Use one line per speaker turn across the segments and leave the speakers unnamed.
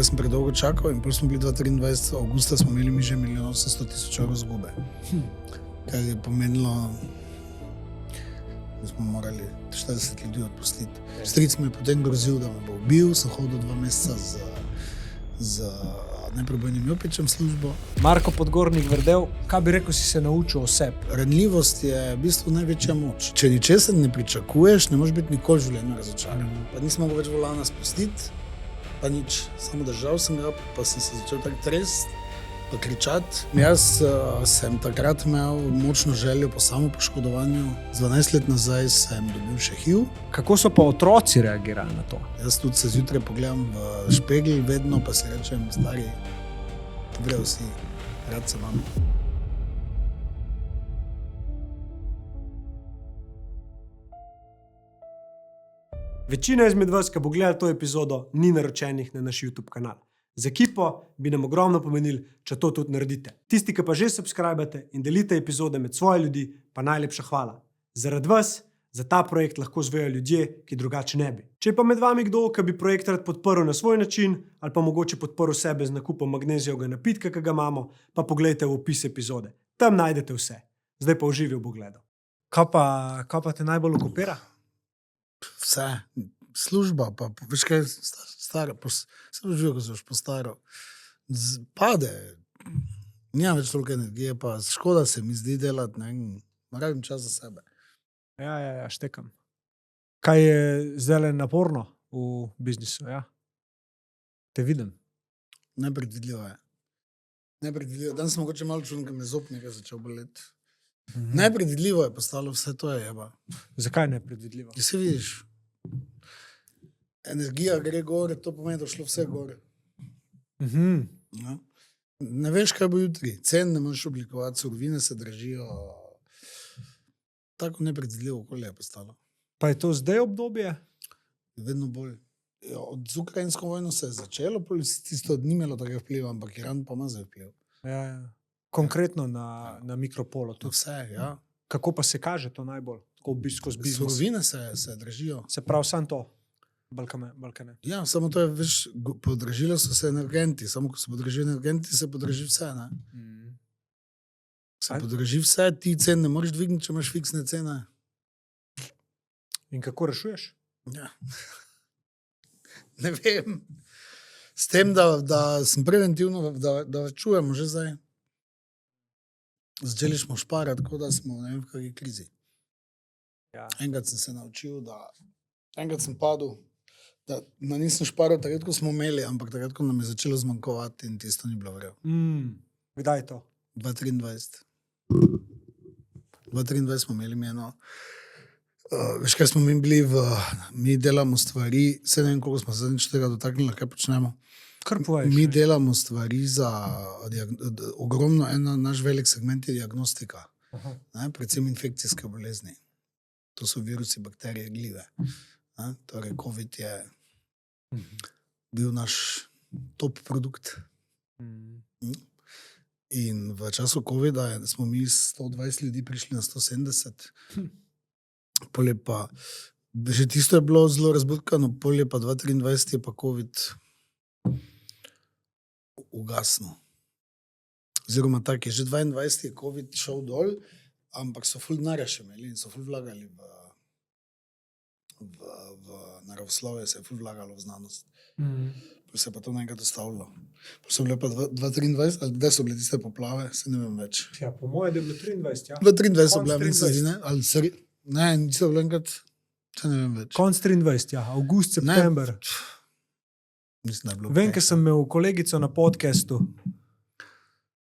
takrat sem predolgo čakal in potem smo bili 2023, avgusta smo imeli mi že 1.800.000 evrov zgube. Kar je pomenilo, da smo morali 40 ljudi odpustiti. Stric me je potem grozil, da me bo ubil, sem hodil 2 meseca z neprebojnim jopičem službo.
Marko Podgornik Verdel, kaj bi rekel, si se naučil o sebi?
Ranljivost je v bistvu največja moč. Če ničesar ne pričakuješ, ne moreš biti nikoli v življenju razočaran. Pa nisem mogel več volana spustiti, pa nič. Samo držal sem ga, pa sem se začel tako tresti, pa kričati. Jaz sem takrat imel močno željo po samopoškodovanju. Z 12 let nazaj sem dobil še HIV.
Kako so pa otroci reagirali na to?
Jaz tudi se zjutraj pogledam v špegel vedno, pa si rečem, stari, vrejo si, rad se imam.
Večina izmed vas, ki bo gledala to epizodo, ni naročenih na naš YouTube kanal. Z ekipo bi nam ogromno pomenili, če to tudi naredite. Tisti, ki pa že subscribate in delite epizode med svoje ljudi, pa najlepša hvala. Zaradi vas za ta projekt lahko zvejo ljudje, ki drugače ne bi. Če je pa med vami kdo, ki bi projekt rad podprl na svoj način ali pa mogoče podprl sebe z nakupom magnezijevega napitka, ki ga imamo, pa poglejte v opis epizode. Tam najdete vse. Zdaj pa uživi v pogledu. Kaj pa te najbolj okupira?
Vse, služba, pa veš kaj, staro, se doživel, ko se boš postaral. Pade, nima več toliko energije, pa škoda se mi zdi delati, ne, rabim čas za sebe.
Ja, štekam. Kaj je zdaj naporno v biznisu, ja? Te vidim.
Nepredvidljivo je. Nepredvidljivo. Danes sem mogoče malo čudim, ker me zob nekaj začel boleti. Nepredvidljivo je postalo, vse to je jeba.
Zakaj nepredvidljivo?
Če se vidiš, energija gre gore, to pomeni, da šlo vse gore. Ja. Ne veš, kaj bo jutri. Cen ne možeš oblikovati, surovine se dražijo. Tako nepredvidljivo okolje je postalo.
Pa je to zdaj obdobje?
Vedno bolj. Ja, z ukrajinsko vojno se je začelo, tisto ni imelo takega vpliva, ampak Iran pa ima zdaj vpliv.
Ja. Konkretno na mikropolo.
To vse, ja.
Kako pa se kaže to najbolj? Tako skozi biznis?
Surovine se dražijo.
Se pravi, samo to? Balkane.
Ja, samo to je, veš, podražili so se energenti. Samo ko se podraži energenti, se podraži vse, ne? Se podraži vse, ti cen ne moreš dvigniti, če imaš fiksne cene.
In kako rešuješ?
Ja. Ne vem. S tem, da sem preventivno, da čujemo že zdaj. Začeli smo šparati, tako da smo ne vem v kakšni krizi.
Ja.
Enkrat sem se naučil, enkrat sem padel, da nisem šparal takrat, ko smo imeli, ampak takrat, ko nam je začelo zmanjkovati in tisto ni bilo vrel.
Kdaj je to?
2023. 2023 smo imeli eno. Veš, kaj smo mi bili mi delamo stvari, se ne vem, koliko smo se nič tega dotaknili, kaj počnemo. Mi delamo stvari za ogromno, naš velik segment je diagnostika. Predvsem infekcijske bolezni. To so virusi, bakterije, gljive. Torej, COVID je bil naš top produkt. In v času COVID-a smo mi 120 ljudi prišli na 170. Polje pa, že tisto je bilo zelo razburkano, polje pa 2023 je pa COVID ugasnil. Oziroma tak je, že 22 je COVID šel dol, ampak so ful denarja še imeli in so ful vlagali v naravoslovje, se je ful vlagalo v znanost. Se je pa to nekaj dostavilo. So bile pa 2023, ali kde so bile tiste poplave, se ne vem več.
Ja, po moje je bilo 23, ja.
2023 so bile, meni se zdi, ne? Ali ne, niso bile enkrat, se ne vem več.
Konc 23, ja, avgust, september.
Mislim, da je bilo.
Vem, ker sem imel kolegico na podcastu,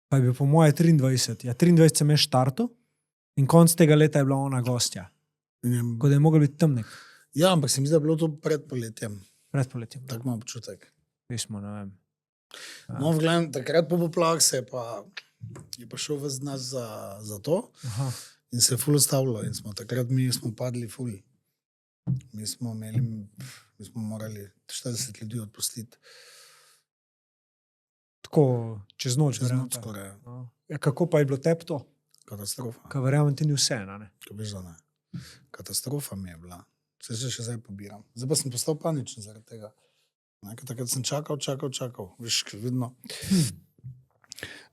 pa je bil po moje 23. Ja, 23 sem je štartil in konc tega leta je bila ona gostja. Ko da je mogel biti temnek.
Ja, ampak se mi zdi, da je bilo to pred poletjem.
Pred poletjem.
Tak imam občutek.
Pismo, ne vem.
No, v glavnem, takrat po poplavah je pa šel ves nas za to. In se je ful ustavilo in takrat mi smo padli ful. Mi smo morali 40 ljudi odpustiti.
Tako, čez noč.
Skoraj.
Ja, kako pa je bilo tebi to?
Katastrofa.
Kaj verjamem, ti ni vse, ne?
Kaj veš, da ne. Katastrofa mi je bila. Se še zdaj pobiram. Zdaj pa sem postal paničen zaradi tega. Takrat sem čakal. Veš, vedno.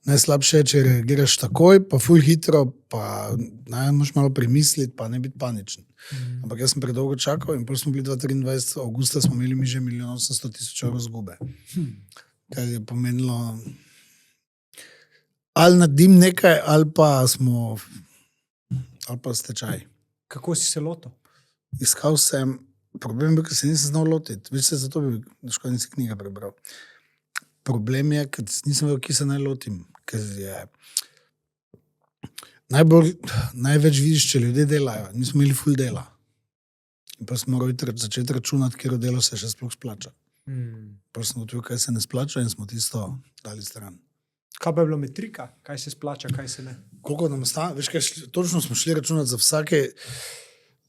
Najslabše je, če reagiraš takoj, pa ful hitro, pa moraš malo premisliti, pa ne biti paničen. Ampak jaz sem predolgo čakal in pol smo bili 2023, avgusta smo imeli mi že 1.800.000 evrov zgube. Kar je pomenilo, ali naredim nekaj, ali pa stečaj.
Kako si se lotil?
Iskal sem, problem je bil, ker se nisem znal lotiti. Veš se, zato bi škoda nisi knjiga prebral. Problem je, ker nisem vedel, ki se naj lotim. Ker je največ vidiš, če ljudje delajo. Mi smo imeli ful dela. In pa smo morali začeti računati, kjer delo se še sploh splača. Pa smo gotovili, kaj se ne splača in smo tisto dali stran.
Kaj bi bilo metrika? Kaj se splača, kaj se ne?
Koliko nam stane? Veš kaj, točno smo šli računati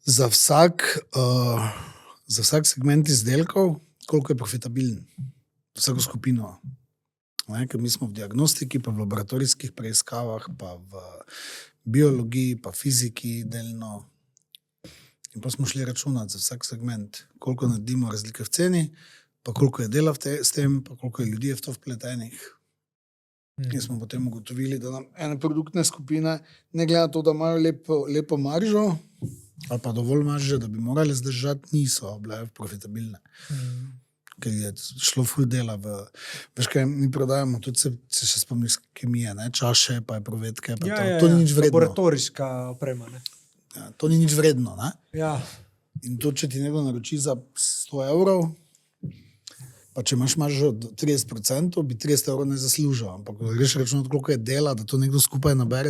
za vsak segment izdelkov, koliko je profitabilen. Vsako skupino. Ker mi smo v diagnostiki, pa v laboratorijskih preiskavah, pa v biologiji, pa fiziki delno. In pa smo šli računati za vsak segment, koliko naredimo razlike v ceni, pa koliko je dela s tem, pa koliko je ljudi v to vpletenih. In smo potem ugotovili, da nam ene produktne skupine, ne glede na to, da imajo lepo maržo, ali pa dovolj marže, da bi morali zdržati, niso bile profitabilne. Ker je šlo ful dela veš kaj, mi prodajamo, tudi se še spomniš kemije, čaše, pa je provedke, pa to ni nič vredno.
Laboratorijska oprema, ne?
Ja, to ni nič vredno, ne?
Ja.
In to, če ti nekdo naroči za 100 evrov, pa če imaš maržo 30%, bi 30 evrov ne zaslužil, ampak greš računati, koliko je dela, da to nekdo skupaj nabere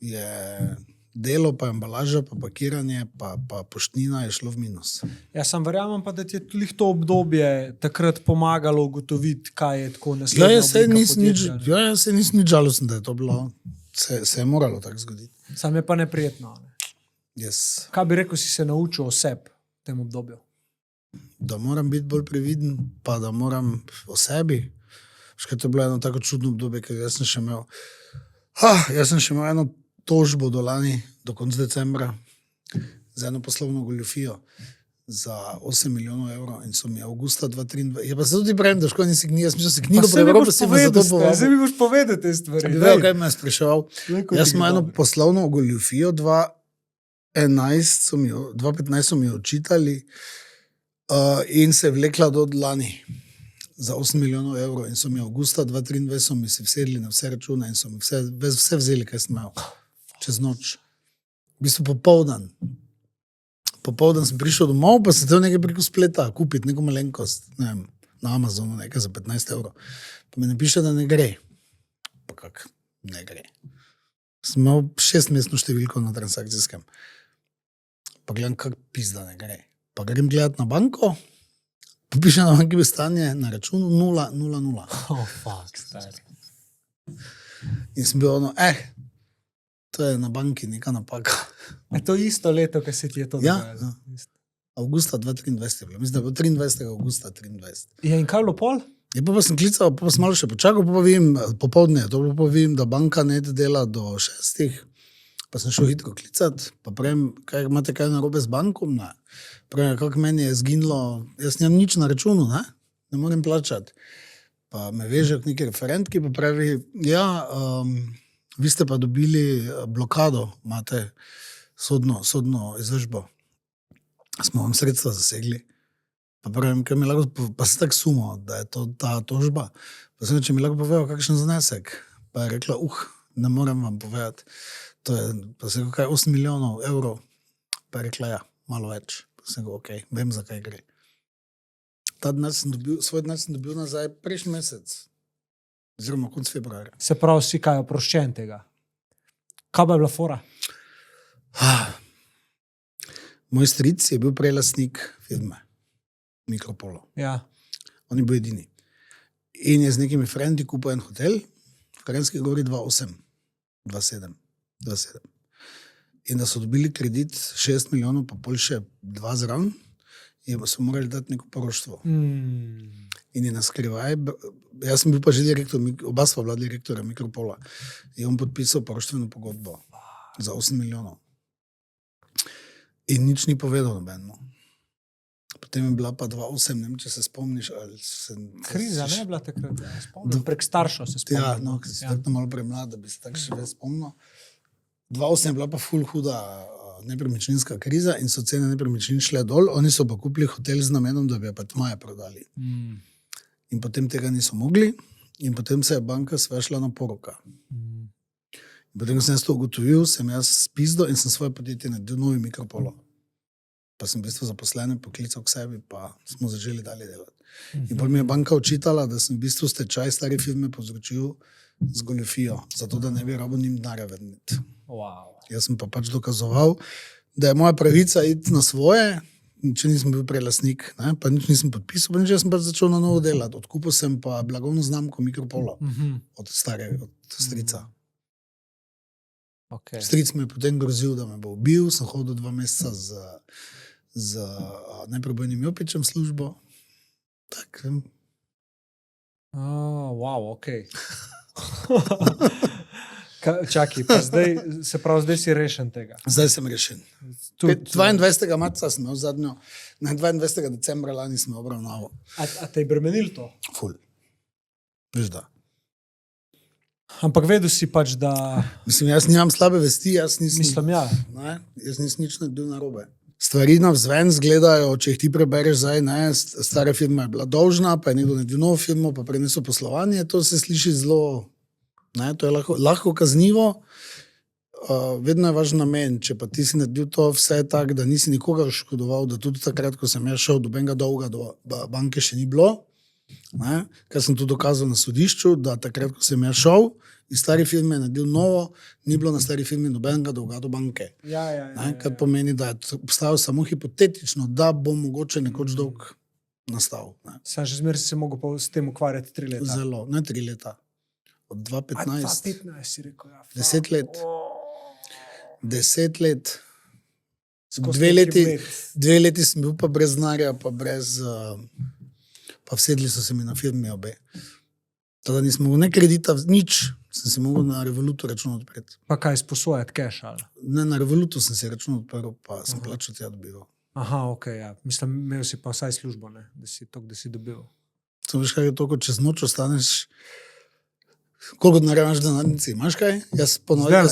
je delo, pa embalaža, pa pakiranje, pa poštnina je šlo v minus.
Ja, sam verjamem pa, da ti je tudi to obdobje takrat pomagalo ugotoviti, kaj je tako naslednja oblika podjetja.
Ja, se nisem nič žalosten, da je to bilo. Se je moralo tako zgoditi.
Sam je pa neprijetno. Ne?
Yes.
Kaj bi rekel, si se naučil o sebi v tem obdobju?
Da moram biti bolj previden, pa da moram o sebi. Škaj, to je bilo eno tako čudno obdobje, ker jaz sem še imel eno tožbo do lani, do konca decembra, za eno poslovno goljufijo za 8 milijonov evrov in so mi avgusta 2023. Ja, pa se tudi pravim, da škoda nisi knjiga, jaz mislim, da si knjigo prebral, pa si me zato povedal.
Zdaj mi boš povedal te stvari.
Veo, kaj me je spraševal. Jaz sem eno poslovno goljufijo 2015 so mi očitali in se je vlekla do lani za 8 milijonov evrov in so mi avgusta 2023 so mi se vsedli na vse račune in so mi vse vzeli, kaj sem imel. Čez noč. V bistvu popoldan sem prišel domov, pa sem nekaj preko spleta kupiti, neko malenkost, ne vem, na Amazonu nekaj za 15 evrov. Pa mi napiše, da ne gre. Pa kak, ne gre. Sem imel 6-mestno številko na transakcijskem. Pa gledam, kak pizda ne gre. Pa grem gledat na banko, pa piše na banki stanje na računu 0,00.
Oh, fuck, stari.
In sem bil to je na banki neka napaka.
Je to isto leto, ko se ti je to dogajalo?
Ja. Avgusta 2023 je bilo. Mislim, da je bilo 23. augusta 2023.
Ja, in kaj je bilo pol?
Ja, pa sem klical, pa sem malo še počakal, pa vidim, popoldne, pa vidim, da banka ne dela do 6. Pa sem šel hitro klicat, pa pravim, imate kaj narobe z bankom? Ne. Pravim, kako meni je zginilo, jaz nimam nič na računu, ne morem plačati. Pa me veže k neki referentki, pa pravi, vi ste pa dobili blokado, imate sodno izvršbo. Smo vam sredstva zasegli. Pa pravim, kaj mi lahko, pa se tako sumo, da je to ta tožba. Pa sem, če mi lahko povedal, kakšen znesek. Pa je rekla, ne morem vam povedati. To je, pa sem rekel, kaj 8 milijonov evrov. Pa je rekla, malo več. Pa sem rekel, okej, vem, za kaj gre. Svoj denar sem dobil nazaj prejšnji mesec. Oziroma konc februarja.
Se pravi, si kaj oproščen tega? Kaj bi bila fora?
Moj stric je bil prej lastnik firme Mikropolo.
Ja.
On je bil edini. In je z nekimi frendi kupil en hotel v Kranjski Gori 2007. In da so dobili kredit 6 milijonov, pa pol še 2 zraven, so morali dati neko poroštvo. In je naskrivaj, jaz sem bil pa že direktor, oba sva bila direktora Mikropola, in on podpisal poroštveno pogodbo za 8 milijonov. In nič ni povedal nobeno. Potem je bila pa 2008, ne vem, če se spomniš.
Kriza ne je bila takrat, spomnim. Prek staršev se spomnim.
Ja, no, ker si tako malo premlad, da bi se tako še več spomnil. 2008 je bila pa ful huda nepremičninska kriza in so cene nepremičnin šle dol. Oni so pa kupili hotel z namenom, da bi apartmaje prodali. In potem tega niso mogli in potem se je banka svešla na poroka. In potem, ko sem jaz to ugotovil, sem jaz spizdal in sem svoje podjetje naredil Novi Mikropolo. Pa sem v bistvu zaposlene poklical k sebi, pa smo začeli dalje delati. In potem mi je banka očitala, da sem v bistvu stečaj stare firme povzročil z goljofijo, zato da ne bi rabo njim denarja vrniti.
Wow.
Jaz sem pa pač dokazoval, da je moja pravica iti na svoje, če nisem bil prelastnik, ne, pa nič nisem podpisal, pa nič, jaz sem pač začel na novo delati. Odkupil sem pa blagovno znamko Mikropolo od strica.
Okay.
Stric me je potem grozil, da me bo ubil, sem hodil 2 meseca z neprebojnim jopičem službo. Tak, vem.
Wow, okej. Čakaj, pa zdaj si rešen tega.
Zdaj sem rešen. 22. marca sem imel zadnjo, 22. decembra lani sem obravnaval.
A te je bremenil to?
Ful. Veš da.
Ampak vedel si pač, da...
Mislim, jaz nimam slabe vesti, jaz nisem nič naredil narobe. Stvari navzven zgledajo, če jih ti prebereš zdaj, ne, stara firma je bila dolžna, pa je nekdo naredil novo firmo, pa prenesel poslovanje, to se sliši zelo, ne, to je lahko kaznivo, vedno je važen namen, če pa ti si naredil to vse tak, da nisi nikogar škodoval, da tudi takrat, ko sem jaz šel, dobenega dolga do banke še ni bilo, ne, kar sem tudi dokazal na sodišču, da takrat, ko sem jaz šel, iz stari firme je naredil novo, ni bilo na stari firmi nobenega dolga do banke. Kar pomeni, da je obstajal samo hipotetično, da bo mogoče nekoč dolg nastal.
Sam še zmeraj si se mogel pa s tem ukvarjati 3 leta.
Zelo, ne 3 leta. Od 2015.
2015 si rekel, ja.
10 let. 10 let. 2 leti sem bil pa brez denarja, pa brez... Pa vsedli so se mi na firmi obe. Tada nisem mogel ne kredita, nič. Sem si mogel na Revolutu račun odpreti.
Pa kaj, sposojati cash ali?
Ne, na Revolutu sem si račun odprl, pa sem plačal tja dobival.
Aha, okej, ja. Mislim, imel si pa vsaj službo, ne? Da si dobil.
Sem veš kaj je to, ko čez noč ostaneš, koliko denarja imaš v denarnici? Imaš kaj? Jaz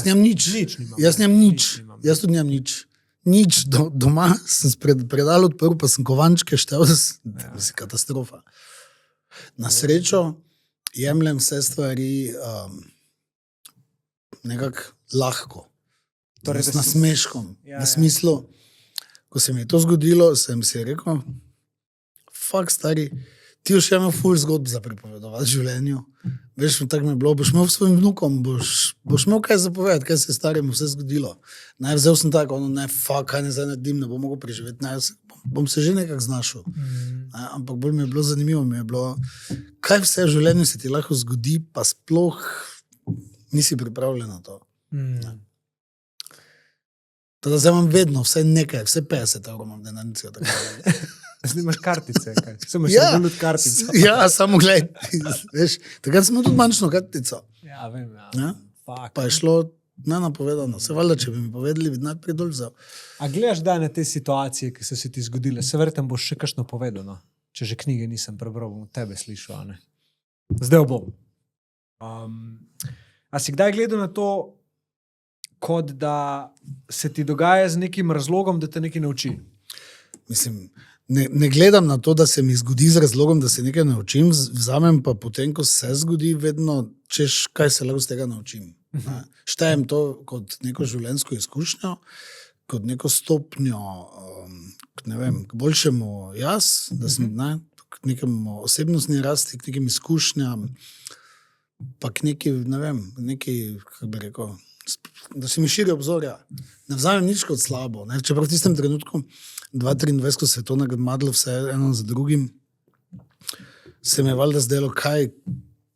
nimam nič. Jaz nimam nič. Jaz tudi nimam nič. Nič, doma sem predal odprl, pa sem kovančke štel, da si katastrofa. Na srečo jemljem vse stvari nekako lahko, torej, s nasmeškom. V smislu, ko se mi je to zgodilo, sem si rekel, fakt stari, ti boš imel ful zgodb za pripovedovati v življenju. Veš, tako mi je bilo, boš imel svojim vnukom, boš imel kaj zapovedati, kaj se je staremu vse zgodilo. Vzel sem tako, kaj ne zdaj naredim, ne bom mogel preživeti, bom se že nekako znašel. Ampak bolj mi je bilo zanimivo, kaj vse v življenju se ti lahko zgodi, pa sploh nisi pripravljen na to. Teda zdaj imam vedno vse nekaj, vse 50 € imam denarnico.
Zdaj imaš kartice, kaj? Samo še velut kartico.
Ja, samo gled. Takrat smo tudi manjšno kartico.
Ja, vem,
ja. Pa je šlo nenapovedano. Se valjda, če bi mi povedali, bi najprej dol vzel.
A gledaš daj na te situacije, ki so se ti zgodile? Se verjetno boš še kakšno povedal, no? Če že knjige nisem prebral, bom tebe slišal, ne? Zdaj bom. A si kdaj gledal na to, kot da se ti dogaja z nekim razlogom, da te nekaj nauči?
Mislim, ne gledam na to, da se mi zgodi z razlogom, da se nekaj naučim, vzamem pa potem, ko se zgodi, vedno češ, kaj se lahko z tega naučim. Štejem to kot neko življenjsko izkušnjo, kot neko stopnjo k boljšemu jaz, da sem k nekemu osebnostni rasti, k nekim izkušnjam, pa k neki, kako bi rekel, da se mi širi obzorja. Ne vzamem nič kot slabo. Čeprav v tistem trenutku 2023 svetovna grmadlo vse eno za drugim, se mi je valjda zdelo,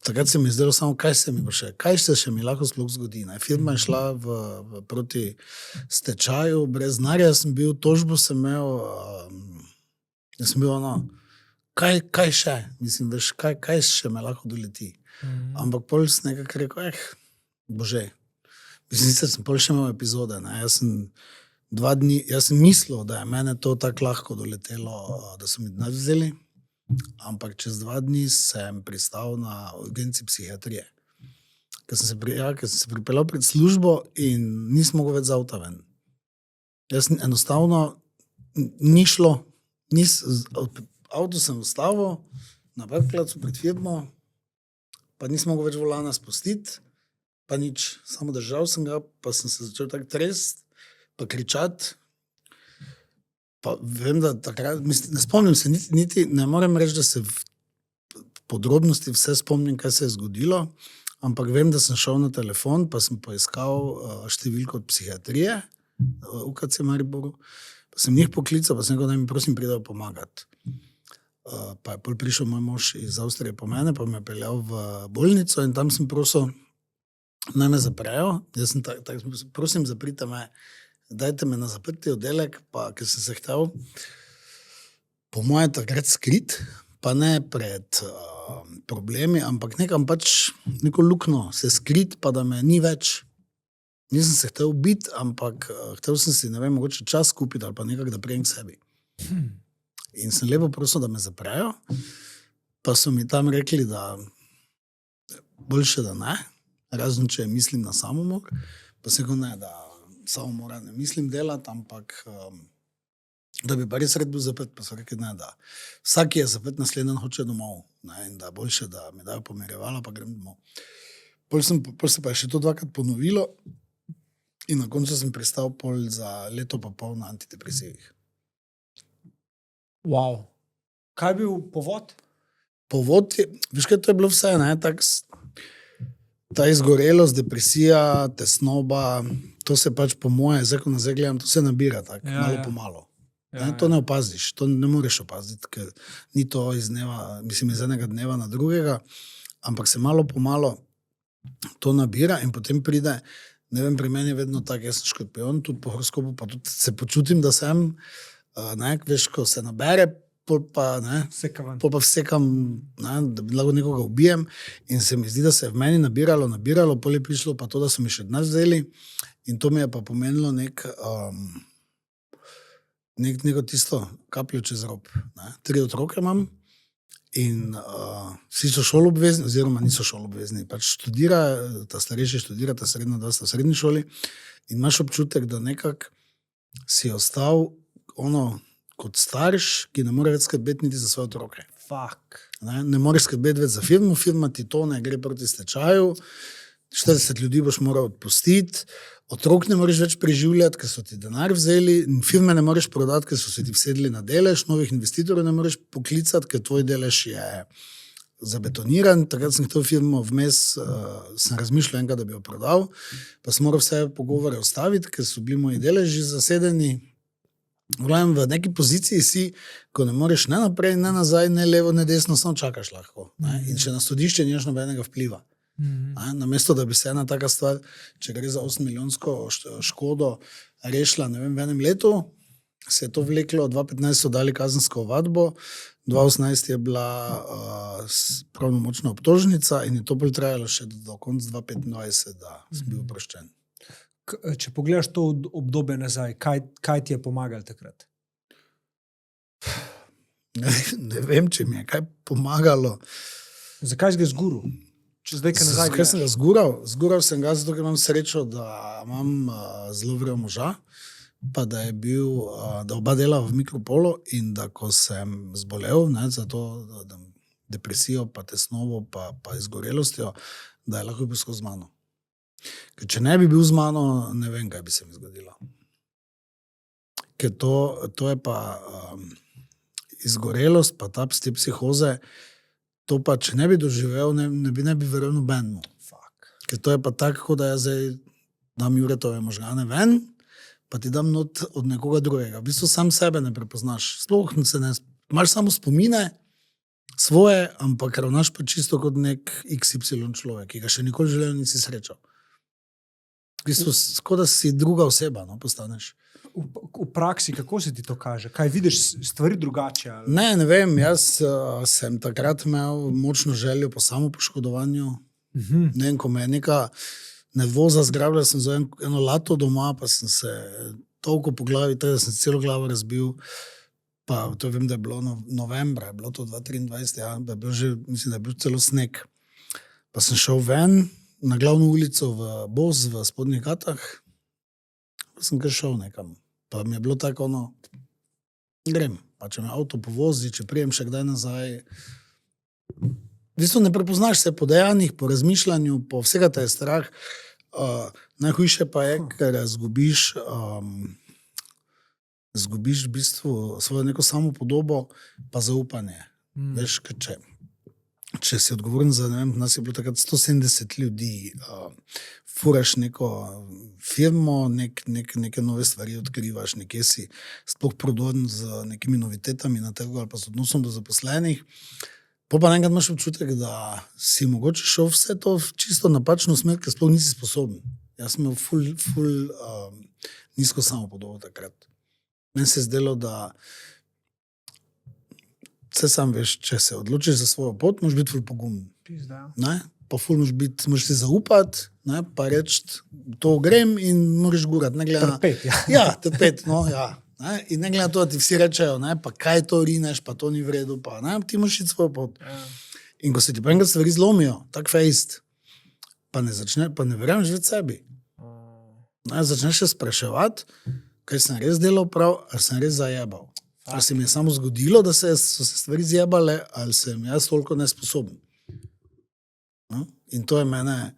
takrat se mi je zdelo samo, kaj se še mi lahko sploh zgodi. Firma je šla proti stečaju, brez denarja sem bil, tožbo sem imel, sem bil kaj še? Mislim, veš, kaj še me lahko doleti? Ampak pol sem nekako rekel, bože, mislim, sem pol še imel epizode, jaz sem 2 dni, jaz sem mislil, da je mene to tako lahko doletelo, da so mi denar vzeli, ampak čez 2 dni sem pristal na urgenci psihiatrije. Ker sem se pripeljal pred službo in nisem mogel več z avta ven. Jaz enostavno ni šlo, avto sem ustavil na parkplacu pred firmo, pa nisem mogel več volana spustiti, pa nič, samo držal sem ga, pa sem se začel tako trest, pa kričati. Pa vem, da takrat, ne spomnim se niti, ne morem reči, da se v podrobnosti vse spomnim, kaj se je zgodilo, ampak vem, da sem šel na telefon, pa sem poiskal številko od psihiatrije, UKC Mariboru, pa sem njih poklical, pa sem rekel, da mi prosim pridajo pomagati. Pa je pol prišel moj mož iz Avstrije po mene, pa me je peljal v bolnico in tam sem prosil, naj me zaprejo. Jaz sem tako, prosim, zaprite me, dajte me na zaprti oddelek, pa ker sem se htel po moje takrat skrit, pa ne pred problemi, ampak nekam pač neko lukno se skrit, pa da me ni več. Nisem se htel biti, ampak htel sem si, ne vem, mogoče čas kupiti ali pa nekak, da prijem k sebi. In sem lepo prosil, da me zaprejo, pa so mi tam rekli, da boljše, da ne, razen če mislim na samomor, pa sem rekel ne, da samomora ne mislim delati, ampak da bi pa res red bil zapet, pa so rekli ne, da vsak je zapet, naslednji dan hoče domov, ne, in da boljše, da me dajo pomirjevala, pa grem domov. Pol se pa je še to 2krat ponovilo in na koncu sem pristal pol za leto pa pol na antidepresivih.
Wow. Kaj je bil povod?
Povod je, veš kaj, to je bilo vse, ne, ta izgorelost, depresija, tesnoba, to se pač po moje, zdaj ko nazaj gledam, to se nabira tako, malo po malo. To ne opaziš, to ne moreš opaziti, ker ni to iz enega dneva na drugega, ampak se malo po malo to nabira in potem pride, ne vem, pri meni je vedno tako, jaz sem škorpion, tudi po horoskopu, pa tudi se počutim, da sem, veš, ko se nabere, pol pa vsekam, da bi lahko nekoga ubijem in se mi zdi, da se je v meni nabiralo, pol je prišlo pa to, da so mi še denar vzeli in to mi je pa pomenilo neko tisto kapljo čez rob. 3 otroke imam in vsi so šolobvezni, oziroma niso šolobvezni, pač ta starejši študira, ta srednja 2 sta v srednji šoli in imaš občutek, da nekak si ostal kot starš, ki ne more več skrbeti niti za svoje otroke. Ne moreš skrbeti več za firma ti to ne gre proti stečaju, 40 ljudi boš moral odpustiti, otrok ne moreš več preživljati, ker so ti denar vzeli, firme ne moreš prodati, ker so se ti vsedli na delež, novih investitorjev ne moreš poklicati, ker tvoj delež je zabetoniran. Takrat sem to firmo vmes, sem razmišljal enkrat, da bi jo prodal, pa sem moral vse pogovore ustaviti, ker so bili moji deleži zasedeni. V neki poziciji si, ko ne moreš ne naprej, ne nazaj, ne levo, ne desno, samo čakaš lahko. In če na sodišče nimaš nobenega vpliva. Namesto, da bi se ena taka stvar, če gre za 8-milijonsko škodo, rešila, ne vem, v enem letu, se je to vleklo, 2015 so dali kazensko ovadbo, 2018 je bila pravnomočna obtožnica in je to bolj trajalo še do konca 2025, da sem bil oproščen.
Če pogledaš to obdobje nazaj, kaj ti je pomagalo takrat?
Ne vem, če mi je kaj pomagalo.
Zakaj si ga zguril?
Zakaj sem ga zgural? Zgural sem ga, zato ker imam srečo, da imam zelo vrel moža, pa da je da oba dela v Mikropolu in da ko sem zbolel, za to depresijo, pa tesnobo, pa izgorelostjo, da je lahko bil skozi mano. Ker če ne bi bil z mano, ne vem, kaj bi se mi zgodilo. Ker to je pa izgorelost, pa te psihoze, to pa, če ne bi doživel, ne bi verjel nobenemu. Ker to je pa tako, da jaz zdaj dam Juretove možgane ven, pa ti dam not od nekoga drugega. V bistvu sam sebe ne prepoznaš. Sploh se ne, imaš samo spomine svoje, ampak ravnaš pa čisto kot nek XY človek, ki ga še nikoli v življenju nisi srečal. V bistvu, kot da si druga oseba, postaneš.
V praksi, kako se ti to kaže? Kaj vidiš stvari drugače? Ali?
Ne vem, jaz sem takrat imel močno željo po samopoškodovanju. Ne vem, ko me je neka nervoza zgrabila, sem za eno lato doma, pa sem se toliko po glavi, da sem celo glavo razbil. Pa to vem, da je bilo novembra, je bilo to 2023, ja, da je bil že, mislim, da je bil celo sneg. Pa sem šel ven na glavno ulico v Boz, v Spodnjih Gatah, pa sem kar šel nekam. Pa mi je bilo tako grem, pa če me avto povozi, če prijem še kdaj nazaj. V bistvu ne prepoznaš se po dejanjih, po razmišljanju, po vsega te je strah. Najhujše pa je, ker zgubiš v bistvu svojo neko samopodobo, pa zaupanje. Veš, če si odgovoren za, ne vem, nas je bilo takrat 170 ljudi, furaš neko firmo, neke nove stvari odkrivaš, nekje si sploh prodoren z nekimi novitetami na trgu ali pa z odnosom do zaposlenih. Pa enkrat imaš občutek, da si mogoče šel vse to v čisto napačno smer, ker sploh nisi sposoben. Jaz sem imel ful nizko samopodobo takrat. Meni se je zdelo, da vse sam veš, če se odločiš za svojo pot, moraš biti ful pogumen. Pa ful moraš si zaupati, ne? Pa reči, to grem in moraš gurati.
Trpeti.
Ja, trpeti, no, ja. Ne? In ne glede na to, da ti vsi rečejo, ne? Pa kaj to rineš, pa to ni v redu, pa ne? Ti moraš iti svojo pot. Ja. In ko se ti pa enkrat stvari zlomijo, tak fejst, pa ne verjameš več sebi. Ne? Začneš se spraševati, kaj sem res delal prav, ali sem res zajebal. Ali se mi je samo zgodilo, da so se stvari zjebale, ali sem jaz toliko nesposoben. No? In to je mene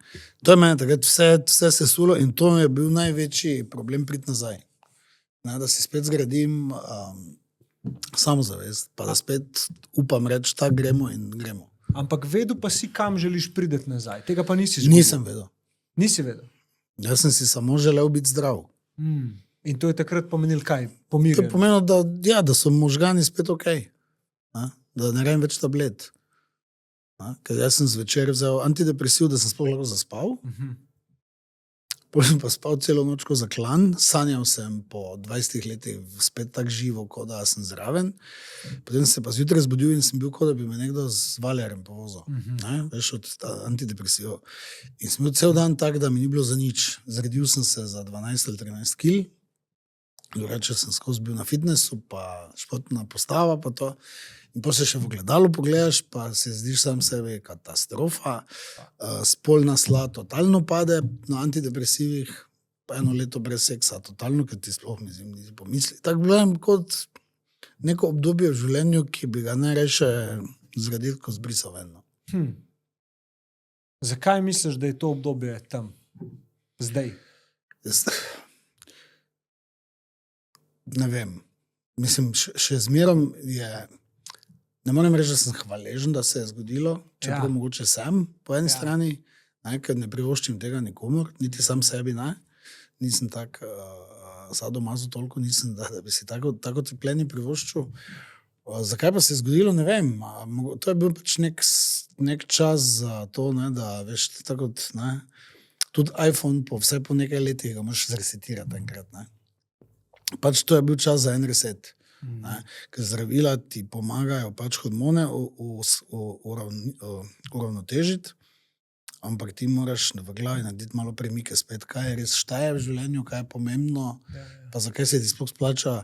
takrat vse sesulo in to je bil največji problem priti nazaj. Ne? Da si spet zgradim samozavest, pa da spet upam reči, tak gremo in gremo.
Ampak vedel pa si, kam želiš prideti nazaj. Tega pa nisi zgodil.
Nisem vedel.
Nisi vedel?
Jaz sem si samo želel biti zdrav.
In to je takrat pomenilo kaj? Pomirjen?
To je pomenilo, da so možgani spet okej. Da ne rabim več tablet. Ker jaz sem zvečer vzel antidepresiv, da sem sploh lahko zaspal. Potem sem pa spal celo nočko za klan. Sanjal sem po 20 letih spet tak živo, kot da sem zraven. Potem sem se pa zjutraj zbudil in sem bil, kot da bi me nekdo z valjarjem povozil. Veš, od antidepresivov. In sem bil cel dan tak, da mi ni bilo za nič. Zredil sem se za 12 ali 13 kil. Drugače sem skozi bil na fitnessu, pa športna postava, pa to. In pa se še v gledalo pogledaš, pa se zdiš sam sebi katastrofa. Spolna slad totalno pade na antidepresivih, pa 1 leto brez seksa, totalno, ker ti sploh nisi pomisli. Tako gledam kot neko obdobje v življenju, ki bi ga najrajše zgradil, ko zbrisal vedno.
Zakaj misliš, da je to obdobje tam? Zdaj?
Ne vem. Mislim, še zmerom je... Ne morem reči, da sem hvaležen, da se je zgodilo, čeprav mogoče sem po eni strani, ker ne privoščim tega nikomor, niti sam sebi, ne. Nisem tak sadomazo toliko, nisem, da bi si tako trpljenje privoščil. Zakaj pa se je zgodilo, ne vem. To je bil pač nek čas za to, ne, da veš, tako ne. Tudi iPhone vse po nekaj letih ga moraš zresetirati enkrat, ne. Pač to je bil čas za en reset. Ker zdravila ti pomagajo pač hormone uravnotežiti, ampak ti moraš v glavi narediti malo premike spet, kaj je res šteje v življenju, kaj je pomembno, pa zakaj se ti sploh splača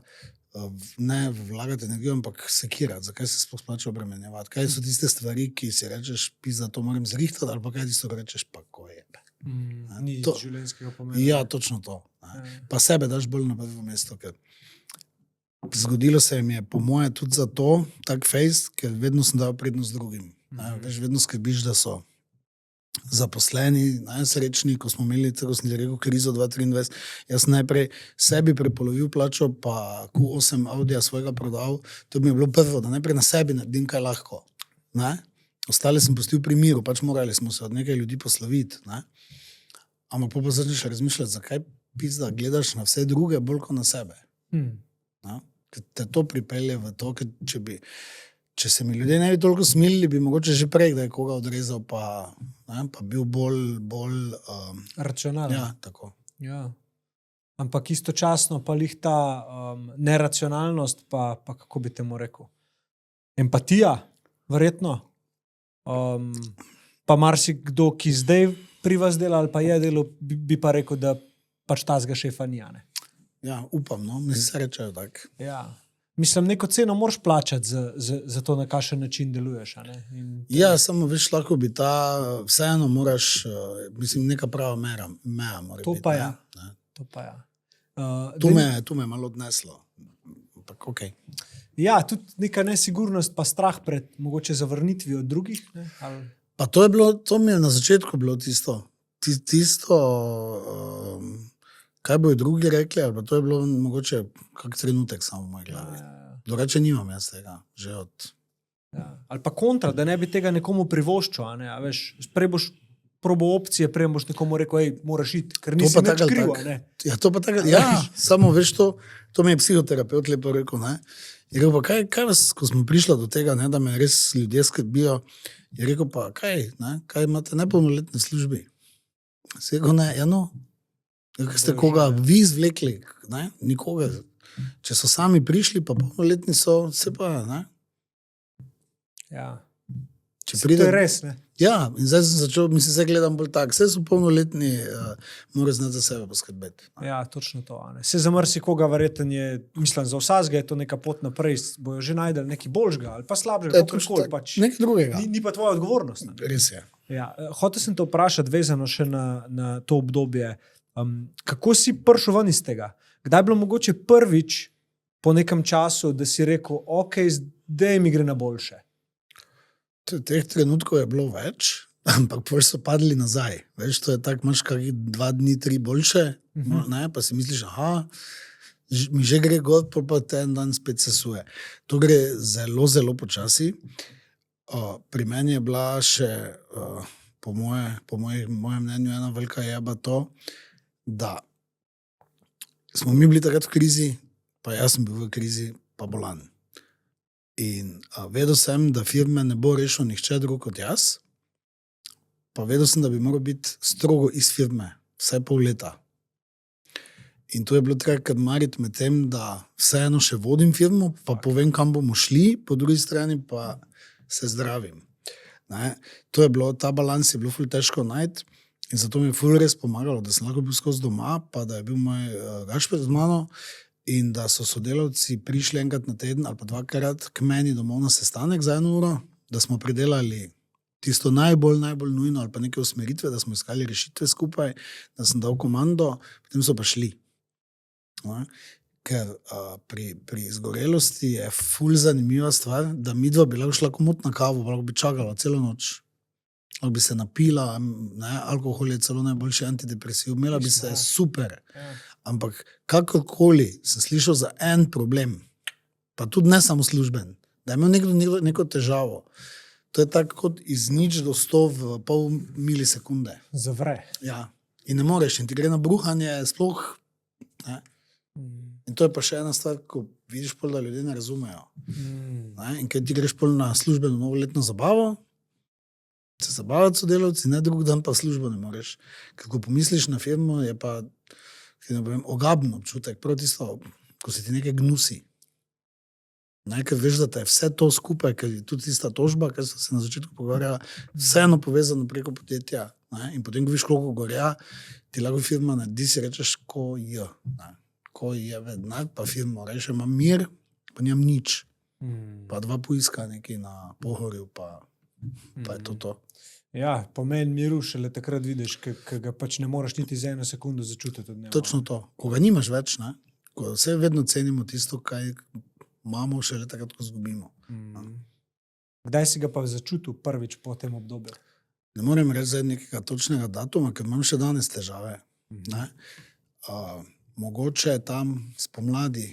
ne vlagati energijo, ampak sekirati, zakaj se sploh splača obremenjevati, kaj so tiste stvari, ki si rečeš, pizda, to moram zrihtati, ali pa kaj tisto rečeš, pa ko je.
Ni življenjskega pomena.
Ja, točno to. Pa sebe daš bolj na prvo mesto, ker zgodilo se mi je po moje tudi za to, tak fejst, ker vedno sem dal prednost drugim. Veš, vedno skrbiš, da so zaposleni, srečni, ko smo imeli, tako sem ti rekel, krizo 2023, jaz najprej sebi prepolovil plačo, pa Q8 Audija svojega prodal, to bi mi je bilo prvo, da najprej na sebi naredim kaj lahko. Ne? Ostale sem pustil pri miru, pač morali smo se od nekaj ljudi posloviti. Ne? Ampak pa začneš razmišljati, zakaj pizda gledaš na vse druge bolj kot na sebe. Ker te to pripelje v to, ker če se mi ljudje ne bi toliko smilili, bi mogoče že prej, da je koga odrezal, pa bil bolj
racionalen.
Ja, tako.
Ja. Ampak istočasno pa lih ta neracionalnost, pa kako bi temu rekel, empatija, verjetno. Pa marsikdo, ki zdaj pri vas dela ali pa je delo, bi pa rekel, da pač tazga šefa ni, ne?
Ja, upam, no, mi se rečejo tak.
Ja. Mislim, neko ceno moraš plačati za to, na kakšen način deluješ. A ne?
Ja, samo veš, lahko bi vseeno moraš, mislim, neka prava meja mora
to
biti.
Pa ja.
Ne?
To pa ja.
To me je malo odneslo. Ampak, okay.
Ja, tudi neka nesigurnost, pa strah pred mogoče zavrnitvijo od drugih. Ne? Ali...
Pa to mi je na začetku bilo tisto, kaj bojo drugi rekli, ali pa to je bilo mogoče kak trenutek samo v moji glavi. Drugače nimam jaz tega, že od...
Ja. Ali pa kontra, da ne bi tega nekomu privoščil, a ne? A veš, prej boš probo opcije, prej boš nekomu rekel, ej, moraš iti, ker nisi nič kriv, ne?
Ja, to pa tako, ja, samo veš to mi je psihoterapeut lepo rekel, ne? Je rekel pa, kaj vas, ko smo prišli do tega, ne, da me res ljudje skrbijo, je rekel pa, kaj imate nepolnoletne službi? Se je rekel, ne, ja no, kaj ste koga vi zvlekli, ne, nikoga, če so sami prišli, pa polnoletni so, se pa, ne.
Ja,
če pride,
to je res, ne.
Ja, in zdaj sem začel, mislim, se gledam bolj tak, vse so polnoletni, morajo znati za sebe poskrbeti.
Ja, točno to. Se za marsikoga verjetno je, mislim, za vsakega je to neka pot naprej, bojo že najdeli nekaj boljšega ali pa slabšega, kakorkoli pač.
Nekaj drugega.
Ni pa tvoja odgovornost. Ne?
Res je.
Ja, hotel sem te vprašati, vezano še na to obdobje. Kako si prišel ven iz tega? Kdaj je bilo mogoče prvič po nekem času, da si rekel, ok, zdaj mi gre na boljše?
Teh trenutkov je bilo več, ampak pol so padli nazaj. Veš, to je tako, imaš kakih 2 dni, 3 boljše, ne, pa si misliš, mi že gre gor, pa te en dan spet sesuje. To gre zelo, zelo počasi. Pri meni je bila še, po mojem mnenju, ena velika jeba to, da smo mi bili takrat v krizi, pa jaz sem bil v krizi, pa bolan. In vedel sem, da firme ne bo rešil nihče drug kot jaz, pa vedel sem, da bi moral biti strogo iz firme, vsaj pol leta. In to je bilo treba krmariti med tem, da vseeno še vodim firmo, pa povem, kam bomo šli, po drugi strani pa se zdravim. Ne? Ta balans je bilo ful težko najti in zato mi je ful res pomagalo, da sem lahko bil skozi doma, pa da je bil moj Gašper z mano, in da so sodelavci prišli enkrat na teden ali pa 2-krat k meni domov na sestanek za 1 uro, da smo predelali tisto najbolj nujno ali pa neke usmeritve, da smo iskali rešitve skupaj, da sem dal komando, potem so pa šli. No? Ker pri izgorelosti je ful zanimiva stvar, da midva bi lahko šla komot na kavo, lahko bi čakala celo noč. Lahko bi se napila, ne? Alkohol je celo najboljši antidepresiv, imela bi se super. Ampak kakorkoli sem slišal za en problem, pa tudi ne samo služben, da je imel nekdo neko težavo. To je tako kot iz 0 do 100 v pol milisekunde.
Zavre.
Ja. In ne moreš, in ti gre na bruhanje sploh. Ne? In to je pa še ena stvar, ko vidiš pol, da ljudje ne razumejo. Ne? In kaj ti greš pol na službeno novoletno zabavo, se zabavati sodelavci, ne drug dan pa službo ne moreš. Ker ko pomisliš na firmo, je pa ogabno občutek, prav tisto, ko se ti nekaj gnusi. Ker veš, da te je vse to skupaj, ker je tudi tista tožba, ker so se na začetku pogovarjala, vseeno povezano preko podjetja. Ne? In potem, ko viš, koliko gorja, ti lahko firma naredi, si rečeš, ko je vedno, pa firma reče, imam mir, pa nimam nič. Pa 2 poiska nekaj na Pohorju, pa je to.
Ja, pomen miru šele takrat vidiš, ker ga pač ne moreš niti za 1 sekundo začutiti od dneva.
Točno to. Ko ga nimaš več, ne? Ko vse vedno cenimo tisto, kaj imamo šele takrat, ko zgubimo.
Kdaj si ga pa začutil prvič po tem obdobju?
Ne morem reči zdaj nekega točnega datuma, ker imam še danes težave. Ne? Mogoče tam spomladi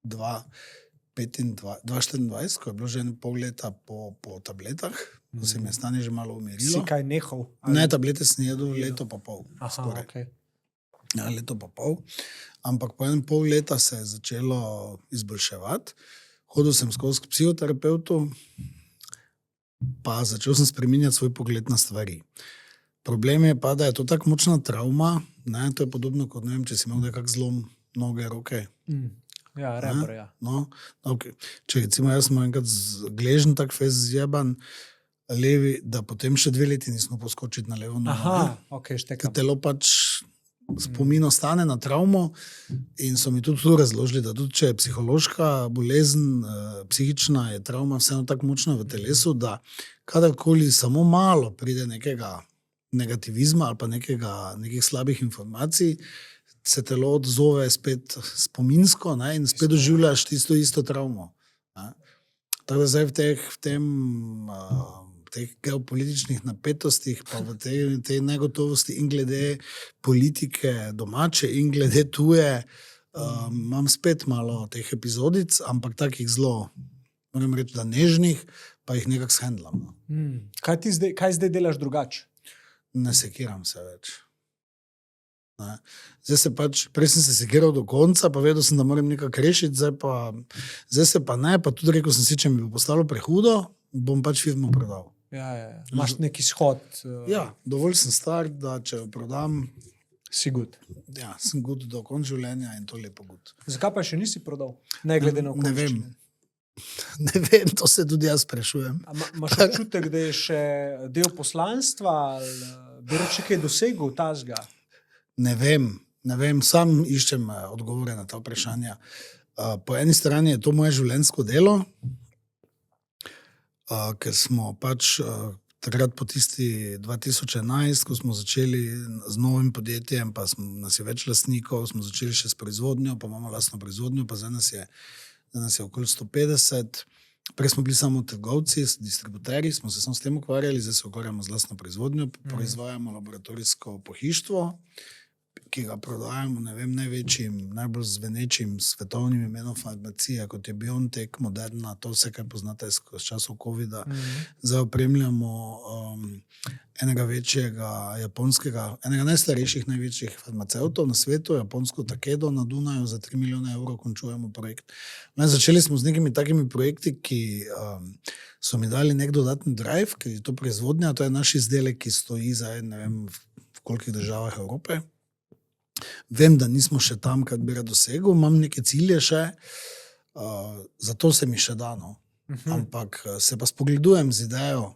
2024, ko je bilo že 1,5 leta po tabletah, ko se mi je stanje že malo umirilo.
Si kaj nehal?
Ne, tablete sem jedel leto pa pol.
Okay.
Ja, leto pa pol. Ampak po 1,5 leta se je začelo izboljševati. Hodil sem skozi k psihoterapeutu, pa začel sem spreminjati svoj pogled na stvari. Problem je pa, da je to tako močna travma, ne? To je podobno kot, ne vem, če si imel nekak zlom noge, roke.
Ja, rebro, ja.
No, okay. Če recimo jaz sem enkrat gležen tak fez zjeban, levi, da potem še 2 leti nismo poskočiti na levo nogo.
Ok, štekam.
Telo pač spomin ostane na travmo in so mi tudi tu razložili, da tudi če je psihološka bolezen, psihična je travma vseeno tako močna v telesu, da kadarkoli samo malo pride nekega negativizma ali pa nekih slabih informacij, se telo odzove spet spominsko, ne, in spet doživljaš tisto isto travmo. Ne. Tako da zdaj v teh geopolitičnih napetostih, pa v tej negotovosti in glede politike domače in glede tuje, imam spet malo teh epizodic, ampak takih zelo, moram reči, da nežnih, pa jih nekako shendlam.
Kaj zdaj delaš drugače?
Ne sekiram se več. Ne. Zdaj se prej sem se sekiral do konca, pa vedel sem, da moram nekako rešiti, zdaj se pa ne, pa tudi rekel sem si, če mi bo postalo prehudo, bom pač firmo prodal.
Ja. Imaš neki shod.
Ja, dovolj sem star, da če jo prodam,
si good.
Ja, sem good do konca življenja in to lepo good.
Zakaj pa še nisi prodal? Ne glede na okoliščine.
Ne vem, to se tudi jaz sprašujem.
Imaš občutek, da je še del poslanstva ali bi reči kaj dosegel tazga?
Ne vem, sam iščem odgovore na ta vprašanja. Po eni strani je to moje življenjsko delo, ker smo pač takrat po tisti 2011, ko smo začeli z novim podjetjem, pa nas je več lastnikov, smo začeli še s proizvodnjo, pa imamo lastno proizvodnjo, pa zdaj nas je okoli 150. Prej smo bili samo trgovci, distributerji, smo se samo s tem ukvarjali, zdaj se ukvarjamo z lastno proizvodnjo, proizvajamo laboratorijsko pohištvo, ki ga prodajamo, ne vem, največjim, najbolj zvenečim svetovnim imenom farmacije, kot je BioNTech, Moderna, to vse, kaj poznate z časov COVID-a. Zdaj opremljamo enega večjega japonskega, enega najstarejših, največjih farmacevtov na svetu, japonsko Takedo na Dunaju, za 3 milijone evrov končujemo projekt. Začeli smo z nekimi takimi projekti, ki so mi dali nek dodatni drive, ker je to proizvodnja, to je naš izdelek, ki stoji zdaj, ne vem, v kolikih državah Evrope. Vem, da nismo še tam, kar bi rad dosegel, imam neke cilje še, zato se mi še dano. Ampak se pa spogledujem z idejo,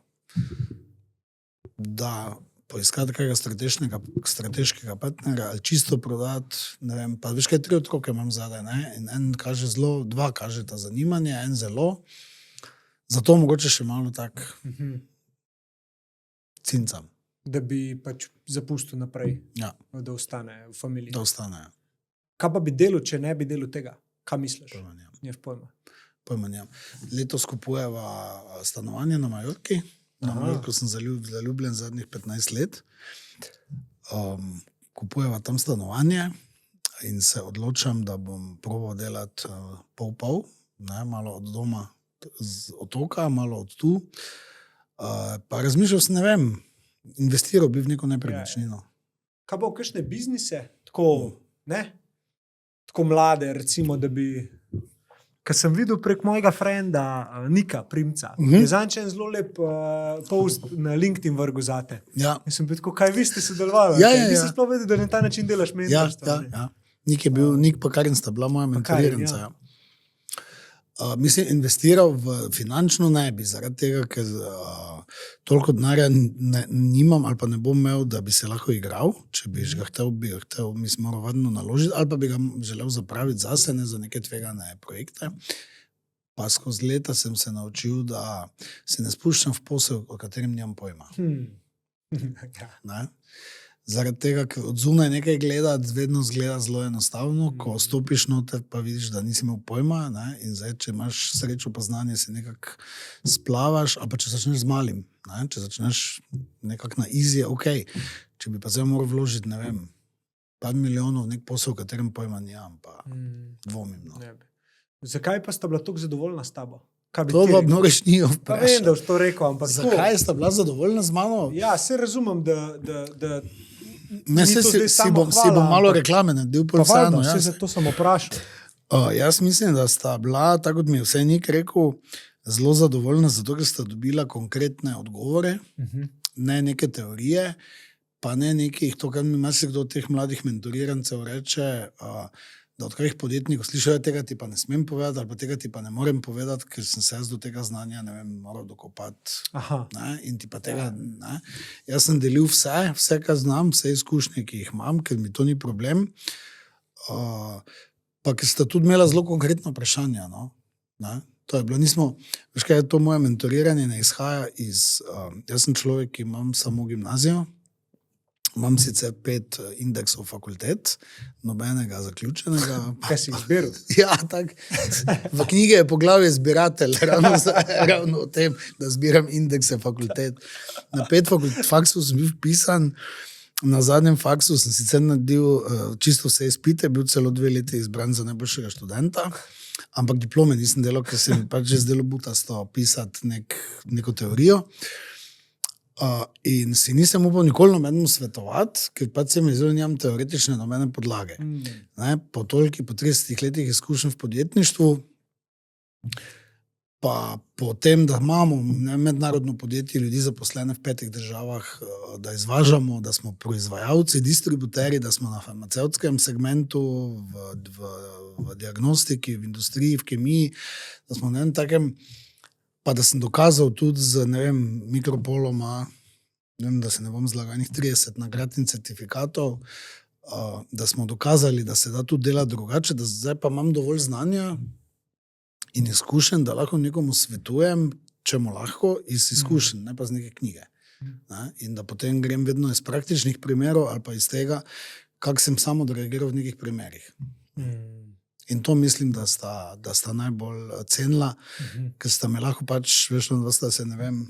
da poiskati kakega strateškega partnera ali čisto prodati, ne vem, pa veš kaj, 3 otroke imam zadaj, ne, in en kaže zelo, 2 kažeta zanimanje, en zelo, zato mogoče še malo tak cincam.
Da bi pač zapustil naprej,
ja.
Da ostane v familiji.
Da ostane, ja.
Kaj pa bi delal, če ne bi delal tega? Kaj misliš?
Pojma nimam. Letos kupujeva stanovanje na Majorki. Na Majorku sem zaljubljen zadnjih 15 let. Kupujeva tam stanovanje in se odločam, da bom probal delati pol, ne, malo od doma z otoka, malo od tu. Pa razmišljal sem, ne vem, investiral bi v neko nepremičnino.
Kaj pa v kakšne biznise? Tako mlade, recimo, da bi... Ker sem videl prek mojega frenda Nika Primca, je zanjčen zelo lep post na LinkedIn vrgu zate.
Ja.
In sem bil tako, kaj vi ste sodelovali?
Ja.
Nisem sploh vedel, da na ta način delaš mentorstvo.
Ja. Nik pa Karin sta bila moja mentoriranca. Ja. Mislim, investiral v finančno ne bi, zaradi tega, ker toliko denarja nimam ali pa ne bom imel, da bi se lahko igral. Če bi ga hotel, mislim, moral vadno naložiti, ali pa bi ga želel zapraviti zase, ne za neke tvegane projekte. Pa skozi leta sem se naučil, da se ne spuščam v posel, o katerem nimam pojma. Ne? Zaradi tega, ker od zunaj nekaj gledati, vedno zgleda zelo enostavno, ko stopiš noter, pa vidiš, da nisi imel pojma, ne? In zdaj, če imaš srečo pa znanje, se nekako splavaš, ali pa če začneš z malim, ne? Če začneš nekako na easy, ok. Če bi pa zdaj moral vložiti, ne vem, par milijonov v nek posel, v katerem pojma nijam, pa dvomim. No.
Zakaj pa sta bila toliko zadovoljna s tabo?
To pa mnogeč ni vprašal.
Pa vem, da boš to rekel, ampak
zakaj sta bila zadovoljna z mano?
Ja, se razumem, da
ne, si bom malo reklame naredil po vsano.
Ja, zato sem vprašal.
Jaz mislim, da sta bila, tako kot mi je vse Nik rekel, zelo zadovoljna, zato ker sta dobila konkretne odgovore, ne neke teorije, pa ne nekih, to, kar mi marsikdo od teh mladih mentorirancev reče, da od kakih podjetnikov slišajo, tega ti pa ne smem povedati, ali pa tega ti pa ne morem povedati, ker sem se jaz do tega znanja, ne vem, moral dokopati. In ti pa tega, ne. Jaz sem delil vse, kar znam, vse izkušnje, ki jih imam, ker mi to ni problem. Pa ker sta tudi imela zelo konkretno vprašanje, no. Ne. To je bilo, veš kaj, to moje mentoriranje ne izhaja iz, jaz sem človek, ki imam samo gimnazijo, imam sicer 5 indeksov fakultet, nobenega zaključenega.
Kaj si izbiral?
Ja, tako. V knjigi je poglavje zbiratelj, ravno o tem, da zbiram indekse fakultet. Na 5 faksu sem bil vpisan, na zadnjem faksu sem sicer naredil čisto vse izpite, bil celo 2 leti izbran za najboljšega študenta, ampak diplome nisem delal, ker se mi pač že zdelo butasto pisati neko teorijo. In si nisem upal nikoli nobenemu svetovati, ker pač se mi zelo nimam teoretične nobene podlage. Po 30 letih izkušenj v podjetništvu, pa po tem, da imamo mednarodno podjetje ljudi zaposlene v 5 državah, da izvažamo, da smo proizvajalci, distributeri, da smo na farmacevtskem segmentu, v diagnostiki, v industriji, v kemiji, da smo na enem takem, pa da sem dokazal tudi z, ne vem, Mikropoloma, da se ne bom zlaganih 30 nagrad in certifikatov, da smo dokazali, da se da tudi delati drugače, da zdaj pa imam dovolj znanja in izkušenj, da lahko nekomu svetujem, če mu lahko, iz izkušenj, ne pa z neke knjige. Ne? In da potem grem vedno iz praktičnih primerov ali pa iz tega, kako sem samo odreagiral v nekih primerih. In to mislim, da sta najbolj cenila, ker sta me lahko pač, veš,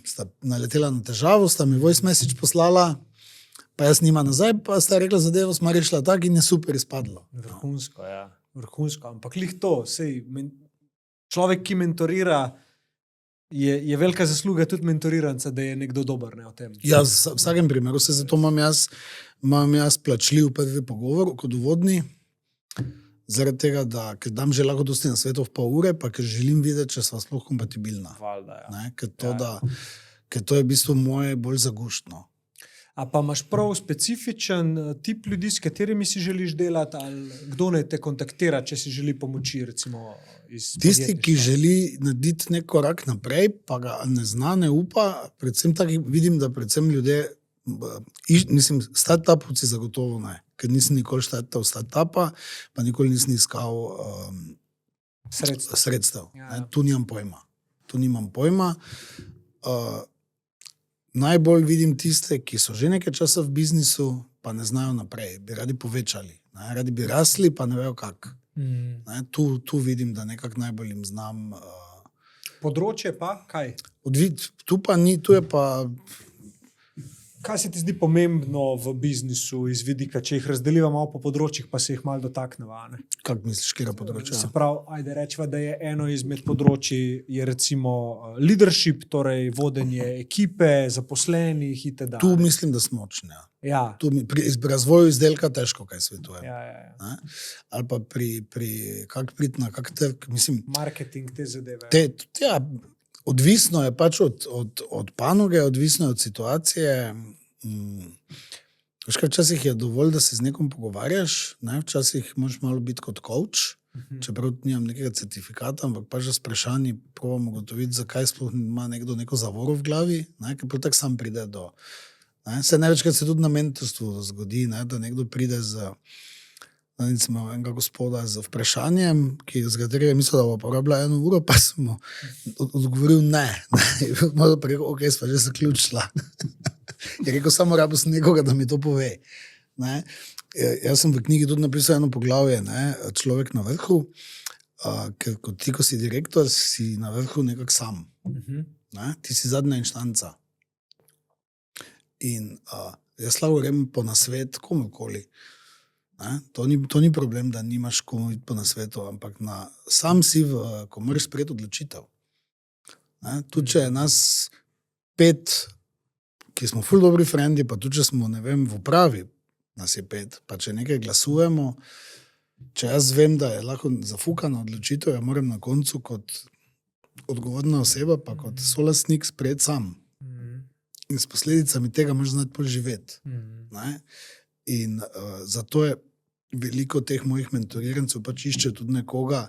sta naletela na težavo, sta mi voice message poslala, pa jaz nima nazaj, pa sta rekla, zadevo smo rešila tak in je super izpadlo.
Vrhunsko, ja. Vrhunsko. Ampak lih to, človek, ki mentorira, je velika zasluga tudi mentoriranca, da je nekdo dober, ne, o tem.
Ja, v vsakem primeru se zato imam jaz plačljiv prvi pogovor kot uvodni, zaradi tega, ker dam že lahko dosti na svetu v pol ure, pa ker želim videti, če sva sploh kompatibilna.
Valjda, ja.
Ne, ker to je v bistvu moje bolj zaguštno.
A pa imaš prav specifičen tip ljudi, s katerimi si želiš delati, ali kdo naj te kontaktira, če si želi pomoči, recimo iz
tisti, ki želi narediti nek korak naprej, pa ga ne zna, ne upa, predvsem tako vidim, da predvsem ljudje, startupovci zagotovo ne, ker nisem nikoli štartal startupa, pa nikoli nisem iskal sredstev. Ja. Tu nimam pojma. Najbolj vidim tiste, ki so že nekaj časa v biznisu, pa ne znajo naprej, bi radi povečali, ne? Radi bi rasli, pa ne vejo kako. Tu vidim, da nekako najbolj jim znam.
Področje pa, kaj?
Tu pa ni, tu je pa.
Kaj se ti zdi pomembno v biznisu iz vidika, če jih razdeliva malo po področjih, pa se jih malo dotakneva?
Kako misliš, katera področja?
Se pravi, ajde rečeva, da je eno izmed področji je recimo leadership, torej vodenje ekipe, zaposlenih itd.
Tu mislim, da smo močni.
Ja.
Tu pri razvoju izdelka težko kaj svetujem.
Ja.
Ali pa kako priti na kak trg, mislim.
Marketing te zadeve.
Ja. Odvisno je pač od panoge, odvisno je od situacije. Včasih je dovolj, da se z nekom pogovarjaš, ne? Včasih moraš malo biti kot coach, čeprav nimam nekega certifikata, ampak pač z vprašanji probam ugotoviti, zakaj sploh ima nekdo neko zavoro v glavi, ne? Ker prav tak sam pride do. Se največkrat se tudi na mentorstvu zgodi, ne? Da nekdo pride recimo enega gospoda z vprašanjem, z katerega mislil, da bo porabila 1 uro, pa sem mu odgovoril ne. Malo pa rekel, ok, sva že zaključila. Je rekel, samo rabil sem nekoga, da mi to pove. Ne? Jaz sem v knjigi tudi napisal eno poglavje, ne? Človek na vrhu, ker ti, ko si direktor, si na vrhu nekak sam. Ne? Ti si zadnja inštanca. In jaz lahko grem po nasvet komukoli. To ni problem, da nimaš komu iti po nasvetu, ampak sam si, ko moraš sprejeti odločitev. Tudi če je nas 5, ki smo ful dobri frendi, pa tudi če smo, ne vem, v upravi, nas je 5, pa če nekaj glasujemo, če jaz vem, da je lahko zafukana odločitev, ja moram na koncu kot odgovorna oseba, pa kot solastnik sprejeti sam. In s posledicami tega moraš znati pol živeti. In zato je veliko teh mojih mentorirancev pač išče tudi nekoga,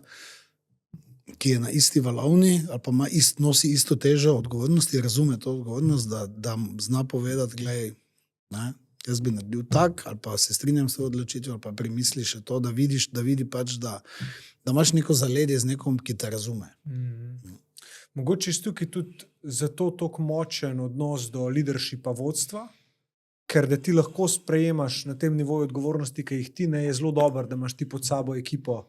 ki je na isti valovni ali pa nosi isto težo odgovornosti, razume to odgovornost, da zna povedati, glej, ne, jaz bi naredil tak, ali pa se strinjam s to odločitvijo, ali pa premisli še to, da vidi pač, da imaš neko zaledje z nekom, ki te razume.
Mogoče je tukaj tudi zato tako močen odnos do leadershipa vodstva, ker da ti lahko sprejemaš na tem nivoju odgovornosti, ki jih ti ne, je zelo dobro, da imaš ti pod sabo ekipo,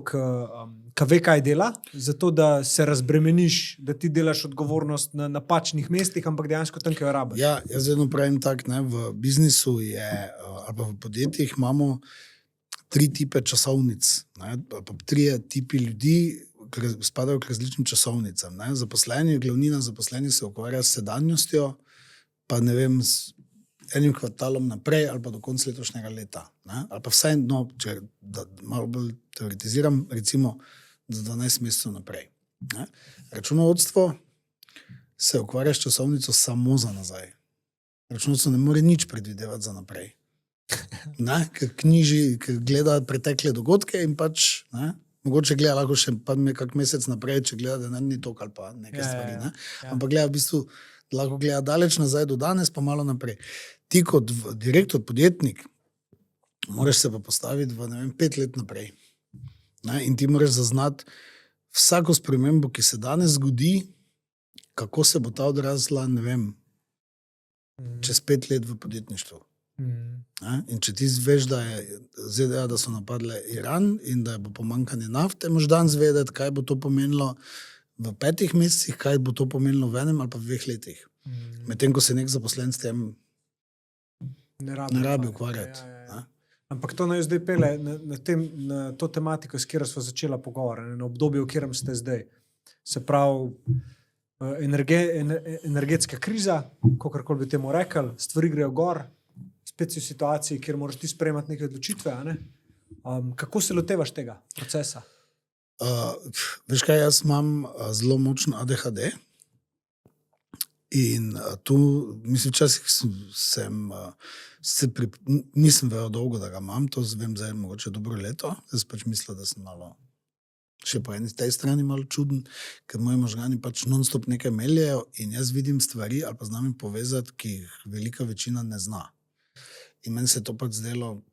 ki ve, kaj dela, zato da se razbremeniš, da ti delaš odgovornost na napačnih mestih, ampak dejansko tam, kjer jo rabiš.
Ja, jaz vedno pravim tak, ne, v biznisu ali pa v podjetjih imamo 3 tipe časovnic, ne, pa 3 tipi ljudi, ki spadajo k različnim časovnicam. Ne. Glavnina zaposlenih se ukvarja s sedanjostjo, pa ne vem, s enim kvartalom naprej ali pa do konca letošnjega leta. Ne? Ali pa vsaj, če malo bolj teoretiziram, recimo za 12 mesecev naprej. Ne? Računovodstvo se ukvarja s časovnico samo za nazaj. Računovodstvo ne more nič predvidevati za naprej. Ker gleda pretekle dogodke in pač, ne? Mogoče gleda lahko še kak mesec naprej, če gleda, da ni tok ali pa nekaj stvari. Ne? Ampak gleda v bistvu, lahko gleda daleč nazaj do danes, pa malo naprej. Ti kot direktor, podjetnik, moraš se pa postaviti v 5 let naprej. Ne? In ti moraš zaznati vsako spremembo, ki se danes zgodi, kako se bo ta odrazila, ne vem, čez 5 let v podjetništvu. In če ti veš, da je ZDA, da so napadle Iran in da bo pomanjkanje nafte, moraš danes vedeti, kaj bo to pomenilo v 5 mesecih, kaj bo to pomenilo v 1 ali pa v 2 letih. Medtem, ko se nek zaposlen s tem ne rabi ukvarjati. Ja.
Ampak to naj zdaj pele na to tematiko, s katero smo začela pogovor, na obdobju, v katerem ste zdaj. Se pravi, energetska kriza, kakorkoli bi temu rekli, stvari grejo gor, spet si v situaciji, kjer moraš ti sprejemati neke odločitve. Ne? Kako se lotevaš tega procesa?
Veš kaj, jaz imam zelo močno ADHD in tu, mislim, včasih nisem vedel dolgo, da ga imam, to vem zdaj mogoče dobro leto, jaz pač mislim, da sem malo še po eni tej strani malo čuden, ker moji možgani pač non-stop nekaj meljejo in jaz vidim stvari ali pa znam jim povezati, ki jih velika večina ne zna. In meni se to pač zdelo,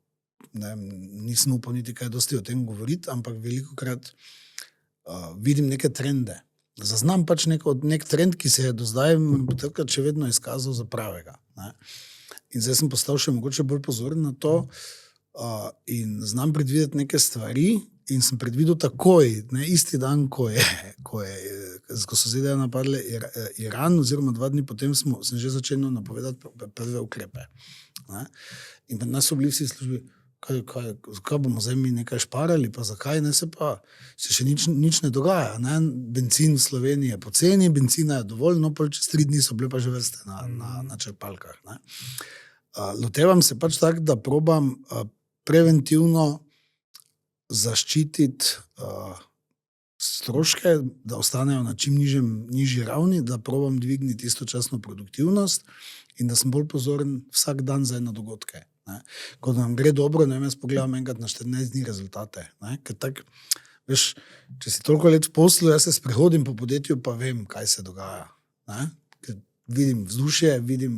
nisem upal niti kaj dosti o tem govoriti, ampak velikokrat vidim neke trende. Zaznam pač nek trend, ki se je do zdaj še vedno izkazal za pravega. Ne? In zdaj sem postal še mogoče bolj pozoren na to in znam predvideti neke stvari in sem predvidel takoj, ne, isti dan, ko so ZDA napadle Iran, oziroma 2 dni potem sem že začel napovedati prve ukrepe. Ne? In nas so bili vsi službi, kaj bomo zdaj mi nekaj šparali, pa zakaj, ne, se še nič ne dogaja. Ne? Bencin v Sloveniji je poceni, benzina je dovolj, no pol čez 3 dni so bile pa že vrste na črpalkah. Ne? Lotevam se pač tako, da probam preventivno zaščititi stroške, da ostanejo na čim nižji ravni, da probam dvigniti istočasno produktivnost in da sem bolj pozoren vsak dan zdaj na dogodke. Ne. Ko nam gre dobro, ne vem, jaz pogledam enkrat na 14 dni rezultate. Ne. Ker tak, veš, če si toliko let v poslu, jaz se sprehodim po podjetju, pa vem, kaj se dogaja. Ne. Ker vidim vzdušje, vidim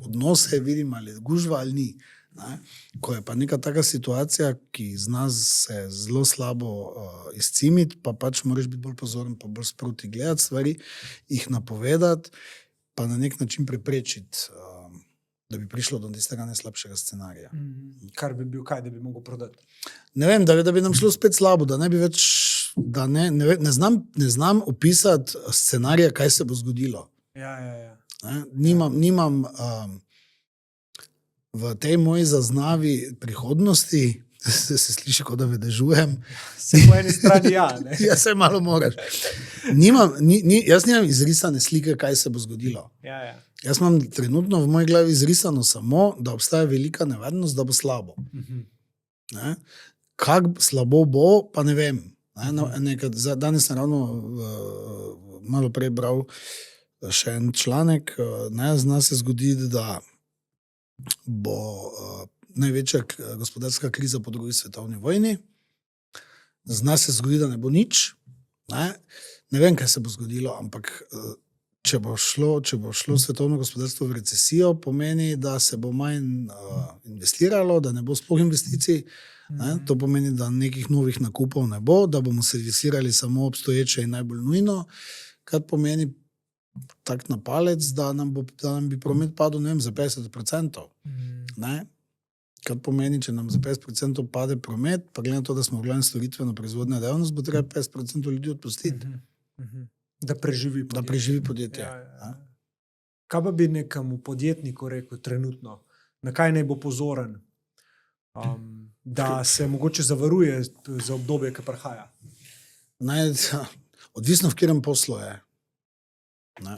odnose, vidim, ali je gužva ali ni. Ne. Ko je pa neka taka situacija, ki zna se zelo slabo izcimiti, pa pač moraš biti bolj pozoren, pa bolj sproti gledati stvari, jih napovedati, pa na nek način preprečiti, da bi prišlo do tistega najslabšega scenarija.
Kar bi bil kaj, da bi mogel prodati?
Ne vem, da bi nam šlo spet slabo, da ne bi več, da ne znam opisati scenarija, kaj se bo zgodilo.
Ja.
Nimam v tej moji zaznavi prihodnosti, se sliši, kot da vedežujem.
Se po eni strani ne?
Ja, se malo moraš. Jaz nimam izrisane slike, kaj se bo zgodilo.
Ja.
Jaz imam trenutno v moji glavi izrisano samo, da obstaja velika nevarnost, da bo slabo. Ne? Kak slabo bo, pa ne vem. Danes sem ravno malo prej bral še en članek. Zna se zgoditi, da bo največja gospodarska kriza po drugi svetovni vojni. Zna se zgodi, da ne bo nič. Ne vem, kaj se bo zgodilo, ampak če bo šlo svetovno gospodarstvo v recesijo, pomeni, da se bo manj investiralo, da ne bo sploh investicij. To pomeni, da nekih novih nakupov ne bo, da bomo servisirali samo obstoječe in najbolj nujno, kar pomeni tak na palec, da nam bi promet padel, ne vem, za 50%. Kar pomeni, če nam za 50% pade promet, pa glede na to, da smo v glavnem storitveno proizvodna dejavnost, bo treba 50% ljudi odpustiti.
Da preživi podjetje.
Da preživi podjetje.
Kaj pa bi nekemu podjetniku rekel trenutno? Na kaj naj bo pozoren? Da se mogoče zavaruje za obdobje, ki prihaja?
Odvisno v katerem poslu je.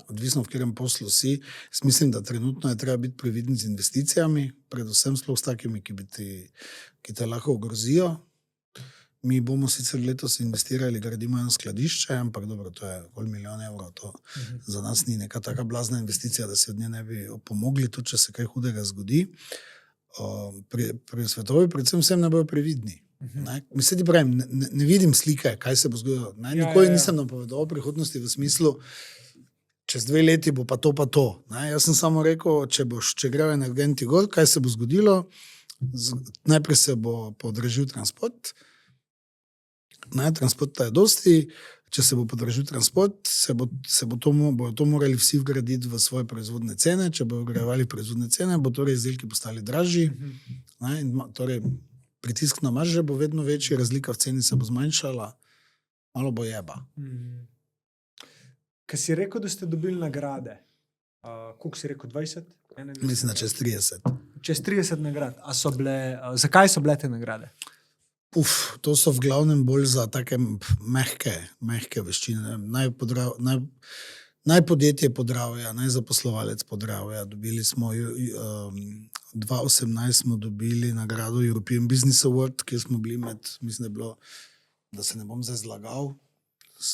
Odvisno v katerem poslu si. Jaz mislim, da trenutno je treba biti previden z investicijami, predvsem sploh s takimi, ki te lahko ogrozijo. Mi bomo sicer letos investirali, gradimo eno skladišče, ampak dobro, to je okoli 1 milijon evrov. To za nas ni neka taka blazna investicija, da se od nje ne bi pomogli, tudi če se kaj hudega zgodi. Pri svetovi predvsem vsem ne bojo previdni. Mislim, ne vidim slike, kaj se bo zgodilo. Nikoli nisem napovedal prihodnosti v smislu, čez 2 leti bo pa to. Jaz sem samo rekel, če grejo energenti gor, kaj se bo zgodilo. Najprej se bo podražil transport. Transporta je dosti. Če se bo podražil transport, bojo to morali vsi vgraditi v svoje proizvodne cene. Če bojo vgrajevali proizvodne cene, bo torej izdelki postali dražji. Torej, pritisk na marže bo vedno večji, razlika v ceni se bo zmanjšala, malo bo jeba.
Kaj si rekel, da ste dobili nagrade? Koliko si rekel, 20?
Mislim, da čez 30.
Čez 30 nagrad. Zakaj so bile te nagrade?
To so v glavnem bolj za take mehke veščine. Naj podjetje Podravja, naj zaposlovalec Podravja. Dobili smo 2018 smo dobili nagrado European Business Award, kjer smo bili mislim, da je bilo, da se ne bom zdaj zlagal,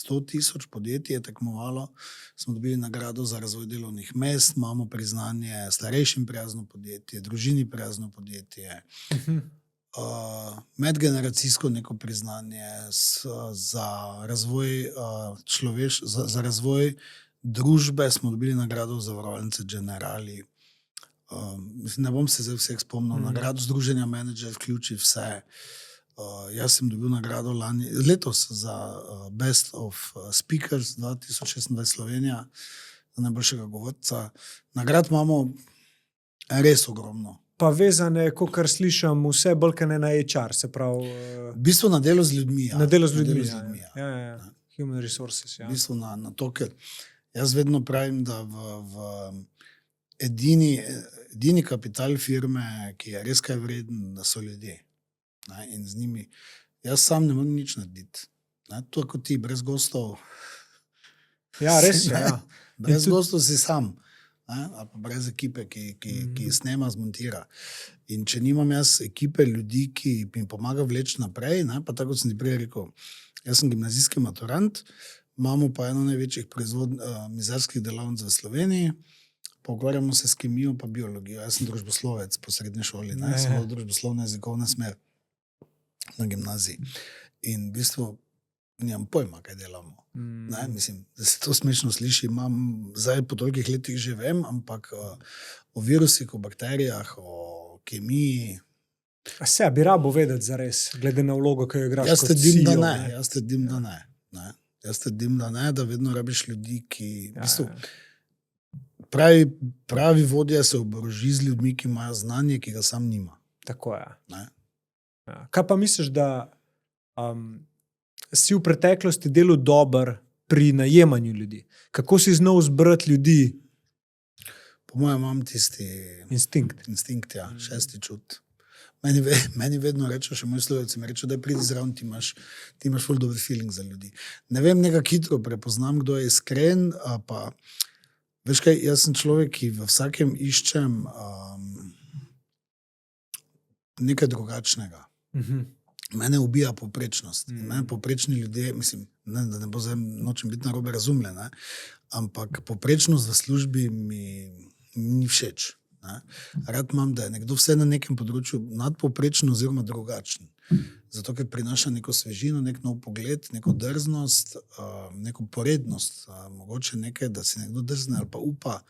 100,000 podjetij je tekmovalo. Smo dobili nagrado za razvoj delovnih mest, imamo priznanje starejšim prijazno podjetje, družini prijazno podjetje. Medgeneracijsko neko priznanje za razvoj družbe smo dobili nagrado Zavarovalnice Generali. Ne bom se zdaj vseh spomnil. Nagrado Združenja Manager vključi vse. Jaz sem dobil nagrado letos za Best of Speakers 2026 Slovenija, za najboljšega govorca. Nagrad imamo res ogromno.
Pa vezane, kar slišam, vse bolj kot ne na HR, se pravi...
V bistvu na delo z ljudmi.
Na delo z ljudmi, ja. Human resources, ja.
V bistvu na to, ker jaz vedno pravim, da v edini kapital firme, ki je res kaj vreden, da so ljudje. In z njimi. Jaz sam ne morem nič narediti. To kot ti, brez gostov.
Ja, res je, ja.
Brez gostov si sam. Ali pa brez ekipe, ki snema, zmontira. In če nimam jaz ekipe ljudi, ki mi pomaga vleči naprej, pa tako sem ti prej rekel, jaz sem gimnazijski maturant, imamo pa eno največjih mizerskih delavnic v Sloveniji, pogovarjamo se s kemijo pa biologijo. Jaz sem družboslovec po srednji šoli, sem družboslovna jezikovna smer na gimnaziji. In v bistvu nimam pojma, kaj delamo. Mislim, da se to smešno sliši, zdaj po tolikih letih že vem, ampak o virusih, o bakterijah, o kemiji.
A bi rabo vedeti zares, glede na vlogo, ki jo igraš kot CEO?
Jaz trdim, da ne. Jaz trdim, da ne, da vedno rabiš ljudi, ki... V bistvu, pravi vodja se oboroži z ljudmi, ki imajo znanje, ki ga sam nima.
Tako je. Kaj pa misliš, da si v preteklosti delal dober pri najemanju ljudi? Kako si znal zbrati ljudi?
Po mojem imam tisti instinkt, ja, šesti čut. Meni vedno rečo, še moj slovec mi rečo, da pridi zraven, ti imaš ful dober feeling za ljudi. Ne vem, nekako hitro prepoznam, kdo je iskren, pa veš kaj, jaz sem človek, ki v vsakem iščem nekaj drugačnega. Mene ubija povprečnost. Povprečni ljudje, mislim, da ne bo zdaj nočem biti narobe razumljen, ampak povprečnost v službi mi ni všeč. Ne? Rad imam, da je nekdo vse na nekem področju nadpovprečen oziroma drugačen. Zato, ker prinaša neko svežino, nek nov pogled, neko drznost, neko porednost, mogoče nekaj, da si nekdo drzne ali pa upa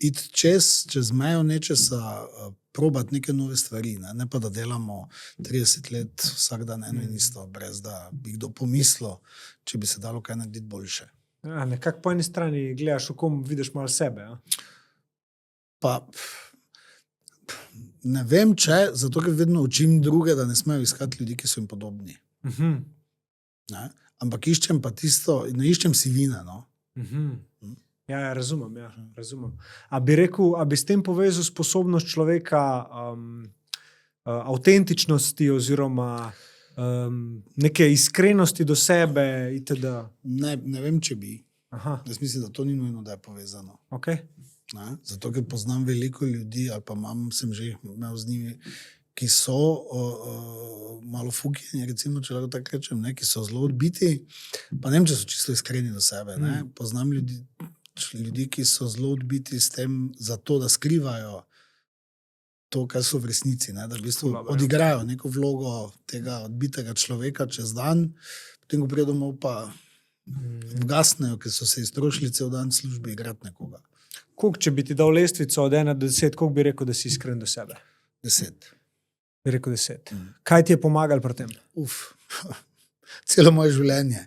iti čez mejo nečesa, probati neke nove stvari, ne pa da delamo 30 let vsak dan eno in isto, brez da bi kdo pomislil, če bi se dalo kaj narediti boljše.
Ja, nekako po eni strani gledaš, v kom vidiš malo sebe. Ja?
Pa ne vem, če, zato ker vedno učim druge, da ne smejo iskati ljudi, ki so jim podobni. Ne? Ampak iščem pa tisto, ne iščem sivine. No?
Ja, razumem. A bi rekel, a bi s tem povezal sposobnost človeka avtentičnosti oziroma neke iskrenosti do sebe itd.?
Ne vem, če bi.
Aha.
Jaz mislim, da to ni nujno, da je povezano.
Okay.
Ne? Zato, ker poznam veliko ljudi, ali pa sem že imel z njimi, ki so malo fukini, recimo, če lahko tako rečem, ne? Ki so zelo odbiti, pa ne vem, če so čisto iskreni do sebe. Ne? Poznam ljudi, ki so zelo odbiti s tem, zato da skrivajo to, kar so v resnici, ne? Da v bistvu odigrajo neko vlogo tega odbitega človeka čez dan, potem, ko prijedo domov, pa vgasnejo, ker so se iztrošili cel dan v službi igrati nekoga.
Koliko, če bi ti dal lestvico od 1 do 10, koliko bi rekel, da si iskren do sebe?
10.
Bi rekel 10. Kaj ti je pomagalo pri tem?
Celo moje življenje.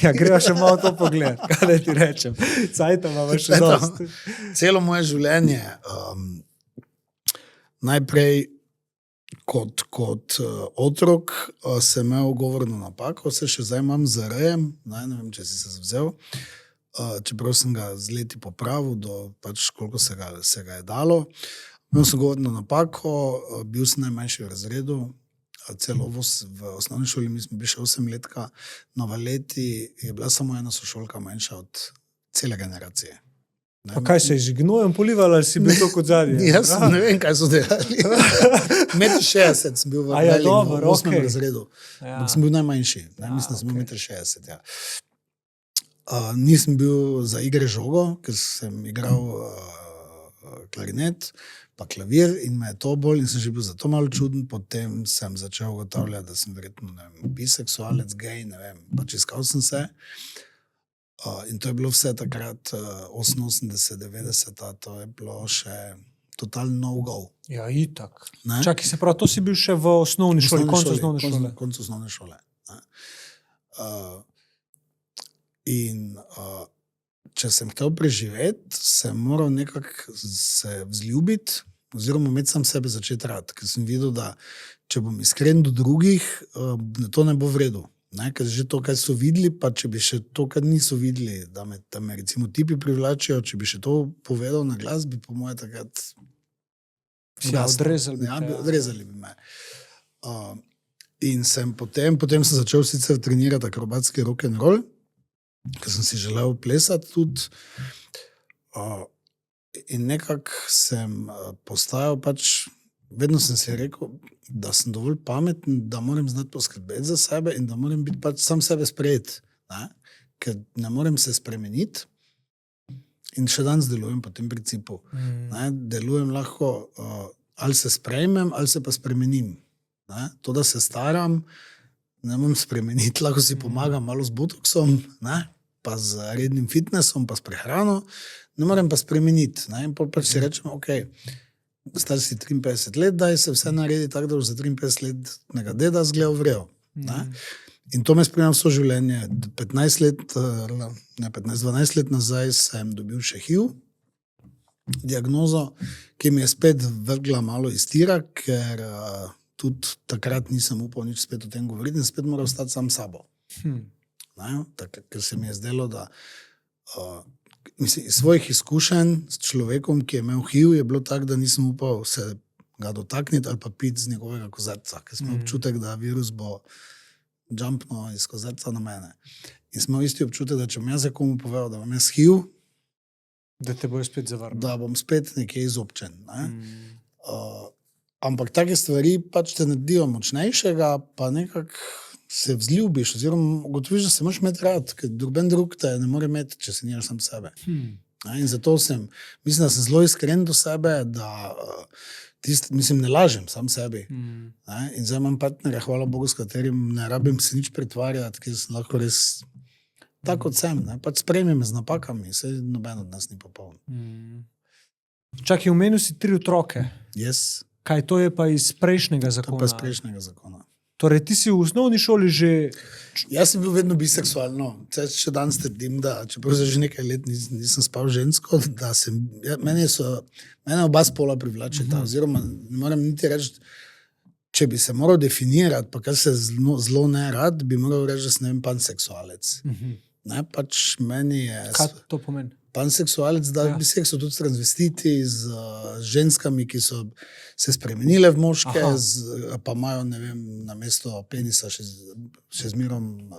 Ja, greva še malo to pogled, kaj da ti rečem. Cajta imamo še dost.
Celo moje življenje. Najprej kot otrok sem imel govorno napako, se še zdaj imam z R-jem, ne vem, če si se zavzel, čeprav sem ga z leti popravil, do pač koliko se ga je dalo. Imel sem govorno napako, bil sem najmanjši v razredu, celo v osnovni šoli, mi smo bili še 8 letka, na valeti je bila samo ena sošolka manjša od cele generacije.
Pa kaj se je z gnojem polival, ali si bil to kot zadnji?
Jaz ne vem, kaj so delali. 1,60 m sem bil v 8. razredu. Ampak sem bil najmanjši. Mislim, da sem bil 1,60 m. Ja. Nisem bil za igre žogo, ker sem igral klarinet, pa klavir in me je to bolj in sem že bil zato malo čuden. Potem sem začel ugotavljati, da sem verjetno biseksualec, gej, ne vem, pač iskal sem se. In to je bilo vse takrat, 88, 90, to je bilo še totalno no-go.
Ja, itak. Čakaj, se pravi, to si bil še v osnovni šoli, koncu osnovne šole.
Koncu osnovne šole. In če sem hotel preživeti, sem moral nekako se vzljubiti oziroma imeti sam sebe začeti rad, ker sem videl, da če bom iskren do drugih, to ne bo v redu. Ne, ker že to, kaj so videli, pa če bi še to, kar niso videli, da me recimo tipi privlačijo, če bi še to povedal na glas, bi po moje takrat odrezali bi me. In sem potem sem začel sicer trenirati akrobatski rock'n'roll, ker sem si želel plesati tudi. In nekako sem postajal pač, vedno sem si rekel, da sem dovolj pameten, da moram znati poskrbeti za sebe in da moram biti pač sam sebe sprejeti. Ne? Ker ne morem se spremeniti in še danes delujem po tem principu. Ne? Delujem lahko, ali se sprejmem, ali se pa spremenim. Ne? To, da se staram, ne morem spremeniti, lahko si pomagam malo z botoksom, ne? Pa z rednim fitnessom, pa s prehrano, ne morem pa spremeniti. Ne? In pač si rečem, star si 53 let, daj se vse naredi tako, da boš za 53 let nega deda zgledal vrel. In to me spremljam vso življenje. 12 let nazaj sem dobil še HIV, diagnozo, ki mi je spet vrgla malo iz tira, ker tudi takrat nisem upal nič spet o tem govoriti in spet moral ostati sam sabo. Ker se mi je zdelo, da iz svojih izkušenj s človekom, ki je imel HIV, je bilo tako, da nisem upal se ga dotakniti ali pa piti z njegovega kozarca, ker sem imel občutek, da virus bo jumpno iz kozarca na mene. In sem imel isti občutek, da če bom jaz komu povedal, da imam jaz HIV,
da te bojo spet zavrnil.
Da bom spet nekje izobčen. Ne? Ampak take stvari pač te naredijo močnejšega, pa nekako se vzljubiš, oziroma ugotoviš, da se moraš imeti rad, ker druben drug te ne more imeti, če se nimaš sam sebe. In zato mislim, da sem zelo iskren do sebe, da ne lažem sam sebi. In zdaj imam partnerja, hvala Bogu, s katerim ne rabim se nič pretvarjati, ker sem lahko res tako kot sem. Pač sprejmem z napakami, saj noben od nas ni popoln.
Čakaj, omenil si 3 otroke.
Yes.
Kaj, to je pa iz prejšnjega zakona?
To pa iz prejšnjega zakona.
Torej, ti si v osnovni šoli že...
Jaz sem bil vedno biseksualno. Še danes trdim, da čeprav že nekaj let nisem spal žensko, da sem... Mene oba spola privlačita. Oziroma, ne moram niti reči, če bi se moral definirati, pa kar se zelo ne rad, bi moral reči, da sem panseksualec. Ne, pač meni je...
Kaj to pomeni?
Panseksualec, da biseksu tudi transvestiti z ženskami, ki so se spremenile v moške, pa imajo, ne vem, na mesto penisa še zmerom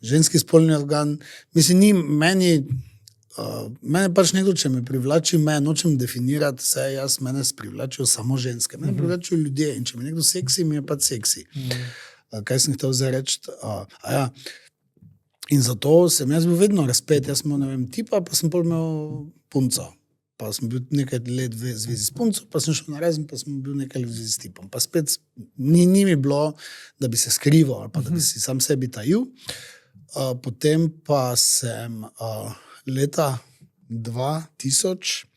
ženski spolni organ. Mislim, mene pač nekdo, če me privlači, nočem definirati, mene privlačijo samo ženske. Mene privlačijo ljudje in če mi nekdo seksi, mi je pač seksi. Kaj sem hotel zdaj reči? In zato sem jaz bil vedno razpet. Jaz sem imel tipa, pa sem pol imel punco. Pa sem bil nekaj let v zvezi s punco, pa sem šel na razen, pa sem bil nekaj v zvezi s tipom. Pa spet ni mi bilo, da bi se skrival ali pa da bi si sam sebi tajil. Potem pa sem leta 2000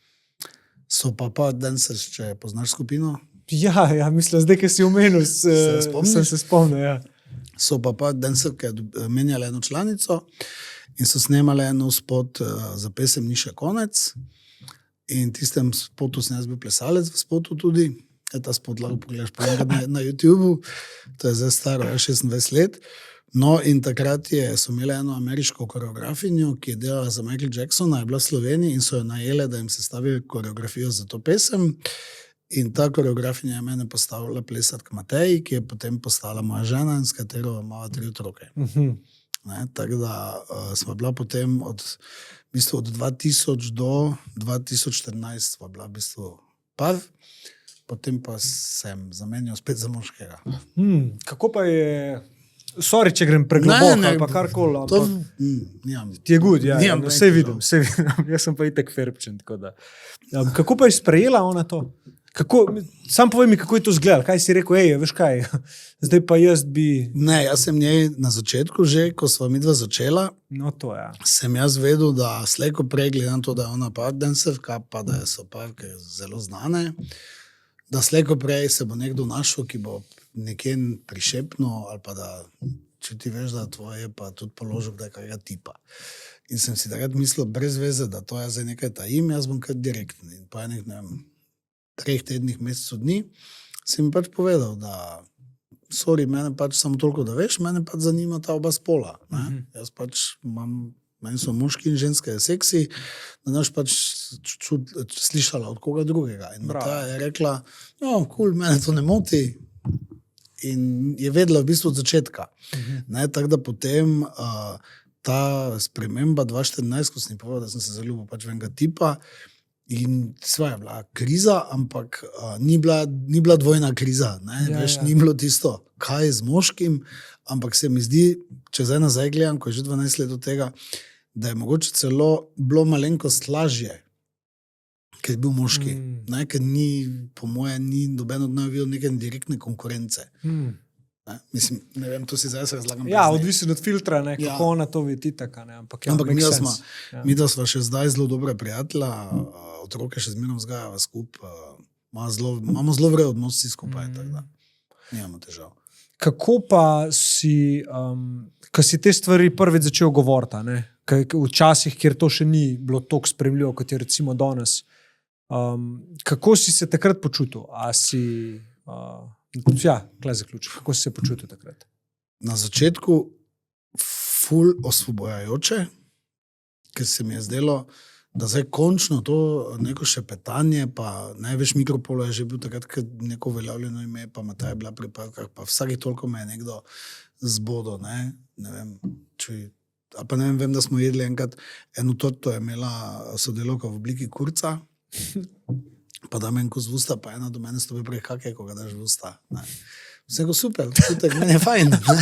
so pa Dancers, če poznaš skupino.
Ja, mislim, zdaj, ki si omenil, sem se spomnil, ja.
So pa dancerke menjale eno članico in so snemale eno spot za pesem Ni še konec. In tistem spotu sem jaz bil plesalec v spotu tudi. Ta spot lahko pogledaš na YouTubeu. To je zdaj staro, 26 let. No, in takrat so imeli eno ameriško koreografinjo, ki je delala za Michael Jacksona, je bila v Sloveniji in so jo najele, da jim sestavi koreografijo za to pesem. In ta koreografinja je mene postavila plesati k Mateji, ki je potem postala moja žena in s katero imala 3 otroke. Tako da sva bila potem od 2000 do 2014 sva bila v bistvu par, potem pa sem zamenjal spet za moškega.
Kako pa je... Sorry, če grem pregloboko ali pa karkoli. Ti je good, ja. Vse vidim. Jaz sem pa itak ferbčen. Kako pa je sprejela ona to? Sam povej mi, kako je to izgledalo. Kaj si rekel, veš kaj, zdaj pa jaz bi...
Ne, jaz sem njej na začetku že, ko sva midva začela, sem jaz vedel, da slejko prej, glede na to, da je ona partnerka, pa da so parke zelo znane, da slejko prej se bo nekdo našel, ki bo nekje prišepnil, ali pa da, če ti veš, da tvoje, pa tudi položil kakega tipa. In sem si takrat mislil, brez veze, da to jaz zdaj nekaj tajim, jaz bom kar direktni. In po enih, 3 tednih, mesecu dni, sem mi pač povedal, da sorry, mene pač samo toliko, da veš, mene pač zanima ta oba spola. Jaz pač meni so moški in ženske seksi, da naš pač slišala od koga drugega. In ta je rekla, mene to ne moti. In je vedela v bistvu od začetka. Tako da potem ta sprememba 2014, ko sem povedal, da sem se zaljubil pač v enega tipa, in sva je bila kriza, ampak ni bila dvojna kriza. Ni bilo tisto, kaj z moškim, ampak se mi zdi, če zdaj nazaj gledam, ko je že 12 let od tega, da je mogoče celo bilo malenkost lažje, ker je bil moški. Ker po moje, ni noben od nas videl neke direktne konkurence. Mislim, ne vem, to si zdaj se razlagam.
Ja, odvisno od filtra, kako ona to vidi taka. Ampak
mi da sva še zdaj zelo dobra prijatelja, otroke še zmerno vzgajava skupaj, imamo zelo vred odnos vsi skupaj, tako da nimamo težav.
Kako pa si, ko si te stvari prvič začel govoriti, včasih, kjer to še ni bilo toliko spremljivo, kot je recimo danes, kako si se takrat počutil? Klej zaključil. Kako si se počutil takrat?
Na začetku ful osvobojajoče, ker se mi je zdelo, da zdaj končno to neko šepetanje, pa največ Mikropolo je že bil takrat, ker neko uveljavljeno ime, pa Matej je bila pri parkah, pa vsakih toliko me je nekdo zbodo, ne vem, vem, da smo jedli enkrat, eno torto je imela sodelovka v obliki kurca, pa da meni kos v usta, pa ena do mene stopi prej, kakaj, ko ga daš v usta. Vse go super, čutek, meni je fajn. Ne?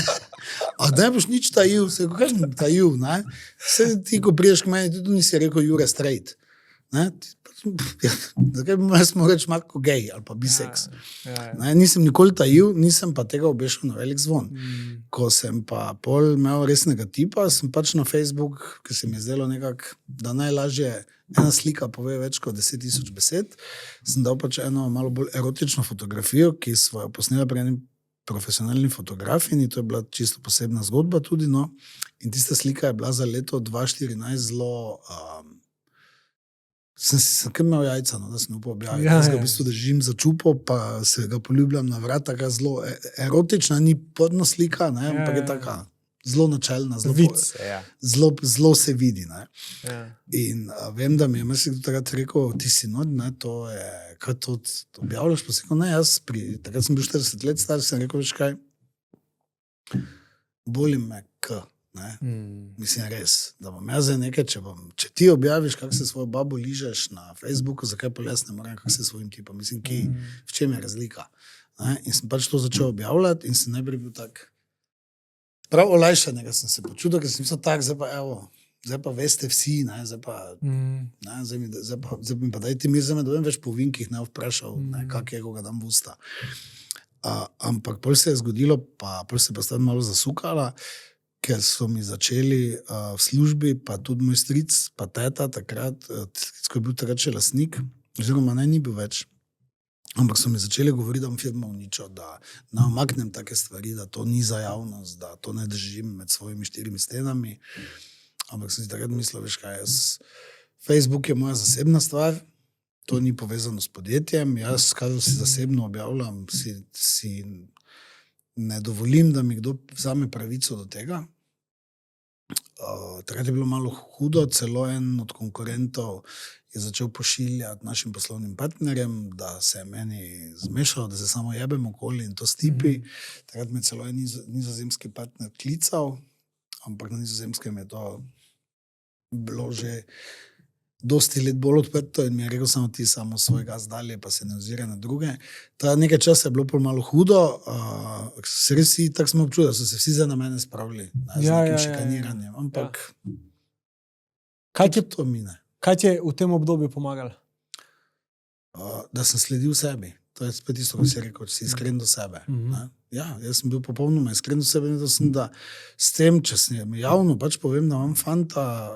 A ne boš nič tajil, vse go kaj tajil, ne? Vse ti, ko priješ k meni, tudi nisi rekel Jure straight. Ne? Zakaj bi smo reči malo gej ali pa biseks. Ne? Nisem nikoli tajil, nisem pa tega obešal na velik zvon. Ko sem pa pol imel resnega tipa, sem pač na Facebook, ker se mi je zdelo nekako, da najlažje ena slika pove več kot 10,000 besed, sem dal pač eno malo bolj erotično fotografijo, ki smo jo posnela pri enim profesionalni fotografiji, to je bila čisto posebna zgodba tudi, no. In tista slika je bila za leto 2014 zelo... Sem kaj imel jajca, no, da sem upal objaviti. Jaz ga v bistvu držim za čupo, pa se ga poljubljam na vrat, taka zelo erotična, ni podno slika, ne, ampak je taka zelo načelna, zelo se vidi. Ne. In vem, da mi je mislim, takrat rekel, ti si nod, ne, to je, kaj to objavljaš, pa se rekel, ne, jaz takrat sem bil 40 let star, sem rekel, veš kaj, boli me ne? Mislim, res, da bom jaz zdaj nekaj, če ti objaviš, kako se svojo babo ližeš na Facebooku, zakaj pa jaz ne morem, kako se svojim tipom, mislim, v čem je razlika. Ne? In sem pač to začel objavljati in sem najprej bil tak, prav olajšanega sem se počutil, ker sem mislil tak, zdaj pa veste vsi, ne? Zdaj mi pa dajte mir, zdaj me dovem več po vinkih, ne vprašal, kakega ga dam v usta. Ampak pol se je zgodilo, pol se je pa stvar malo zasukala, ker so mi začeli v službi, pa tudi moj stric, pa teta takrat, ko je bil takrat še lastnik, oziroma ni bil več, ampak so mi začeli govoriti, da bom firma uničil, da ne omaknem take stvari, da to ni za javnost, da to ne držim med svojimi 4 stenami. Ampak sem si takrat mislil, veš kaj, Facebook je moja zasebna stvar, to ni povezano s podjetjem, jaz, kaj si zasebno objavljam, si ne dovolim, da mi kdo vzame pravico do tega. Takrat je bilo malo hudo, celo en od konkurentov je začel pošiljati našim poslovnim partnerjem, da se je meni zmešalo, da se samo jebem okoli in to stipi. Takrat me celo en nizozemski partner klical, ampak na Nizozemskem je to bilo že dosti let bolj odprto in mi je rekel, samo ti samo svoj gaz dalje, pa se ne ozira na druge. Ta nekaj časa je bilo pol malo hudo, se res tako smo občuli, da so se vsi zdaj na mene spravili, z nekim šikaniranjem, ampak to mine.
Kaj ti je v tem obdobju pomagalo?
Da sem sledil sebi. To je spet isto, ko si rekel, če si iskren do sebe. Ja, jaz sem bil popolnoma iskren do sebe in to sem, da s tem, če sem javno pač povem, da imam fanta,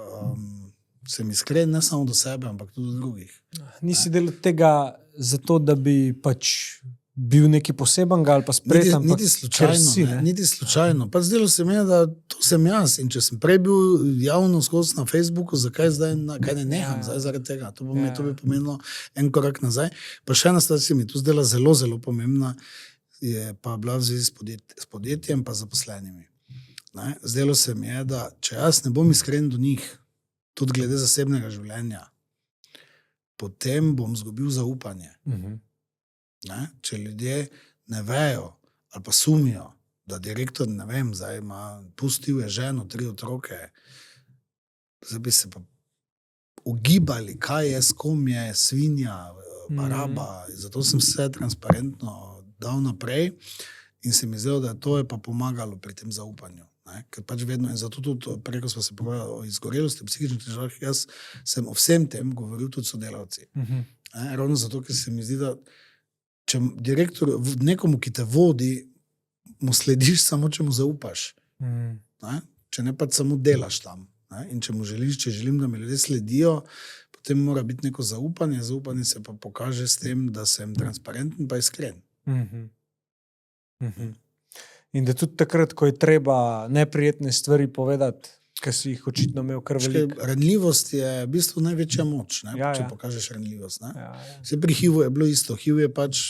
sem iskren ne samo do sebe, ampak tudi do drugih.
Nisi delal tega zato, da bi pač bil neki poseben ali pa spreten?
Niti slučajno. Pač zdelo se mi, da to sem jaz in če sem prej bil javno skozi na Facebooku, zakaj zdaj kaj ne neham zdaj zaradi tega? To bi pomenilo en korak nazaj. Pa še ena stvar se mi tu zdela zelo, zelo pomembna, je pa bila v zvezi s podjetjem pa zaposlenimi. Zdelo se mi je, da če jaz ne bom iskren do njih, tudi glede zasebnega življenja, potem bom izgubil zaupanje. Če ljudje ne vejo ali pa sumijo, da direktor, ne vem, zdaj pustil je ženo, 3 otroke, zdaj bi se pa ugibali, kaj je, s kom je, svinja, baraba, zato sem vse transparentno dal naprej in se mi zdelo, da to je pa pomagalo pri tem zaupanju. Ker pač vedno, in zato tudi preko smo se povedali o izgorelosti, psihičnih težavah, jaz sem o vsem tem govoril tudi sodelavci. Ravno zato, ker se mi zdi, da če direktor nekomu, ki te vodi, mu slediš samo, če mu zaupaš. Če ne pač samo delaš tam. In če želim, da mi ljudje sledijo, potem mora biti neko zaupanje. Zaupanje se pa pokaže s tem, da sem transparenten pa iskren.
In da tudi takrat, ko je treba neprijetne stvari povedati, ker si jih očitno imel kar veliko.
Ranljivost je v bistvu največja moč, če pokažeš ranljivost. Vse pri HIV-u je bilo isto. HIV je pač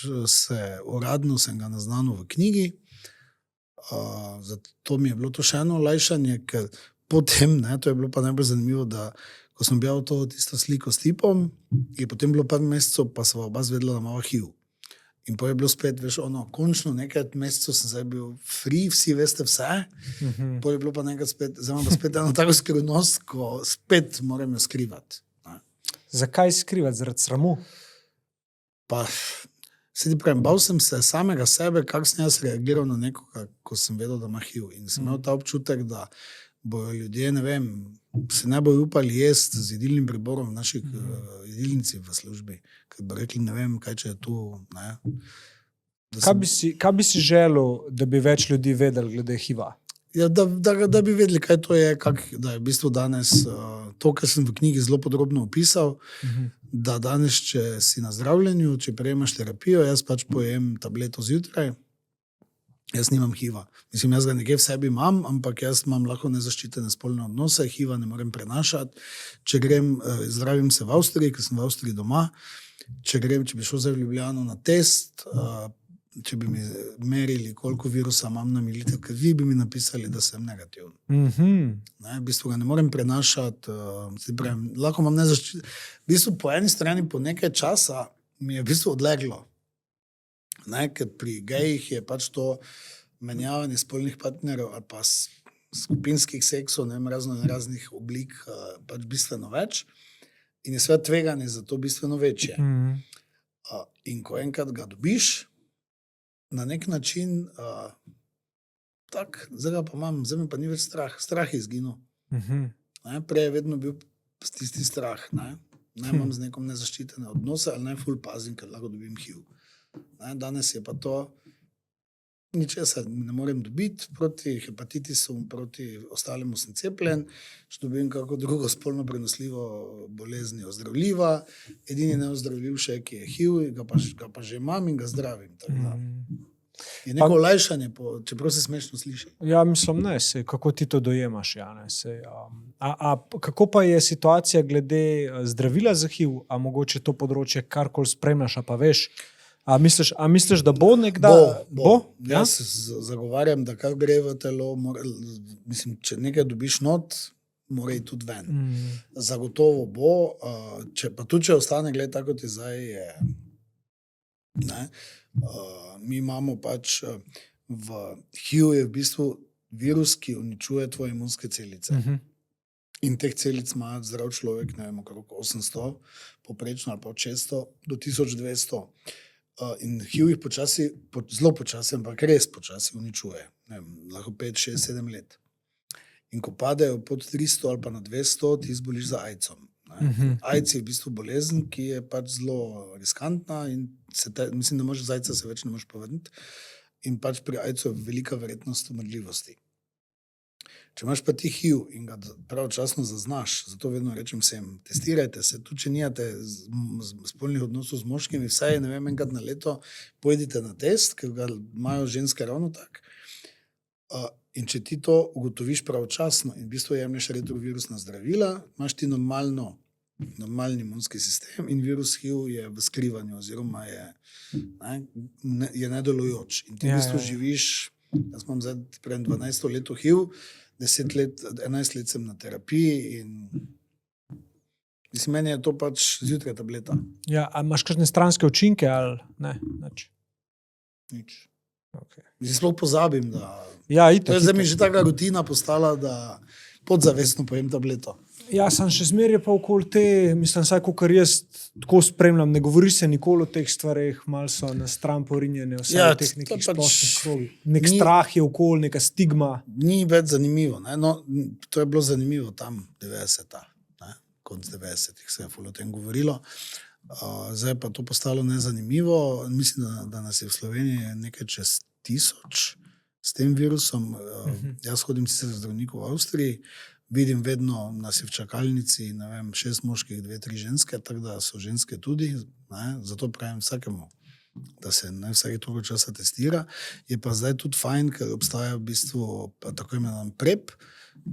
uradno sem ga naznanil v knjigi, zato mi je bilo to še eno olajšanje, ker potem, to je bilo pa najbolj zanimivo, da ko sem objavil tisto sliko s tipom, je potem bilo par mesecev, pa sva oba zvedela, da imava HIV. In pa je bilo spet, veš, končno nekaj mesecev sem zdaj bil free, vsi veste vse, pa je bilo pa nekaj spet, zdaj imam pa spet eno tako skrivnost, ko spet moram jo skrivati.
Zakaj skrivati? Zaradi sramu?
Pa Se ti pravim, bal sem se samega sebe, kako sem jaz reagiral na nekoga, ko sem vedel, da ima HIV. In sem imel ta občutek, da bojo ljudje, ne vem, se ne bojo upali jesti z jedilnim priborom v naših jedilnicah v službi. Ker bi rekli, ne vem, kaj če je tu. Ne?
Kaj bi si želel, da bi več ljudi vedeli glede HIV-a?
Ja, da bi vedeli, kaj to je, da je v bistvu danes to, kar sem v knjigi zelo podrobno opisal, da danes, če si na zdravljenju, če prejemaš terapijo, jaz pač pojem tableto zjutraj, jaz nimam HIV-a. Mislim, jaz ga nekje v sebi imam, ampak jaz imam lahko nezaščitene spolne odnose, HIV-a ne morem prenašati. Če grem, zdravim se v Avstriji, ker sem v Avstriji doma, če bi šel zdaj v Ljubljano na test, če bi mi merili, koliko virusa imam na mililiter krvi, bi mi napisali, da sem negativen. Ne, v bistvu ga ne morem prenašati, lahko imam nezaščitene. V bistvu po eni strani, po nekaj časa, mi je v bistvu odleglo. Ne, ker pri gejih je pač to menjavanje spolnih partnerjev ali pa skupinskih seksov, ne vem, raznih oblik pač bistveno več in je svet tveganje za to bistveno večje. In ko enkrat ga dobiš, na nek način zdaj me pa ni več strah. Strah je izginil. Prej je vedno bil tisti strah. Naj imam z nekom nezaščitene odnose ali naj ful pazim, ker lahko dobim HIV. Danes je pa to ničesar ne morem dobiti, proti hepatitisu, proti ostalemu sem cepljen, če dobim kako drugo spolno prenosljivo bolezni ozdravljiva, edini neozdravljiv še, ki je HIV, ga pa že imam in ga zdravim. Je neko olajšanje, čeprav se smešno sliši.
Ja, mislim, ne, kako ti to dojemaš, Jane. Kako pa je situacija glede zdravila za HIV, a mogoče to področje karkoli spremljaš, a pa veš? A misliš, da bo nekdaj? Bo? Ja?
Jaz zagovarjam, da kar gre v telo, mislim, če nekaj dobiš not, mora iti tudi ven. Zagotovo bo, pa tudi če ostane, gled, tako kot je zdaj, mi imamo pač v HIV je v bistvu virus, ki uničuje tvoje imunske celice. In teh celic ima zdrav človek, ne vem, okrog 800, poprečno ali pa od 600 do 1200. In HIV jih počasi, zelo počasi, ampak res počasi uničuje. Ne vem, lahko 5, 6, 7 let. In ko padejo pod 300 ali pa na 200, ti zboliš za AIDS-om. AIDS je v bistvu bolezen, ki je pač zelo riskantna in mislim, da možeš z AIDS-a se več ne možeš povrniti. In pač pri AIDS-u je velika verjetnost umrljivosti. Če imaš pa ti HIV in ga pravočasno zaznaš, zato vedno rečem vsem, testirajte se, tudi če nijate spolnih odnosov z moškimi, vsaj, ne vem, enkrat na leto pojdite na test, ker ga imajo ženske ravno tak. In če ti to ugotoviš pravočasno in v bistvu jemlješ retrovirusna zdravila, imaš ti normalni imunski sistem in virus HIV je v skrivanju oziroma je nedelujoč. In ti v bistvu živiš, jaz imam zdaj 12 let HIV, 11 let sem na terapiji in mislim, meni je to pač zjutraj tableta.
Ja, a imaš kakšne stranske učinke ali ne?
Nič. Okay. Mislim, sploh pozabim, da...
Ja, itak.
To je zdaj mi že taka rutina postala, da podzavestno pojem tableto.
Ja, sem še zmeraj pa okoli te, mislim, saj, kakor jaz tako spremljam, ne govori se nikoli o teh stvareh, malo so na stran porinjene, vse o teh nekih splošnih krogih. Nek strah je okoli, neka stigma.
Ni več zanimivo, ne? No, to je bilo zanimivo tam 90-ta, konc 90-ih se je ful o tem govorilo. Zdaj pa to postalo nezanimivo. Mislim, da nas je v Sloveniji nekaj čez 1000 s tem virusom. Jaz hodim sicer zdravniku v Avstriji, vidim vedno nas je v čakalnici, ne vem, 6 moških, 2-3 ženske, tako da so ženske tudi, ne? Zato pravim vsakemu, da se ne vsake toliko časa testira. Je pa zdaj tudi fajn, ker obstaja v bistvu tako imenovan PrEP,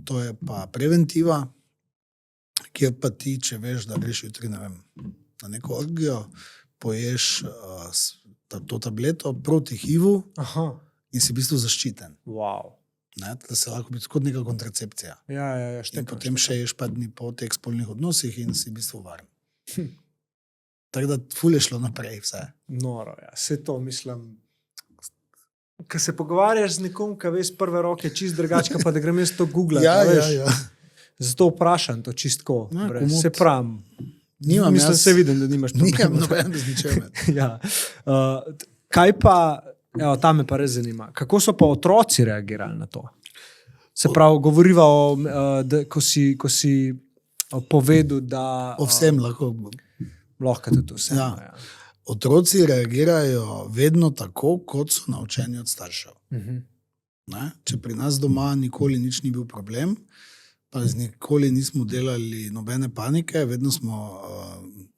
to je pa preventiva, kjer pa ti, če veš, da greš jutri, ne vem, na neko orgijo, poješ to tableto proti HIV-u in si v bistvu zaščiten.
Wow.
Ne, da se lahko biti kot neka kontracepcija.
Ja,
in potem še ješ pa dni po teh spolnih odnosih in si v bistvu varen. Tako da ful je šlo naprej vse.
Noro, ja. Vse to mislim. Ko se pogovarjaš z nekom, ki ve z prve roke čist drugačka, pa da grem jaz to googlati.
Ja.
Zato vprašam to čistko. Se pravim. Mislim, se vidim, da nimaš problema.
Nimam nobenega z ničemer.
Ja. Kaj pa, evo, ta me pa res zanima, kako so pa otroci reagirali na to? Se pravi, govoriva o, ko si povedal, da...
O vsem lahko.
Lahko tudi vsem.
Ja. Otroci reagirajo vedno tako, kot so naučeni od staršev. Ne? Če pri nas doma nikoli nič ni bil problem, pa nikoli nismo delali nobene panike, vedno smo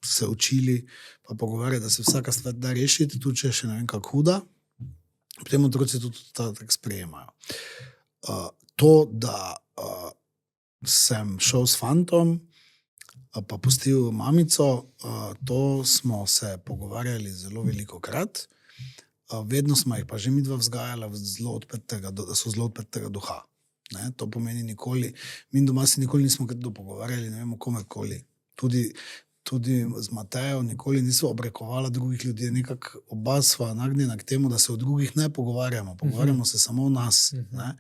se učili pa pogovarjati, da se vsaka stvar da rešiti, tudi če je še ne vem kako huda, potem otroci tudi tako sprejemajo. To, da sem šel s fantom, pa pustil mamico, to smo se pogovarjali zelo velikokrat. Vedno smo jih pa že midva vzgajala da so zelo odprtega duha. Ne? To pomeni nikoli, mi doma se nikoli nismo pogovarjali, ne vem o komerkoli. Tudi z Matejo nikoli nismo obrekovala drugih ljudi, nekako oba sva nagnjena k temu, da se o drugih ne pogovarjamo. Pogovarjamo se samo o nas. Ne?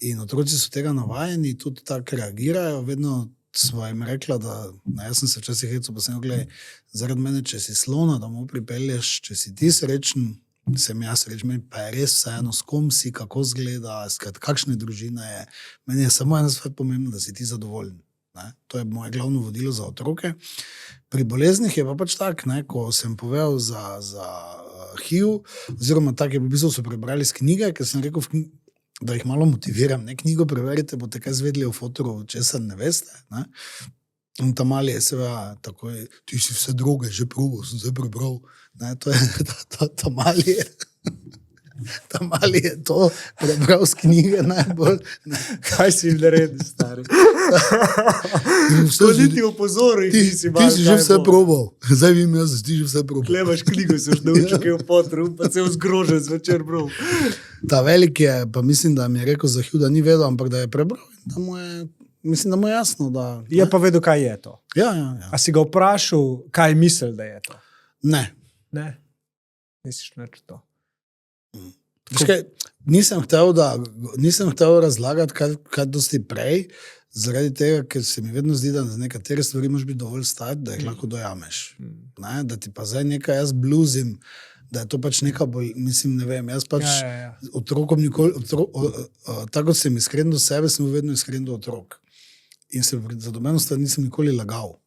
In otroci so tega navajeni, tudi tako reagirajo, vedno sva jim rekla, da jaz sem se včasih hecel, pa sem rekel, zaradi mene, če si slona, domov pripelješ, če si ti srečen, sem jaz srečen, meni pa je res vseeno, s kom si, kako zgleda, kakšne družine je. Meni je samo ena stvar pomembna, da si ti zadovoljen. Ne? To je moje glavno vodilo za otroke. Pri boleznih je pa pač tak, ne? Ko sem povedal za HIV, oziroma tak je v bistvu so prebrali z knjige, ker sem rekel, da jih malo motiviram. Ne? Knjigo preverite, boste kaj zvedeli o fotoru, česar ne veste. Ne? In ta mali je seveda takoj, ti si vse droge že probal, sem zdaj prebral. Ne? To je ta mali je to prebral z knjige najbolj. Ne?
Kaj si jim naredil, stari? To niti opozori.
Ti si že vse probal. Zdaj vim jaz, ti že vse probal.
Klevaš knjigo, se už naučil, kaj v potru, pa se je zgrožen zvečer bral.
Ta velik je, pa mislim, da mi je rekel za HIV, da ni vedel, ampak da je prebral. Mislim, da mu je jasno, da...
Je pa vedel, kaj je to.
Ja.
A si ga vprašal, kaj misli, da je to?
Ne.
Ne? Misliš neč to?
Nisem hotel razlagati kaj dosti prej, zaradi tega, ker se mi vedno zdi, da za nekatere stvari moraš biti dovolj star, da jih lahko dojameš. Ne? Da ti pa zdaj nekaj jaz bluzim, da je to pač neka bolj, mislim, ne vem, jaz pač otrokom nikoli, tako kot sem iskren do sebe, sem vedno iskren do otrok. In se za domeno stvar nisem nikoli lagal.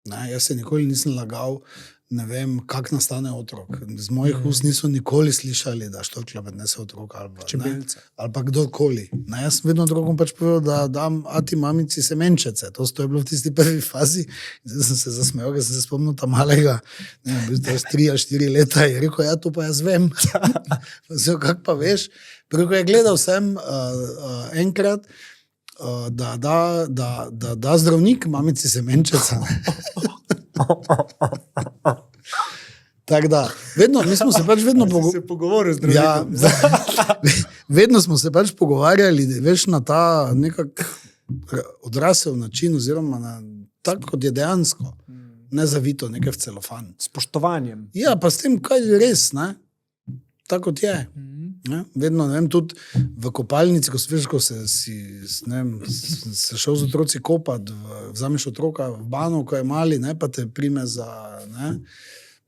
Ne? Jaz se nikoli nisem lagal, ne vem, kak nastane otrok. Z mojih ust niso nikoli slišali, da štorkljavet nese otrok ali pa kdorkoli. Ne? Jaz sem vedno otrokom pač povedal, da dam ati mamici semenčece. To je bilo v tisti prvi fazi. Zdaj sem se zasmejal, ker sem se spomnil ta malega, ne vem, bil to 3 ali 4 leta, je rekel, ja, to pa jaz vem. Kak pa veš? Preko je gledal sem enkrat, da zdravnik mamici semenčeca. Tako da, mi smo se pač vedno
pogovorili z zdravnikom.
Vedno smo se pač pogovarjali, veš, na ta nekak odrasel način, oziroma na tako, kot je dejansko. Ne zavito, nekaj v celofan.
Spoštovanjem.
Ja, pa s tem, kaj je res, ne? Tako kot je. Ne? Vedno, ne vem, tudi v kopalnici, ko se šel z otroci kopati, vzameš otroka v bano, ko je mali, ne, pa te prime za, ne,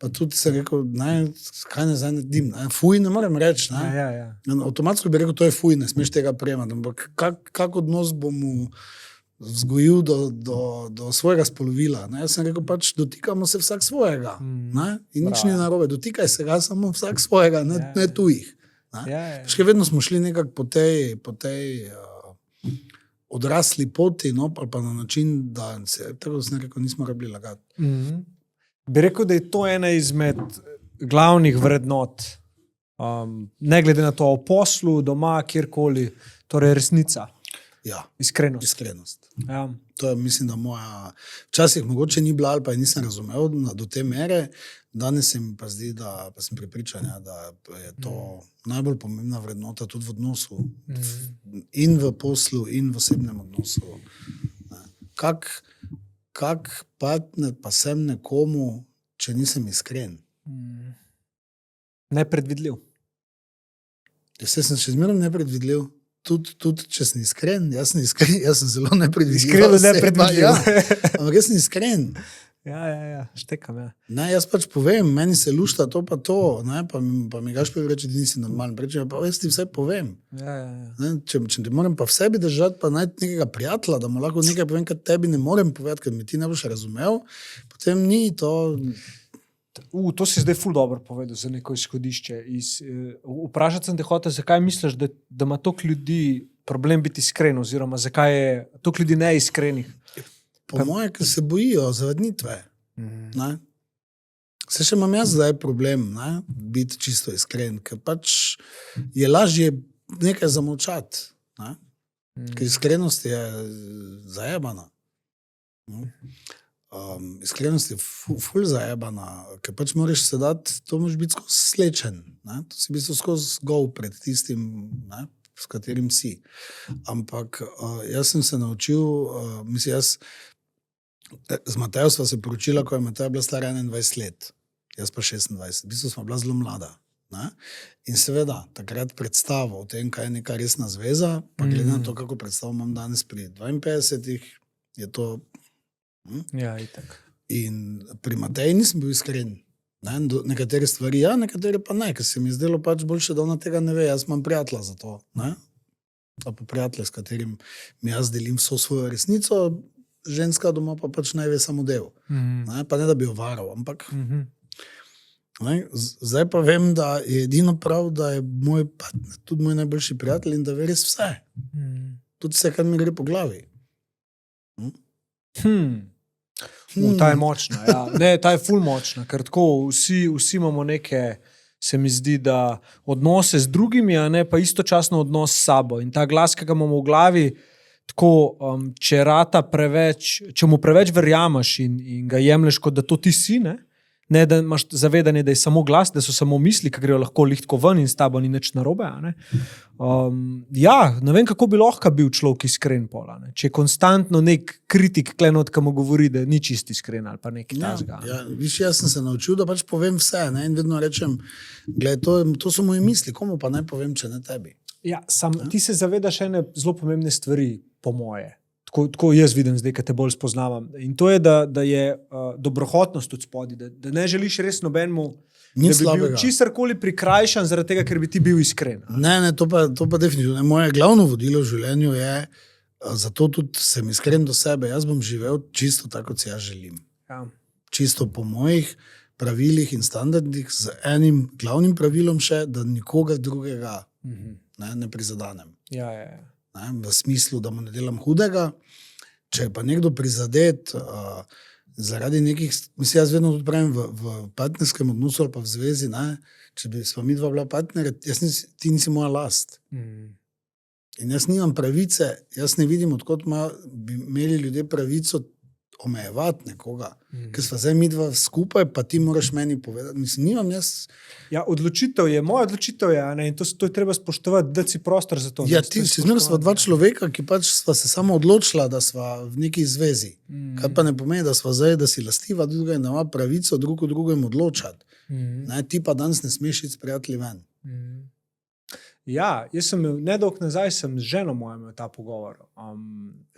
pa tudi se rekel, ne, kaj ne zdaj naredim, ne, fuj ne morem reči, ne.
Ja.
Avtomatsko bi rekel, to je fuj, ne smeš tega prejemati, ampak kak odnos bom mu vzgojil do svojega spolovila. Ne? Jaz sem rekel, pač dotikamo se vsak svojega. Ne? In nič ni narobe, dotikaj se ga samo vsak svojega, ne tujih. Še vedno smo šli nekako po tej odrasli poti, no, ali pa na način, da se tako nekako nismo rabili lagati.
Bi rekel, da je to ena izmed glavnih vrednot, ne glede na to o poslu, doma, kjerkoli, torej resnica.
Ja,
iskrenost. Ja.
To je, mislim, da moja, včasih mogoče ni bila, ali pa nisem razumel do te mere, danes se mi pa zdi, da pa sem prepričanja, da je to najbolj pomembna vrednota tudi v odnosu, in v poslu, in v osebnem odnosu. Kak partner pa sem nekomu, če nisem iskren?
Nepredvidljiv.
Jaz sem še zmeraj nepredvidljiv. Tudi, če sem iskren, jaz sem zelo nepredvidljiv.
Iskreno nepredvidljiv.
Ja, ampak jaz sem iskren.
Ja, štekam, ja.
Ne, jaz pač povem, meni se lušta to pa to, ne, pa mi Gašper reče, da nisi normalen. Rečem, pa jaz ti vse povem.
Ja.
Ne, če te moram pa v sebi držati, pa najti nekega prijatelja, da mu lahko nekaj povem, kar tebi ne morem povedati, ker mi ti ne boš razumel, potem ni to...
To si zdaj ful dobro povedal za neko izhodišče. Vprašati sem te hotel, zakaj misliš, da ima toliko ljudi problem biti iskren, oziroma zakaj je toliko ljudi neiskrenih?
Po moje, ker se bojijo zavadnitve. Se še imam jaz zdaj problem, ne? Biti čisto iskren, ker pač je lažje nekaj zamolčati. Ne? Ker iskrenost je zajebana. Iskrenost je ful zajebana, ker pač moraš se dati, to moraš biti skozi slečen. Ne? To si v bistvu skozi gol pred tistim, ne? S katerim si. Ampak jaz sem se naučil, z Matejo sva se poročila, ko je Mateja bila stara 21 let, jaz pa 26. V bistvu sva bila zelo mlada. Ne? In seveda, takrat predstavo o tem, kaj je neka resna zveza, pa glede na to, kako predstavo imam danes pri 52, je to...
Ja, itak.
In pri Mateji nisem bil iskren. Ne? Nekatere stvari ja, nekatere pa ne, ker se mi je zdelo pač boljše, da ona tega ne ve. Jaz imam prijatelja za to. Ne? Pa prijatelja, s katerim mi jaz delim vso svojo resnico, ženska doma pa pač naj ve samo del. Ne? Pa ne, da bi jo varal, ampak ne? Zdaj pa vem, da je edino prav, da je moj partner, tudi moj najboljši prijatelj in da ve res vse. Tudi vse, kar mi gre po glavi.
Ta je močna, ja. Ne, ta je ful močna, ker tako vsi imamo neke, se mi zdi, da odnose z drugimi, a ne pa istočasno odnos s sabo. In ta glas, ki ga imamo v glavi, tako, če mu preveč verjameš in ga jemlješ, kot da to ti si, ne, da imaš zavedanje, da je samo glas, da so samo misli, ki grejo lahko lihtko ven in s tabo ni nič narobe. Ne vem, kako bi lahko bil človek iskren pola. Ne? Če je konstantno nek kritik klenot, ki mu govori, da ni čist iskren ali pa nekaj tasga.
Ja, jaz sem se naučil, da pač povem vse, ne? In vedno rečem, gled, to so moje misli, komu pa naj povem, če ne tebi.
Ja, ti se zavedaš ene zelo pomembne stvari, po moje. Tako jaz vidim zdaj, kad te bolj spoznavam. In to je, da je dobrohotnost od spodi, da ne želiš res nobenemu, da bi bil čisarkoli prikrajšan zaradi tega, ker bi ti bil iskren.
Ne, to pa definitivno. Moje glavno vodilo v življenju je, zato tudi sem iskren do sebe, jaz bom živel čisto tako, kot si jaz želim.
Ja.
Čisto po mojih pravilih in standardih, z enim glavnim pravilom še, da nikoga drugega ne prizadanem.
Ja.
Ne, v smislu, da mu ne delam hudega. Če je pa nekdo prizadet zaradi nekih, mislim, jaz vedno tudi pravim v partnerskem odnosu ali pa v zvezi, ne, če bi sva midva bila partnerja, ti nisi moja last. In jaz nimam pravice, jaz ne vidim, odkot bi imeli ljudje pravico omejevati nekoga, ker sva zdaj midva skupaj, pa ti moraš meni povedati. Mislim, nimam jaz...
Ja, moja odločitev je, ne, in to je treba spoštovati, da si prostor za to.
Ja, zmerno sva dva človeka, ki pač sva se samo odločila, da sva v neki zvezi. Kaj pa ne pomeni, da sva zdaj, da si lastiva druga in da ima pravico drug o drugem odločati. Ne, ti pa danes ne smeš iti s prijatelji ven.
Ja, jaz sem nedolgo nazaj z ženo mojo imel ta pogovor.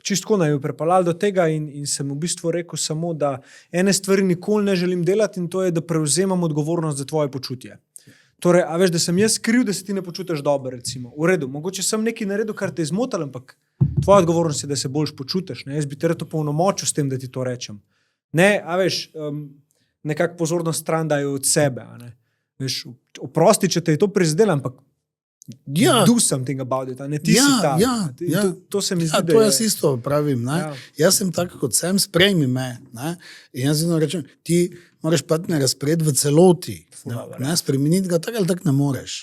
Čistko naj jo prepeljal do tega in sem v bistvu rekel samo, da ene stvari nikoli ne želim delati in to je, da prevzemam odgovornost za tvoje počutje. Torej, a veš, da sem jaz kriv, da se ti ne počutiš dobro, recimo. V redu, mogoče sem nekaj naredil, kar te je zmotil, ampak tvoja odgovornost je, da se boljš počutiš. Ne? Jaz bi te rad opolnomočil s tem, da ti to rečem. Ne, a veš, nekako pozorno stran dajo od sebe. A ne? Veš, oprosti, če te je to prizadelo, ampak do something about it, ne ti si ta. To se mi zdi,
to jaz isto pravim. Ne? Jaz sem tak, kot sem, sprejmi me. Ne? In jaz vedno rečem, ti moraš partnerja sprejeti v celoti. Ne? Spremeniti ga tako ali tako ne moreš.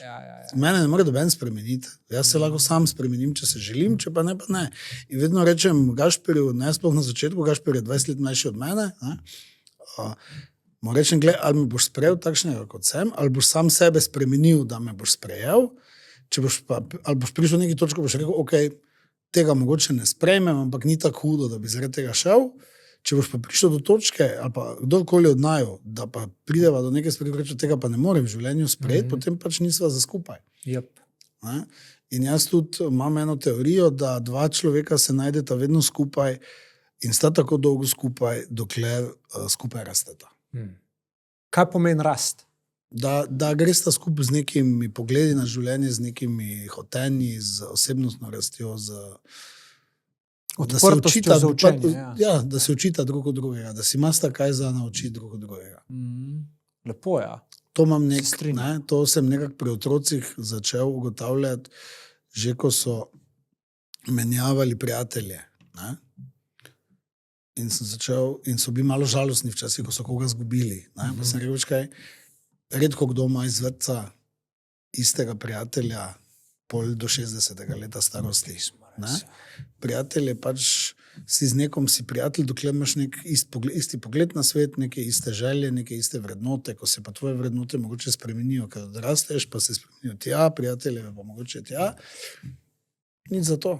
Mene ne more doben spremeniti. Jaz se lahko sam spremenim, če se želim, če pa ne, pa ne. In vedno rečem Gašperju, ne sploh na začetku, Gašper je 20 let mlajši od mene, mu rečem, gled, ali me boš sprejel takšnega, kot sem, ali boš sam sebe spremenil, da me boš sprejel. Ali boš prišel v neki točko, boš rekel, ok, tega mogoče ne sprejmem, ampak ni tako hudo, da bi zaradi tega šel. Če boš pa prišel do točke, ali pa kdorkoli od naju, da pa prideva do neke stvari, reče, tega pa ne morem v življenju sprejeti, potem pač nisva za skupaj.
Yep.
In jaz tudi imam eno teorijo, da dva človeka se najdeta vedno skupaj in sta tako dolgo skupaj, dokler skupaj rasteta.
Kaj pomeni rast?
Da gresta skupaj z nekimi pogledi na življenje, z nekimi hotenji, z osebnostno rastjo, da se učita
za učenje.
Da se učita drug od drugega, da si imata kaj za naučiti drug od drugega.
Lepo, ja.
To imam to sem nekako pri otrocih začel ugotavljati, že ko so menjavali prijatelje. Ne? In so bili malo žalostni včasih, ko so koga zgubili. Pa sem rekel, kaj, redko kdo ima iz vrtca istega prijatelja pol do 60. leta starosti. Prijatelj je pač, si z nekom si prijatelj, dokler imaš isti pogled na svet, neke iste želje, neke iste vrednote, ko se pa tvoje vrednote mogoče spremenijo, ker odrasteš, pa se spremenijo tja, prijatelje pa mogoče tja. Nič za to.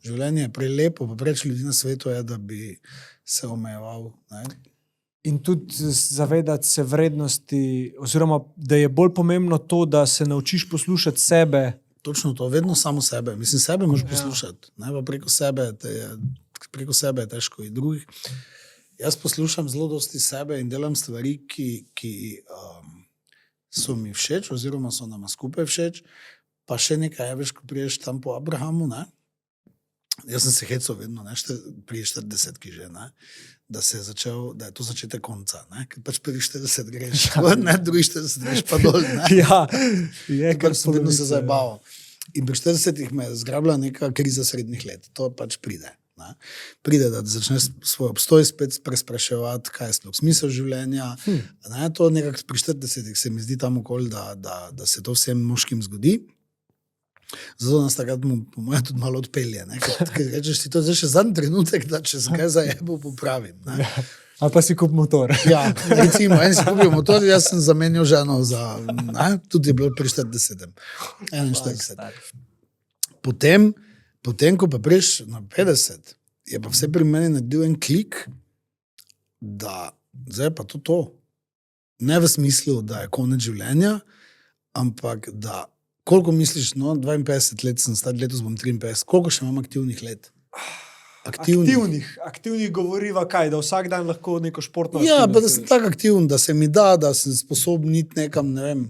Življenje je prelepo, pa preveč ljudi na svetu je, da bi se omejeval.
In tudi zavedati se vrednosti, oziroma da je bolj pomembno to, da se naučiš poslušati sebe.
Točno to, vedno samo sebe. Mislim, sebe moraš poslušati. Pa preko sebe je težko in drugih. Jaz poslušam zelo dosti sebe in delam stvari, ki so mi všeč, oziroma so nama skupaj všeč. Pa še nekaj, veš, ko priješ tam po Abrahamu, ne? Jaz sem se hecal vedno, pri 40-ki že, ne? Da je to začetek konca, ne? Ker pač pri 40 greš, drugi 40 greš pa dol, ne?
Ja, je,
ker sem vedno se zajebaval. In pri 40-ih me je zgrabila neka kriza srednjih let, to pač pride. Ne? Pride, da začneš svoj obstoj spet prespraševati, kaj je sploh smisel življenja. Ne? To nekako pri 40-ih se mi zdi tam okoli, da se to vsem moškim zgodi. Zato nas takrat po mojem tudi malo odpelje. Ker rečeš si to zdaj še zadnji trenutek, da če se kaj zajebo, popravim.
Ali pa si kup motor.
Ja, recimo, en si kupil motor, jaz sem zamenjal ženo tudi je bilo pri 40. 41. Potem, ko pa prejš na 50, je pa vse pri meni naredil en klik, da zdaj pa to. Ne v smislu, da je konec življenja, ampak da koliko misliš, 52 let sem star, letos bom 53, koliko še imam aktivnih let?
Aktivnih govoriva kaj, da vsak dan lahko neko športno aktivnost.
Ja, pa da sem tak aktivn, da se mi da sem sposoben iti nekam, ne vem.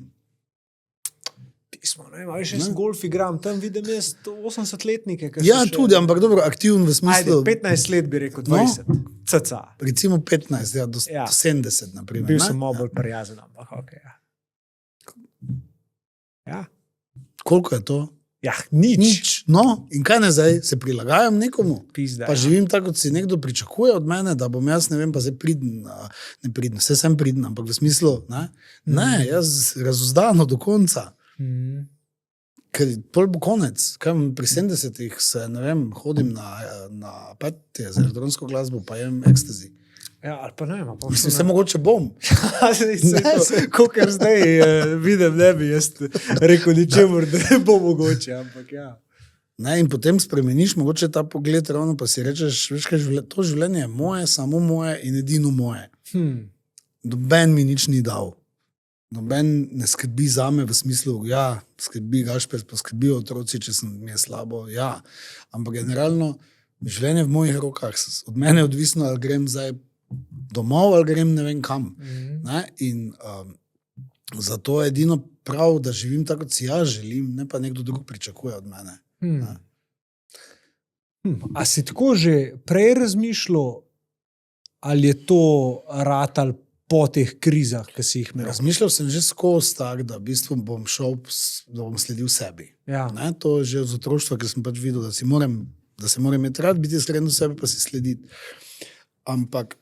Pismo, ne vem, še sem golf igram, tam vidim jaz 80-letnike.
Ja, tudi, ampak dobro, aktivn v smislu.
15 let bi rekel, 20, cca.
Recimo 15, do 70, naprimer.
Bil sem malo bolj prijazen, ampak ok, ja. Ja.
Koliko je to?
Ja, nič.
No, in kaj ne zdaj? Se prilagajam nekomu?
Pizda,
pa živim tako, kot si nekdo pričakuje od mene, da bom jaz, ne vem, pa zdaj priden, ne priden, vse sem priden, ampak v smislu, ne, jaz razuzdano do konca. Ker pol bo konec. Pri 70-ih se, ne vem, hodim na patje za elektronsko glasbo, pa jem ekstazi.
Ja, ali pa ne vem.
Mislim, se mogoče bom.
Kolikor zdaj vidim, ne bi jaz rekel ničemur, da ne bo mogoče, ampak ja.
Ne, in potem spremeniš mogoče ta pogled ravno, pa si rečeš, veš kaj, to življenje je moje, samo moje in edino moje. Noben mi nič ni dal. Noben ne skrbi zame v smislu, ja, skrbi Gašper, pa skrbijo otroci, če mi je slabo, ja. Ampak generalno, življenje v mojih rokah, od mene je odvisno, ali grem zdaj domov, ali grem ne vem kam. In zato je edino prav, da živim tako, kot si jaz želim, ne pa nekdo drug pričakuje od mene.
A si tako že prej razmišljal, ali je to ratal po teh krizah, ki si jih imel?
Razmišljal sem že skozi tak, da v bistvu bom šel, da bom sledil sebi.
Ja.
To je že od otroštva, ker sem pač videl, da se moram imeti rad, biti iskren v sebi, pa si slediti. Ampak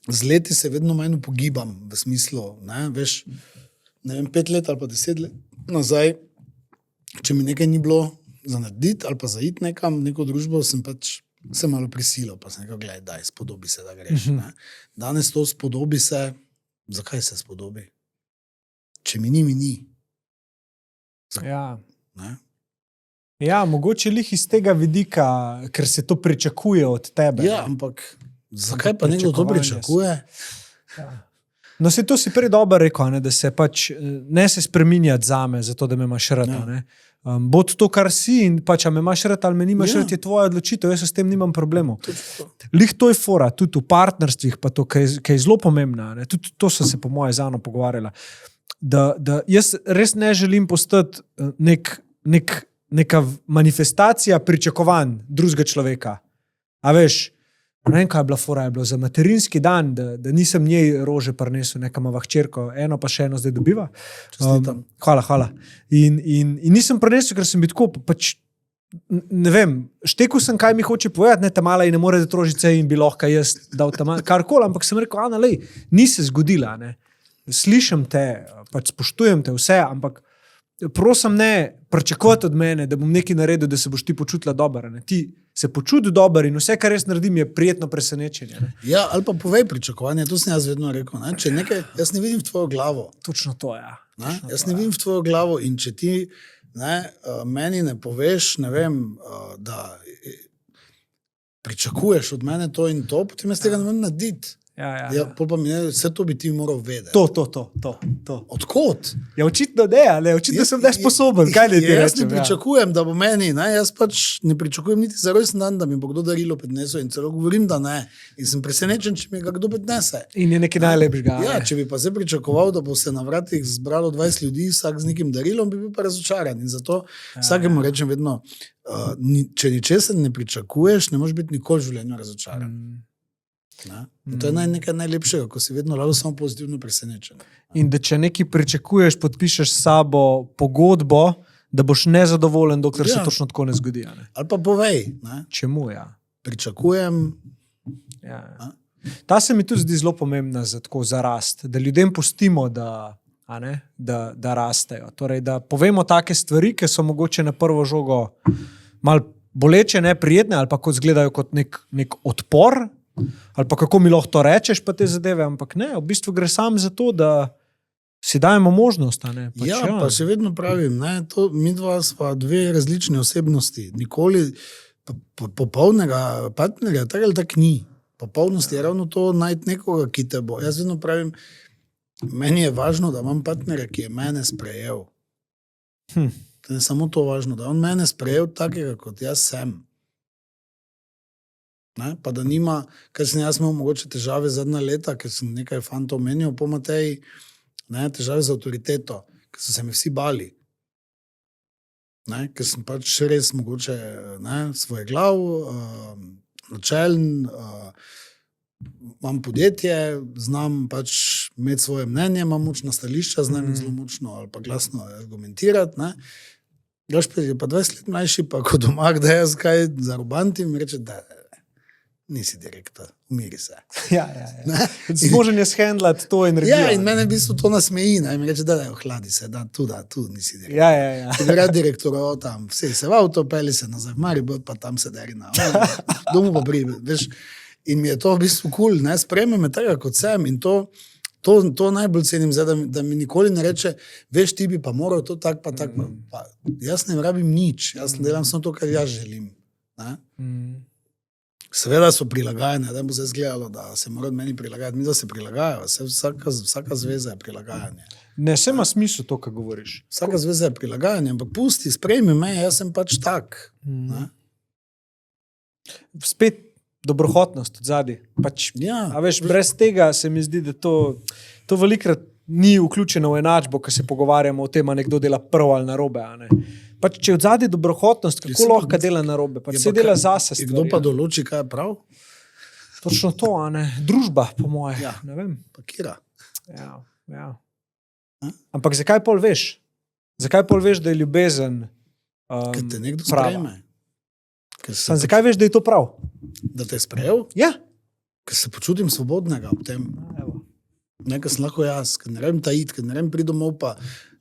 z leti se vedno manj pogibam v smislu, veš, ne vem, 5 let ali pa 10 let nazaj, če mi nekaj ni bilo za narediti ali pa za iti nekam, neko družbo, sem pač se malo prisilil, pa sem rekel, gledaj, daj, spodobi se, da greš. Danes to spodobi se, zakaj se spodobi? Če mi ni.
Ja. Ja, mogoče lih iz tega vidika, ker se to pričakuje od tebe.
Ja, ampak zakaj pa nekdo to pričakuje?
Ja. No, to si prej dobro rekel, ne, da se pač ne se spreminjati zame, zato da me imaš rad. Ja. Bod to, kar si in pač, a me imaš rad ali me nimaš rad, je tvoja odločitev, jaz s tem nimam problemov. Lih to je fora, tudi v partnerstvih, pa to, kaj je zelo pomembno, ne, tudi to so se po moje z Ano pogovarjala, da jaz res ne želim postati neka manifestacija pričakovanj drugega človeka. A veš, ne vem, kaj je bila fora, je bilo za materinski dan, da nisem njej rože prinesel, neka mava hčerko, eno pa še eno zdaj dobiva. Hvala. In nisem prinesel, ker sem bil tako, pač, ne vem, štekel sem, kaj mi hoče povedati, ne, ta mala in ne more dati rožice in bi lahko jaz dal tam karkoli, ampak sem rekel, Ana, lej, ni se zgodila, ne. Slišim te, pač spoštujem te vse, ampak prosim ne pričakovati od mene, da bom nekaj naredil, da se boš ti počutila dobro. Ne. Ti se počuti dobro in vse, kar jaz naredim, je prijetno presenečenje. Ne.
Ja, ali pa povej pričakovanje, to sem jaz vedno rekel. Ne. Če nekaj, jaz ne vidim v tvojo glavo.
Točno to, ja.
Jaz ne vidim v tvojo glavo in če ti meni ne poveš, ne vem, da pričakuješ od mene to in to, potem jaz tega ne vem narediti. Ja, pa mi vse to bi ti moral vedeti.
To.
Odkot?
Ja, očitno ne, ali očitno sem nesposoben. Kaj ne ti rečem?
Jaz ne pričakujem, da bo meni, ne, jaz pač ne pričakujem niti za rojsten dan, da mi bo kdo darilo prinesel in celo govorim, da ne. In sem presenečen, če mi ga kdo prinese.
In je nekaj najlepšega.
Ja, če bi pa se pričakoval, da bo se na vratih zbralo 20 ljudi, vsak z nekim darilom, bi bil pa razočaran. In zato vsakemu rečem vedno, če ničesar ne pričakuješ, ne moreš biti nikoli v življenju razočaran. To je nekaj najlepšega, ko si vedno lahko samo pozitivno presenečen.
In da če nekaj pričakuješ, podpišeš s sabo pogodbo, da boš nezadovoljen, dokler se točno tako ne zgodi. Ne?
Ali pa povej. Ne?
Čemu, ja.
Pričakujem.
Ja. Ta se mi tudi zdi zelo pomembna za rast, da ljudem pustimo, da rastejo. Torej, da povemo take stvari, ki so mogoče na prvo žogo malo boleče, neprijetne, ali pa kot izgledajo kot nek odpor, ali pa kako mi lahko to rečeš, pa te zadeve, ampak ne, v bistvu gre sam za to, da si dajemo možnost.
Pa še vedno pravim, mi dva sva dve različne osebnosti. Nikoli popolnega partnerja, tako ali tako ni. Popolnost je ravno to najti nekoga, ki te bo. Jaz vedno pravim, meni je važno, da imam partnerja, ki je mene sprejel. To je samo to važno, da on mene sprejel takega, kot jaz sem. Ne? Pa da nima, ker sem jaz imel mogoče težave zadnja leta, ker sem nekaj fantov omenil po Mateji, težave z avtoriteto, ker so se mi vsi bali. Ne? Ker sem pač res mogoče svoj glav, načelen, imam podjetje, znam pač imeti svoje mnenje, imam močna stališča, znam zelo močno ali pa glasno argumentirati. Ne? Je pa 20 let mlajši, pa ko doma, da jaz kaj zarobantim, reče, da nisi direktor, umiri se.
Ja. Zmožen je shendlati to energijo.
Ja, in mene v bistvu to nasmeji. In mi reče, da ohladi se, da tu nisi direktor.
Ja.
Če bi rad direktor, tam vse se v avto, peli se nazaj v Maribor, pa tam se deri na domu pa pride. In mi je to v bistvu cool, sprejme me tega kot sem in to najbolj cenim zdaj, da mi nikoli ne reče, veš, ti bi pa moral to tak pa tak. Pa, jaz ne rabim nič, jaz delam samo to, kar jaz želim. Seveda so prilagajene, da bo se izgledalo, da se mora od meni prilagajati. Mi da se prilagajajo, vsaka zveza je prilagajanje.
Ne, vse ima smisel to, kar govoriš.
Vsaka zveza je prilagajanje, ampak pusti, sprejmi me, jaz sem pač tak.
Spet dobrohotnost od zadaj. Pač, a veš, brez tega se mi zdi, da to velikrat ni vključeno v enačbo, ko se pogovarjamo o tem, a nekdo dela prav ali narobe. Pač, če od zadaj dobrohotnost, kako lahko dela narobe? Pač se dela zase stvari.
Kdo pa določi, kaj je prav?
Točno to, družba, po moje.
Ja.
Ne vem.
Pa kira.
Ja. Ampak zakaj pol veš? Zakaj pol veš, da je ljubezen
Ker te nekdo sprejme.
Zakaj veš, da je to prav?
Da te je sprejel?
Ja.
Ker se počutim svobodnega ob tem. Nekaj sem lahko jaz, ker ne rabim tajiti, ker ne rabim priti domov pa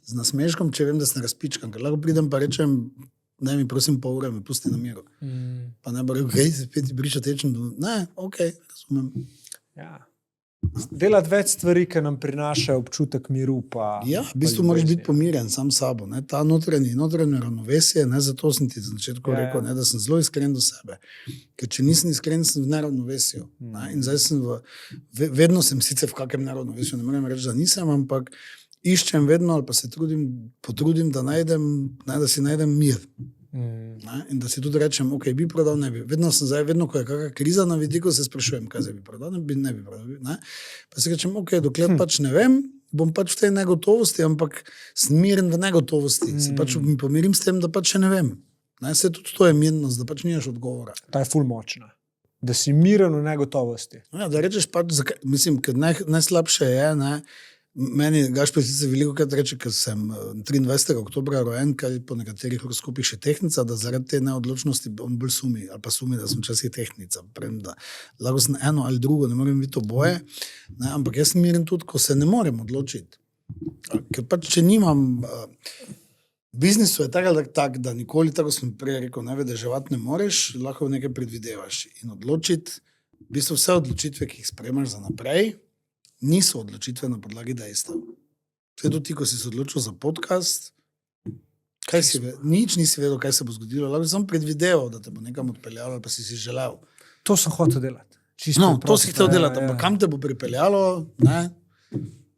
z nasmeškom, če vem, da sem razpičkan. Ker lahko pridem pa rečem, ne mi prosim pol ure, me pusti na miru. Pa ne bo rekel, hej, se spet briša tečem. Ne, okej, razumem.
Ja. Delati več stvari, ki nam prinašajo občutek miru.
Ja, v bistvu moraš biti pomirjen sam s sabo. Ne? Ta notranje ravnovesje, ne? Zato sem ti na začetku rekel, ne? Da sem zelo iskren do sebe. Ker če nisem iskren, sem v neravnovesju. Ne? In zdaj sem vedno sem sicer v kakem neravnovesju, ne morem reči, da nisem, ampak iščem vedno ali pa se potrudim, da si najdem mir. In da si tudi rečem, ok, bi prodal, ne bi. Vedno, ko je kakšna kriza na vidiku, se sprašujem, kaj se bi prodal, ne bi prodal. Ne? Pa si rečem, ok, dokler pač ne vem, bom pač v tej negotovosti, ampak sem miren v negotovosti. Se pač mi pomirim s tem, da pač še ne vem. Ne? Se tudi to je mirnost, da pač nimaš odgovora.
Ta je ful močna. Da si miren v negotovosti.
Ja, da rečeš pač, mislim, ker najslabše je, ne, meni Gašper sicer veliko krat reče, ker sem 23. oktobra rojen, kaj po nekaterih horoskopih še tehnica, da zaradi te neodločnosti on bolj sumi, ali pa sumi, da sem včasih tehnica. Da lahko sem eno ali drugo, ne morem biti oboje, ne, ampak jaz sem miren tudi, ko se ne morem odločiti. Ker pač, če nimam... V biznisu je tak, da nikoli, tako sem prej rekel, ne vedeževati ne moreš, lahko nekaj predvidevaš in odločiti. V bistvu vse odločitve, ki jih sprejemaš za naprej, niso odločitve na podlagi dejstev. Vse tudi ti, ko si se odločil za podcast, nič nisi vedel, kaj se bo zgodilo, lahko sem predvideval, da te bo nekam odpeljalo, pa si želel.
To sem hotel delati.
No, to si hotel delati, ampak kam te bo pripeljalo, ne?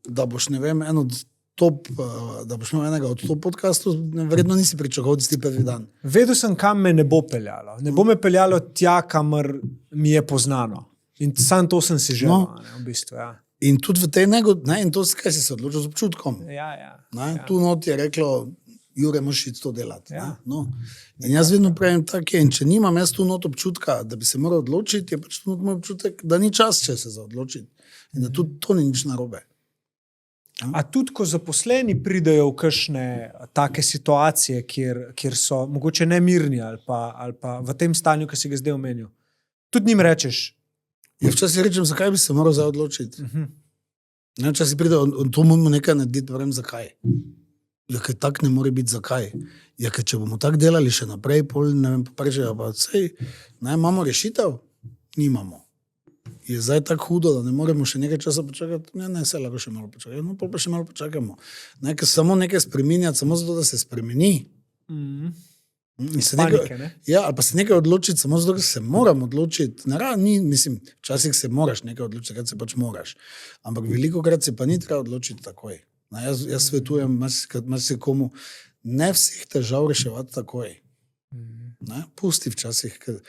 Da boš, ne vem, da boš imel enega od top podcastov, verjetno nisi pričakoval tisti prvi dan.
Vedel sem, kam me ne bo peljalo. Ne bo me peljalo tja, kamor mi je poznano. In sam to sem si želel, v bistvu, ja.
In tudi v tej in to, kaj si se odločil z občutkom.
Ja.
Tu not je reklo, Jure, moraš iti to delati. Ja. No. In jaz vedno pravim tako je, in če nimam jaz tu not občutka, da bi se moral odločiti, je pač tu not moj občutek, da ni čas, če se za odločiti. In da tudi to ni nič narobe. Ja.
A tudi, ko zaposleni pridejo v kakšne take situacije, kjer so mogoče nemirni ali pa v tem stanju, ki si ga zdaj omenil, tudi njim rečeš,
ja, včasih rečem, zakaj bi se moral zdaj odločiti. Včasih pride, to moramo nekaj narediti, vrem, zakaj. Ja, ker tak ne more biti, zakaj. Ja, ker če bomo tak delali še naprej, ne vem, pa reče, pa sej, imamo rešitev? Nimamo. Je zdaj tako hudo, da ne moremo še nekaj časa počakati? Ne, se lahko še malo počakati. No, pa še malo počakamo. Ker samo nekaj spreminjati, samo zato, da se spremeni.
Panike, ne?
Ja, ali pa se nekaj odločiti, samo zato, ker se moram odločiti. Mislim, včasih se moraš nekaj odločiti, kad se pač moraš. Ampak veliko krat se pa ni treba odločiti takoj. Jaz svetujem komu, ne vseh težav reševati takoj. Pusti včasih, ker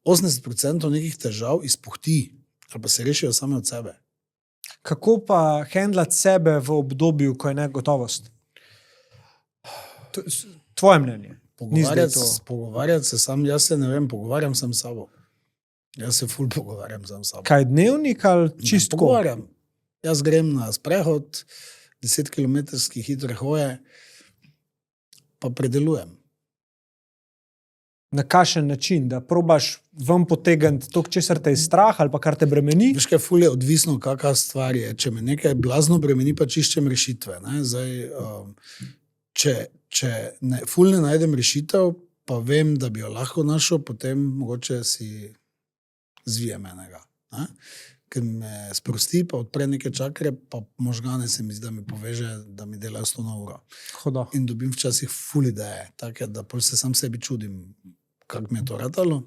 80% nekih težav izpuhti, ali pa se rešijo same od sebe.
Kako pa handlati sebe v obdobju, ko je negotovost? Tvoje mnenje?
Pogovarjati se sam, jaz se ne vem, pogovarjam sam s sabo. Jaz se ful pogovarjam sam s sabo.
Kaj dnevnik ali čistko?
Pogovarjam. Jaz grem na sprehod, 10-kilometrski hitre hoje, pa predelujem.
Na kakšen način? Da probaš ven potegniti to, česar te je strah ali pa kar te bremeni?
Veš kaj, ful je odvisno, kakva stvar je. Če me nekaj blazno bremeni, pa čiščem rešitve. Ne? Zdaj, če ful ne najdem rešitev, pa vem, da bi jo lahko našel, potem mogoče si zvijem enega. Ne? Ker me sprosti, pa odpre neke čakre, pa možgane se mi zdi, da mi poveže, da mi delajo 100 na uro.
Hoda.
In dobim včasih ful ideje, take, da pol se sam sebi čudim, kako mi je to ratalo.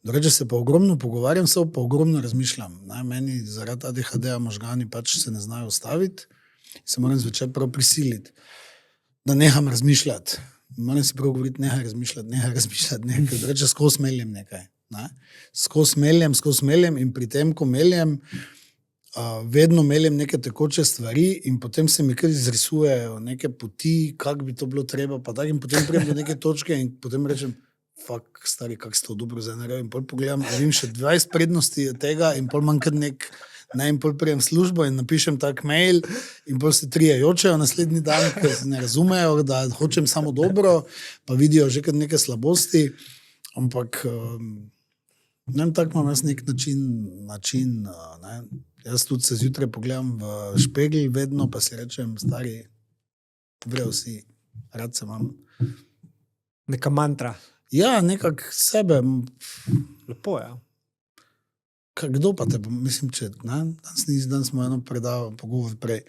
Doreče se pa ogromno pogovarjam, se pa ogromno razmišljam. Meni zaradi ADHD-a možgani pač se ne znajo ustaviti, se moram zvečer prav prisiliti, da neham razmišljati. Moram si prav govoriti, nehaj razmišljati, ker doreče skozi meljem nekaj. Skozi meljem in pri tem, ko meljem, vedno meljem neke tekoče stvari in potem se mi kar izrisujejo neke poti, kako bi to bilo treba, pa tak, in potem prijem do neke točke in potem rečem, fak, stari, kako ste to dobro zdaj naredil, in pol pogledam, vem še 20 prednosti tega in pol manj kar in pol prijem službo in napišem tak mail in pol se trije jočejo naslednji dan, ker ne razumejo, da hočem samo dobro, pa vidijo že kar neke slabosti, ampak ne vem, tako imam jaz nek način, ne. Jaz tudi se zjutraj pogledam v špegel vedno, pa si rečem, stari, vrev si, rad se imam.
Neka mantra.
Ja, nekak sebe.
Lepo, ja.
Kdo pa te, mislim, če danes smo eno pogovor prej.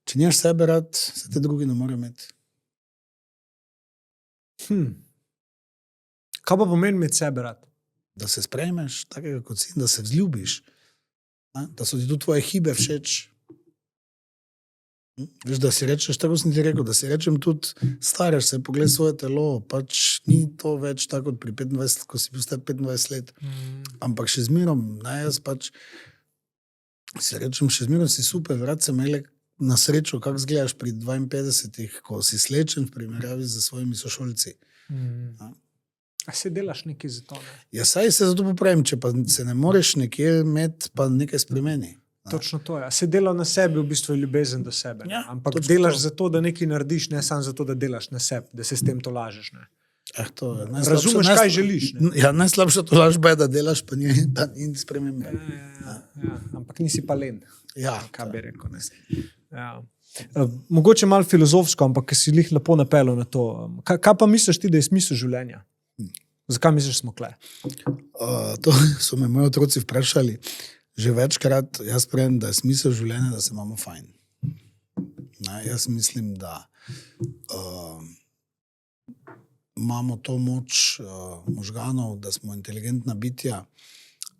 Če nimaš sebe rad, se te drugi ne morejo imeti.
Kaj pa pomeni imeti sebe rad?
Da se sprejmeš, takega kot si, da se vzljubiš, da so ti tudi tvoje hibe všeč. Veš, da si rečeš, tako sem ti rekel, da si rečem tudi, staraš se, pogled svoje telo, pač ni to več tako kot pri 25, ko si bil star 25 let. Ampak še zmerom, jaz pač si rečem, še zmerom si super, vrat se imeli na srečo, kako zgledaš pri 52, ko si slečen v primerjavi z svojimi sošolci.
A se delaš nekaj za to? Ne?
Ja, saj se zato popravim, če pa se ne moreš nekje imeti, pa nekaj spremeni.
Točno to je. Se dela na sebi, v bistvu je ljubezen do sebe.
Ja,
ampak delaš zato, da nekaj narediš, ne samo zato, da delaš na sebi, da se s tem to lažeš. Ne? Razumeš, kaj želiš. Ne?
Ja, najslabša to lažba je, da delaš, pa ni spremembe.
Ja. Ampak nisi pa len.
Ja,
kaj bi rekel. Ja. Mogoče malo filozofsko, ampak si jih lepo napeljal na to. Kaj pa misliš ti, da je smisel življenja? Zakaj misliš, smo kle?
To so me moji otroci vprašali. Že večkrat jaz sprejemam, da je smisel življenja, da se imamo fajn. Jaz mislim, da imamo to moč možganov, da smo inteligentna bitja,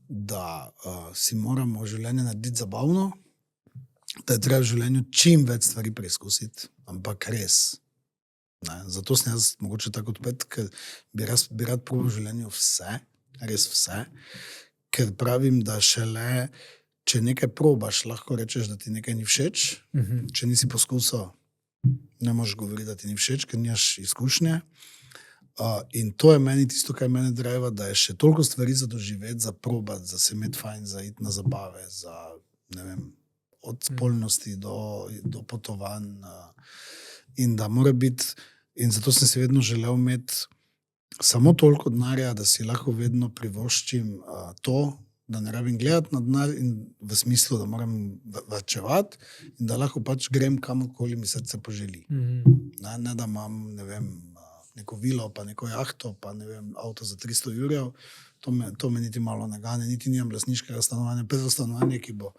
da si moramo življenje narediti zabavno, da je treba v življenju čim več stvari preizkusiti, ampak res. Zato sem jaz mogoče tako odpet, ker bi rad probal v življenju vse, res vse, ker pravim, da šele, če nekaj probaš, lahko rečeš, da ti nekaj ni všeč. Če nisi poskusil, ne moreš govoriti, da ti ni všeč, ker nimaš izkušnje. In to je meni tisto, kaj mene driva, da je še toliko stvari za doživeti, za probati, za se imeti fajn, za iti na zabave, za, ne vem, od spolnosti do potovanj. In da mora biti, in zato sem si vedno želel imeti samo toliko denarja, da si lahko vedno privoščim to, da ne rabim gledati na denar in v smislu, da moram varčevati in da lahko pač grem kamorkoli mi srce poželi. Ne da imam, ne vem, neko vilo, pa neko jahto, pa ne vem, avto za 300 jurjev, to me niti malo ne gane, niti nimam lastniškega stanovanja, prvo stanovanje, ki bo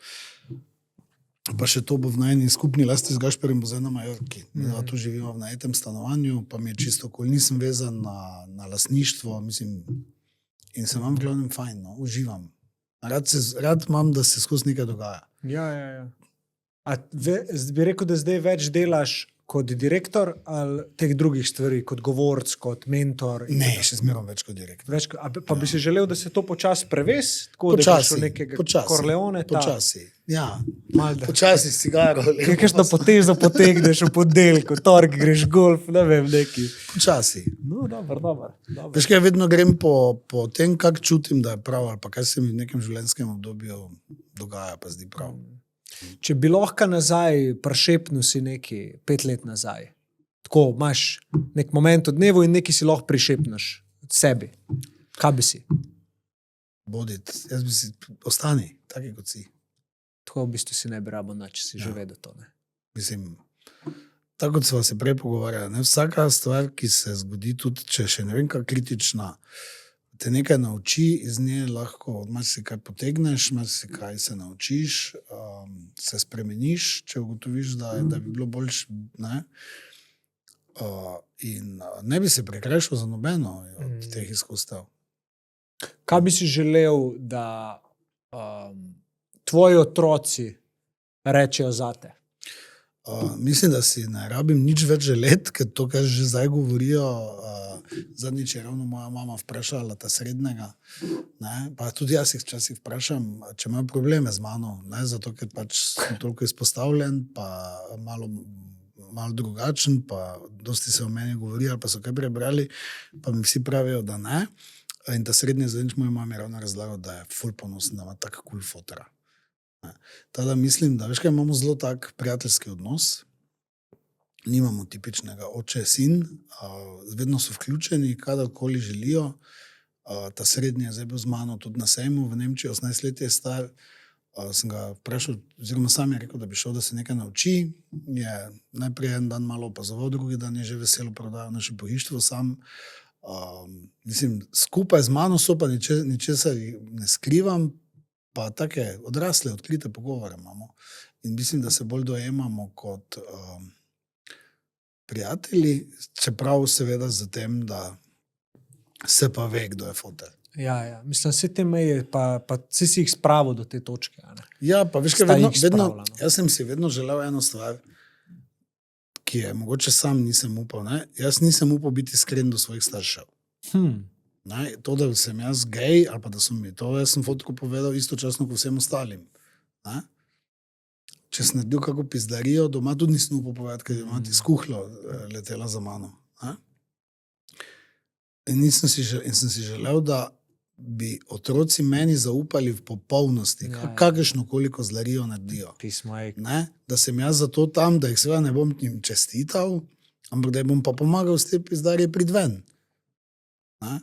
pa še to bo v najni skupni lasti z Gašperjem bo zdaj na Majorki. Tu živimo v najetem stanovanju, pa mi je čisto kol. Nisem vezan na lastništvo, mislim, in se imam v glavnem fajn, no, uživam. Rad imam, da se skozi nekaj dogaja.
Ja. A bi rekel, da zdaj več delaš kot direktor ali teh drugih stvari, kot govorc, kot mentor?
Ne, še zmerom več kot direktor.
Pa bi si želel, da se to počasi prevesi?
Počasi.
Korleone?
Počasi. Ja,
Malda.
Počasi s cigaro.
Kakšno potezo potegneš v ponedeljek, v torek greš golf, ne vem, neki.
Počasi.
No, dobro.
Veš, kaj vedno grem po tem, kak čutim, da je prav, ali pa kaj se mi v nekem življenjskem obdobju dogaja, pa zdi prav.
Če bi lahko nazaj prišepnil si neki 5 let nazaj, tako imaš nek moment v dnevu in neki si lahko prišepneš sebi, kaj bi si?
Boditi, jaz bi si ostani, taki kot si.
Tako v bistvu si ne bi rabo, če si že vedel to. Ne?
Mislim, tako kot sva se prej pogovarjala, ne? Vsaka stvar, ki se zgodi, tudi če še ne vem, kaj kritična, te nekaj nauči, iz nje lahko marsikaj potegneš, marsikaj se naučiš, se spremeniš, če ugotoviš, da bi bilo boljše, ne? In ne bi se prekrešil za nobeno od teh izkustev.
Kaj bi si želel, da tvoji otroci rečejo zate?
Mislim, da si ne rabim nič več želeti, ker to, kar že zdaj govorijo, zadnjič je ravno moja mama vprašala ta srednjega, ne? Pa tudi jaz jih včasih vprašam, če imajo probleme z mano, ne? Zato, ker pač sem toliko izpostavljen, pa malo drugačen, pa dosti se o meni govori, ali pa so kaj prebrali, pa mi vsi pravijo, da ne. In ta srednji zadnjič moja mama je ravno razlagal, da je ful ponosen, da ima tako cool fotora. Tada mislim, da veš kaj, imamo zelo tak prijateljski odnos, nimamo tipičnega oče-sin, vedno so vključeni, kadarkoli želijo. Ta srednji je zdaj bil z mano tudi na sejmu v Nemčiji, 18 let je star, sem ga vprašal, oziroma sam je rekel, da bi šel, da se nekaj nauči, je najprej en dan malo opazoval, drugi dan je že veselo prodajal naše pohištvo sam, Mislim, skupaj z mano so pa ničesar ne skrivam, pa take odrasle, odkrite pogovore imamo. In mislim, da se bolj dojemamo kot prijatelji, čeprav seveda z tem, da se pa ve, kdo je fotelj.
Ja. Mislim, vse te meje, pa si jih spravil do te točke.
Ja, pa veš, vedno, jaz sem si vedno želel eno stvar, ki je mogoče sam nisem upal. Ne? Jaz nisem upal biti iskren do svojih staršev. To, da sem jaz gej, ali pa da so mi to, jaz sem fotko povedal istočasno kot vsem ostalim. Ne? Če sem naredil kako pizdarijo, doma tudi nisem upal povedati, ker je mati skuhlo letela za mano. Ne? In sem si želel, da bi otroci meni zaupali v popolnosti, kakršno koliko zlarijo naredijo. Ne? Da sem jaz zato tam, da jih seveda ne bom njim čestital, ampak da jim bom pa pomagal s te pizdarje prid ven. Ne?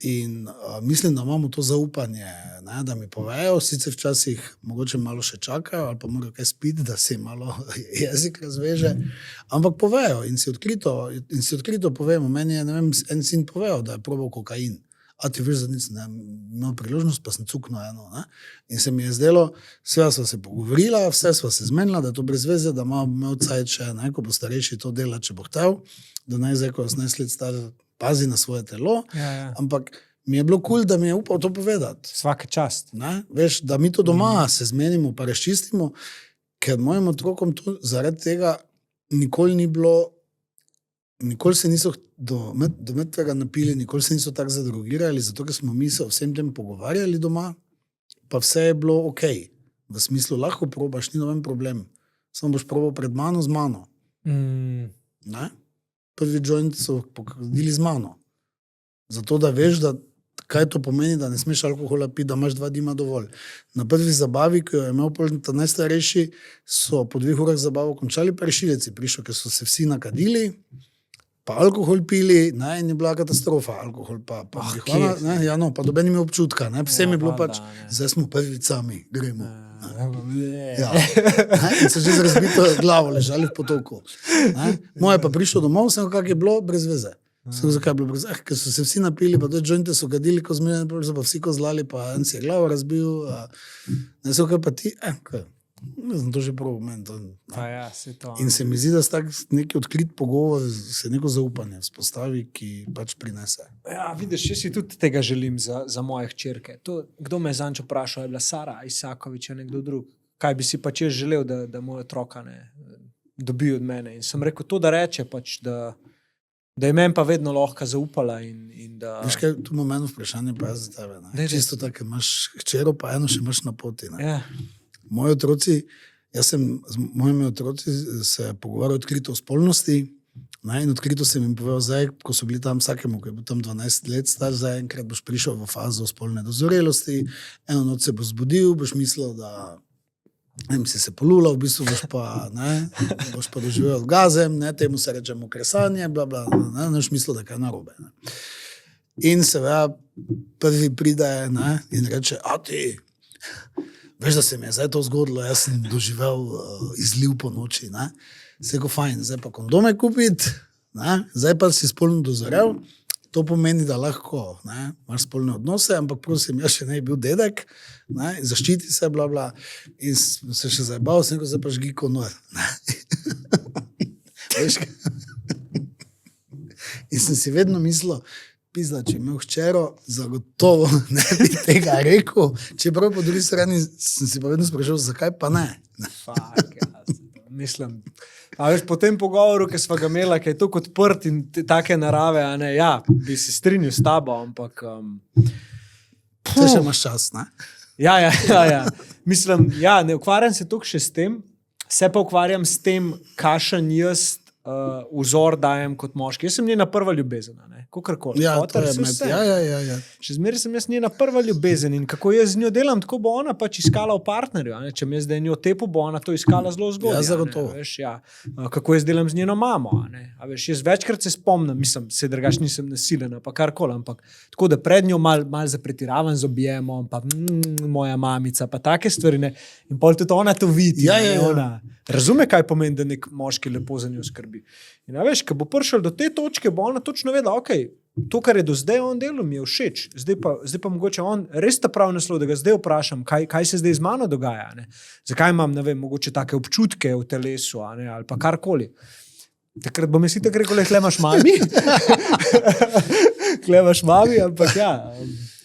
In mislim, da imamo to zaupanje, ne? Da mi povejo, sicer včasih mogoče malo še čakajo ali pa morajo kaj spiti, da se malo jezik razveže, ampak povejo in si odkrito povemo. Meni je, ne vem, en sin povedal, da je probal kokain. A ti veš, da nisem imel priložnost, pa sem cuknil eno. Ne? In se mi je zdelo, vse sva se pogovorila, vse sva se zmenila, da je to brez veze, da ima imel cajt še, ne, ko bo starejši to dela, če bo htel, da naj zdaj, ko 18 let star, pazi na svoje telo.
Ja.
Ampak mi je bilo kul, da mi je upal to povedati.
Svaka čast.
Ne? Veš, da mi to doma se zmenimo, pa razčistimo, ker mojim otrokom to zaradi tega nikoli ni bilo. Nikoli se niso do mrtvega napili, nikoli se niso tako zadrogirali, zato ker smo mi se o vsem tem pogovarjali doma, pa vse je bilo ok. V smislu, lahko probaš, ni noben problem. Samo boš probal pred mano, z mano. Ne? Prvi joint so pokazali z mano. Zato, da veš, da kaj to pomeni, da ne smeš alkohola piti, da imaš 2 dima dovolj. Na prvi zabavi, ki jo je imel ta najstarejši, so po 2 urah zabavo končali, pa rešilci prišli, ker so se vsi nakadili, pa alkohol pili, ne, in je bila katastrofa. Alkohol pa marihuana, ne, ja, no, pa doben imel občutka, ne, vsem je bilo pač, zdaj smo prvicami, gremo. Ja. In so že z razbito glavo ležali v potoku. Ne. Moje pa prišlo domov, sem kak je bilo, brez veze. Zakaj je bilo brez veze? Ker so se vsi napili, pa te jointe so kadili, ko zmerjeni, pa vsi kozlali, pa en si je glavo razbil, ne so kaj pa ti, kaj. Ne znam, to že prvo meni.
Ja,
in se mi zdi, da tak neki odkrit pogovor, se neko zaupanje vzpostavi, ki pač prinese.
Ja, vidiš, jaz si tudi tega želim za moje hčerke. Kdo me je zanč vprašal, je bila Sara Isakovič ali nekdo drug. Kaj bi si pač jaz želel, da moje otroka dobijo od mene. In sem rekel to, da reče pač, da je meni pa vedno lahko zaupala. In da...
Veš kaj, tu imam eno vprašanje pa je za tebe. Čisto tako, imaš hčero, pa eno še imaš na poti.
Ja.
Moji otroci, jaz sem z mojimi otroci se pogovarjal odkrito o spolnosti, ne, in odkrito sem jim povedal zdaj, ko so bili tam vsakemu, ko je bil tam 12 let star, zdaj enkrat boš prišel v fazo spolne dozorelosti, eno noč se boš zbudil, boš mislil, da si se polulal, v bistvu boš pa doživel orgazem, ne, temu se rečemo kresanje, bla, bla, ne, boš mislil, da je kaj narobe. Ne. In seveda prvi pride, ne, in reče, a ti... Veš, da se mi je zdaj to zgodilo, jaz sem doživel izliv po noči. Vseko fajn, zdaj pa kondome kupiti, ne? Zdaj pa si spolno dozorel, to pomeni, da lahko imaš spolne odnose, ampak prosim, jaz še ne bil dedek, ne? Zaščiti se, bla, bla. In se še zajebal, sem rekel, zdaj pa žgi konor. Veš, in sem si vedno mislil, pizda, če imel hčero, zagotovo ne bi tega rekel. Čeprav po drugi strani sem si pa vedno sprašal, zakaj pa ne.
Fak, mislim. A veš, po tem pogovoru, ki sva ga imela, ki je tako odprt in take narave, ja, bi se strinjal s tabo, ampak...
Vse še imaš čas, ne?
Ja. Mislim, ja, ne ukvarjam se toliko še s tem, se pa ukvarjam s tem, kakšen jaz vzor dajem kot moški. Jaz sem njena prva ljubezen, kakorkoli.
Ja, to je med. Ja.
Še zmeraj sem jaz njena prva ljubezen in kako jaz z njo delam, tako bo ona pač iskala v partnerju. Če mi jaz zdaj njo tepu, bo ona to iskala zelo zgodaj.
Ja, zagotovo.
Kako jaz delam z njeno mamo. A veš, jaz večkrat se spomnim, mislim, se drugače nisem nasilen, pa karkoli, ampak tako, da pred njo mal zapretiravam z objemom, pa moja mamica, pa take stvari, ne. In pol tudi ona to vidi.
Ja.
Razume, kaj pomeni, da nek moški lepo za njo skrbi. In veš, ko bo prišel do te točke, bo ona točno vedela, ok, to, kar je do zdaj on delal, mi je všeč. Zdaj pa mogoče on res ta prav naslov, da ga zdaj vprašam, kaj se zdaj z mano dogaja. Ne? Zakaj imam, ne vem, mogoče take občutke v telesu, ali pa karkoli. Takrat bom jaz tako rekel, hle imaš mami. Hle imaš mami, ampak ja.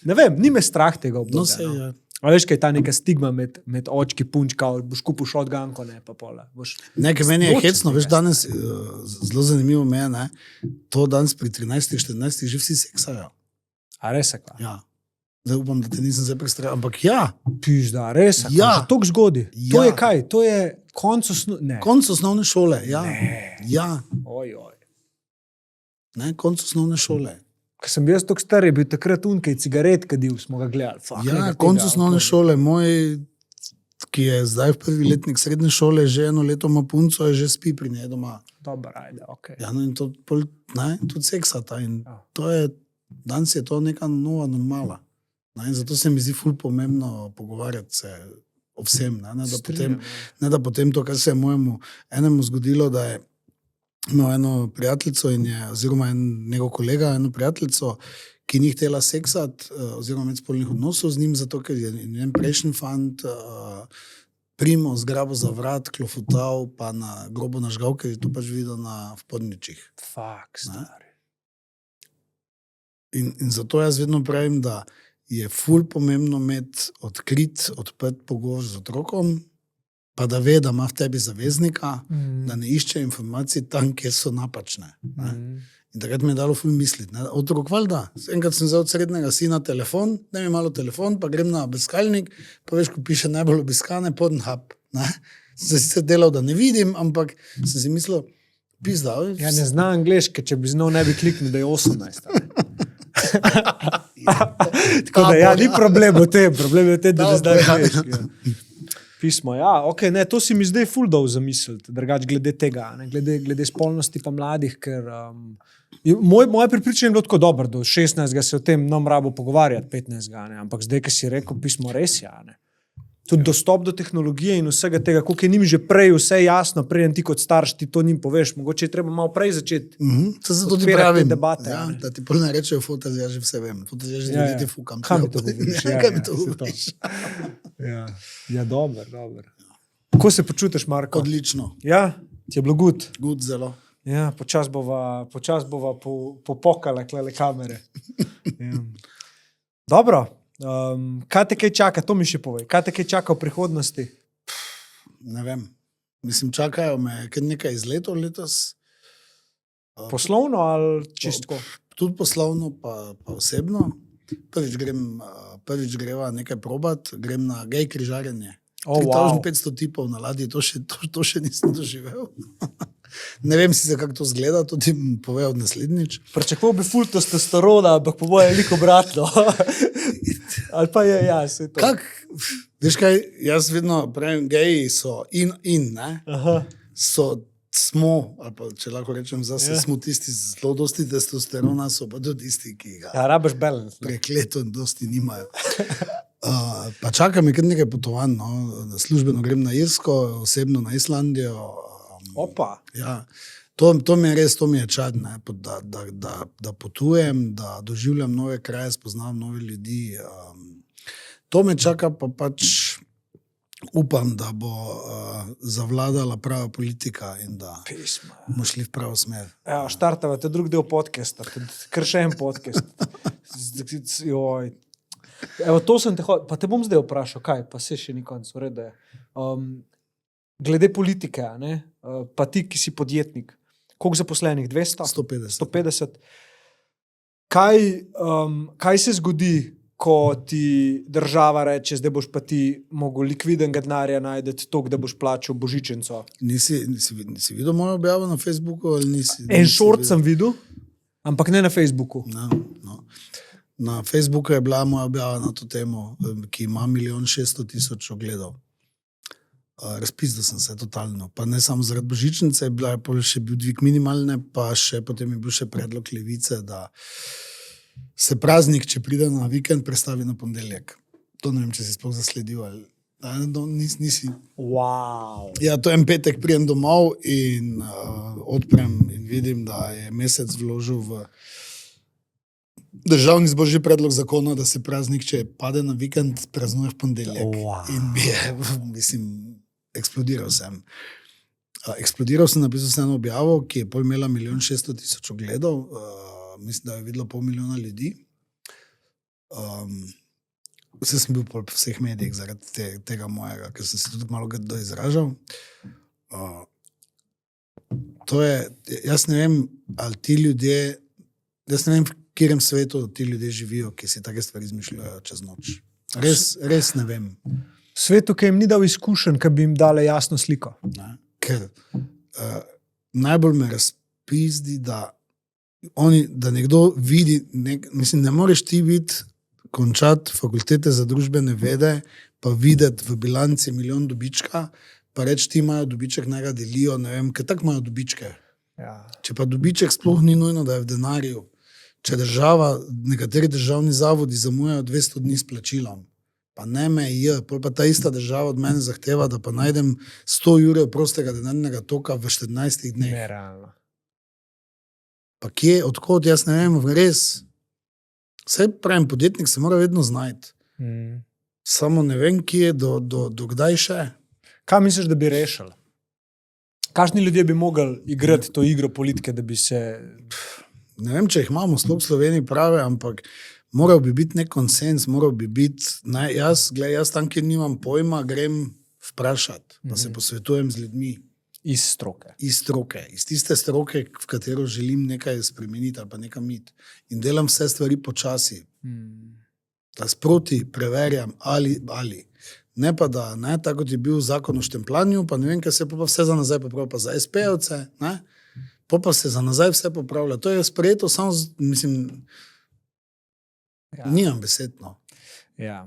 Ne vem, ni me strah tega obdobja.
No, sej, ja.
A veš, kaj je ta neka stigma med očki, punčka, boš kupil šotganko, ne pa pola.
Nekaj meni je hecno, veš, danes zelo zanimivo me je, ne, to danes pri 13-14 že vsi seksajo.
A res je kva?
Ja. Zdaj upam, da te nisem zdaj prestrajal, ampak ja.
Pizda, res je kva,
Ja.
že toliko zgodi.
Ja.
To je kaj? To je
Konc osnovne šole, ja.
Ne.
Ja,
Oj.
ne, konc osnovne šole.
Ko sem bil jaz tako star, je bil takrat unkaj cigaret kadil, smo ga gledali.
Ja, konc osnovne šole, moj, ki je zdaj v prvi letnik srednje šole, že 1 leto ima punco, je že spi pri njej doma.
Dobro, ajde, ok.
Ja, no in to tudi seksata. In
Ja.
to je, danes je to neka nova normala. Ne, in zato se mi zdi ful pomembno pogovarjati se o vsem. Ne, da potem to, kar se je mojemu enemu zgodilo, da je imel eno prijateljico oziroma njegov kolega, eno prijateljico, ki ni htela seksati oziroma imeti spolnih odnosov z njim, zato ker je njen prejšnji fant primo zgrabo za vrat, klofutal, pa na grobo nažgal, ker je to pač videl v podničih.
Fak, stari.
In zato jaz vedno pravim, da je ful pomembno imeti odprt pogovor z otrokom, pa da ve, da ima v tebi zaveznika, da ne išče informacij tam, kjer so napačne. In takrat mi je dalo ful misliti. Otrok, valjda, enkrat sem vzel od srednjega sina telefon, da mi malo telefon, pa grem na brskalnik, pa veš, ko piše najbolj obiskane, Pornhub. Sem sicer delal, da ne vidim, ampak sem si mislil, pizda.
Ja, ne zna angleške, če bi znal, ne bi kliknil, da je 18. Tako da, ja, ni problem v tem, problem je v tem, da ne zna angleške. Pismo, ja, ok, ne, to si mi zdaj ful dal zamisliti, drugače glede tega, ne, glede spolnosti pa mladih, ker moje prepričanje je bilo tako dobro, do 16. se o tem nam rabo pogovarjati, 15. ne, ampak zdaj, ki si rekel, pismo res ja, ne. Tudi dostop do tehnologije in vsega tega, koliko je njim že prej vse jasno, prej ti kot starš ti to njim poveš, mogoče je treba malo prej začeti.
Zato ti pravim,
debate,
ja, da ti pol ne rečejo fotoz, ja že vse vem. Fotoz, ja že ti fukam.
Kaj mi to govoriš?
Kaj mi to govoriš?
Ja, dobro. Kako se počutiš, Marko?
Odlično.
Ja, ti je bilo good.
Good zelo.
Ja, počas bova popokala klele kamere. Ja. Dobro. Kaj te kaj čaka, to mi še povej. Kaj te kaj čaka v prihodnosti?
Ne vem. Mislim, čakajo me kar nekaj izletov letos.
Poslovno ali čistko?
Tudi poslovno, pa osebno. Prvič greva nekaj probat, grem na gej križarjenje. 3500 tipov na ladji, to še nisem doživel. Ne vem sicer, kako to zgleda, to ti povej od naslednjič.
Pričakoval bi ful testosterona, ampak po mojem veliko obratno. Ali pa je, ja, se to.
Veš kaj, jaz vedno pravim, geji so ne? Smo, ali pa če lahko rečem zase, smo tisti zelo dosti testosterona, so pa tudi tisti, ki ga
rabiš balans.
Prekleto in dosti nimajo. Pa čaka me kar nekaj potovanj, no. Službeno grem na Irsko, osebno na Islandijo.
Opa.
Ja. To mi je res, to mi je čad, ne, da potujem, da doživljam nove kraje, spoznavam nove ljudi. To me čaka, pa pač upam, da bo zavladala prava politika in da bomo šli v pravo smer.
Ja, štartava, to je drug del podcasta, kar še en podcast. Joj. Evo, to sem te pa te bom zdaj vprašal, kaj, pa se še ni konc, v redu je. Glede politike, ne, pa ti, ki si podjetnik, koliko zaposlenih? 200? 150. Kaj se zgodi, ko ti država reče, zdaj boš pa ti mogel likvidenega denarja najdeti toliko, da boš plačal božičnico?
Nisi videl mojo objavo na Facebooku? Ali
en short sem videl, ampak ne na Facebooku.
No. Na Facebooku je bila moja objava na to temo, ki ima 1 600 000 ogledov. Razpisal sem se totalno, pa ne samo zaradi božičnice, še bil dvig minimalne, pa potem je bil še predlog Levice, da se praznik, če pride na vikend, prestavi na ponedeljek. To ne vem, če si sploh zasledil. Nisi.
Wow.
Ja, to en petek prijem domov in odprem in vidim, da je Mesec vložil v Državni zbor že predlog zakona, da se praznik, če pade na vikend, praznuje v ponedeljek.
Wow.
In bi je, mislim, eksplodiral sem. Eksplodiral sem, napisal sem eno objavo, ki je pol imela 1 600 000 ogledov. Mislim, da je videlo 500 000 ljudi. Vse sem bil po vseh medijih zaradi tega mojega, ker sem se tudi malo grdo izražal. To je, jaz ne vem, ali ti ljudje, jaz ne vem, v katerem svetu ti ljudje živijo, ki si take stvari izmišljajo čez noč. Res ne vem.
Svetu, ki jim ni dal izkušenj, ki bi jim dale jasno sliko.
Ne? Ker najbolj me razpizdi, da nekdo vidi, mislim, ne moreš ti biti, končati fakultete za družbene vede, pa videti v bilanci 1 milijon dobička, pa reči, ti imajo dobiček, naj ga delijo, ne vem, ker tako imajo dobičke.
Ja.
Če pa dobiček sploh ni nujno, da je v denarju, če država, nekateri državni zavodi zamujajo 200 dni s plačilom, pa ne me je, pa ta ista država od mene zahteva, da pa najdem 100 jurjev prostega denarnega toka v 14 dneh.
Nerealno.
Pa kje, odkot, jaz ne vem, res. Vse pravim, podjetnik se mora vedno znajti. Samo ne vem, kje, do kdaj še.
Kaj misliš, da bi rešili? Kakšni ljudje bi mogli igrati to igro politike, da bi se...
Ne vem, če jih imamo sploh v Sloveniji prave, ampak moral bi biti nek konsens, moral bi biti, jaz tam, kjer nimam pojma, grem vprašati, pa se posvetujem z ljudmi.
Iz stroke.
Iz stroke, iz tiste stroke, v katero želim nekaj spremeniti ali pa nekam iti. In delam vse stvari počasi. Da sproti preverjam ali. Ne pa da, ne, tako kot je bil zakon o štempljanju, pa ne vem, kaj se pa vse za nazaj popravlja, pa za SP-ovce, ne, pa se za nazaj vse popravlja. To je sprejeto, samo, mislim, nimam besed, no.
Ja.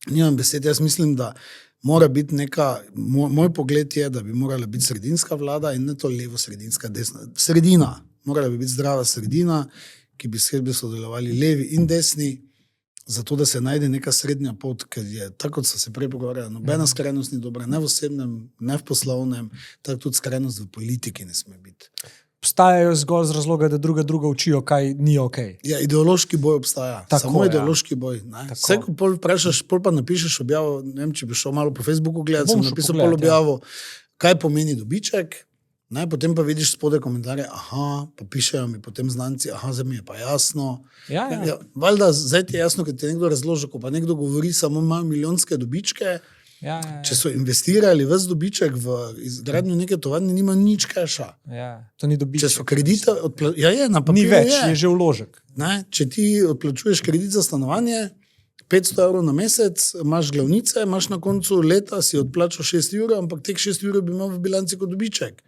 Nimam besed, jaz mislim, da mora biti neka, moj pogled je, da bi morala biti sredinska vlada in ne to levo-sredinska, desna. Sredina, morala bi biti zdrava sredina, ki bi skrbeli sodelovali levi in desni, zato da se najde neka srednja pot, ker je, tako kot so se prej pogovarjali, nobena skrajnost ni dobra, ne v osebnem, ne v poslovnem, tako tudi skrajnost v politiki ne sme biti.
Obstajajo zgolj z razloga, da druga vprašajo, kaj ni ok.
Ja, ideološki boj obstaja.
Tako,
samo ideološki boj. Vse, ko pol vprašaš, pol pa napišeš objavo, ne vem, če bi šel malo po Facebooku gledati, sem napisal pol objavo, kaj pomeni dobiček, ne, potem pa vidiš spode komentarje, pa pišejo mi potem znanci, zdaj mi je pa jasno.
Ja.
Valjda, zdaj ti je jasno, ker ti nekdo razloži, ko pa nekdo govori, samo imajo milijonske dobičke,
Ja.
Če so investirali ves dobiček v izgradnjo neke tovarne, nima nič keša.
Ja, to ni dobiček.
Če so kredite na papirju,
ni več, je že vložek.
Ne? Če ti odplačuješ kredit za stanovanje, 500 € na mesec, imaš glavnice, imaš na koncu leta, si odplačal 6 €, ampak teh 6 € bi imel v bilanci kot dobiček.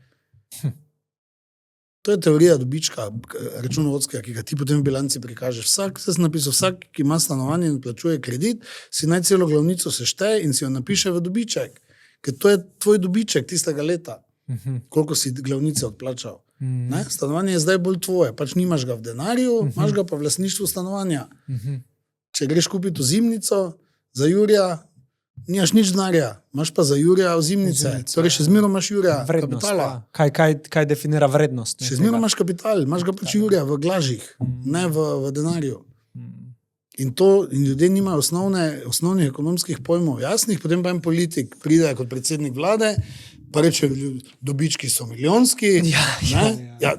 To je teorija dobička, računovodskega, ki ga ti potem v bilanci prikažeš. Vsak, ki ima stanovanje in odplačuje kredit, si naj celo glavnico sešteje in si jo napiše v dobiček. Ker to je tvoj dobiček tistega leta, koliko si glavnice odplačal. Ne? Stanovanje je zdaj bolj tvoje, pač nimaš ga v denarju, imaš ga pa v lastništvu stanovanja. Če greš kupiti ozimnico za Jurija, nimaš nič denarja, imaš pa za Jurija ozimnice. Torej še zmeraj imaš Jurija kapitala.
Kaj definira vrednost?
Še zmeraj imaš kapital, imaš ga pač Jurija v glažih, ne v denarju. In ljudje nimajo osnovnih ekonomskih pojmov jasnih, potem pa en politik pride kot predsednik vlade, pa reče, dobički so milijonski. Ja.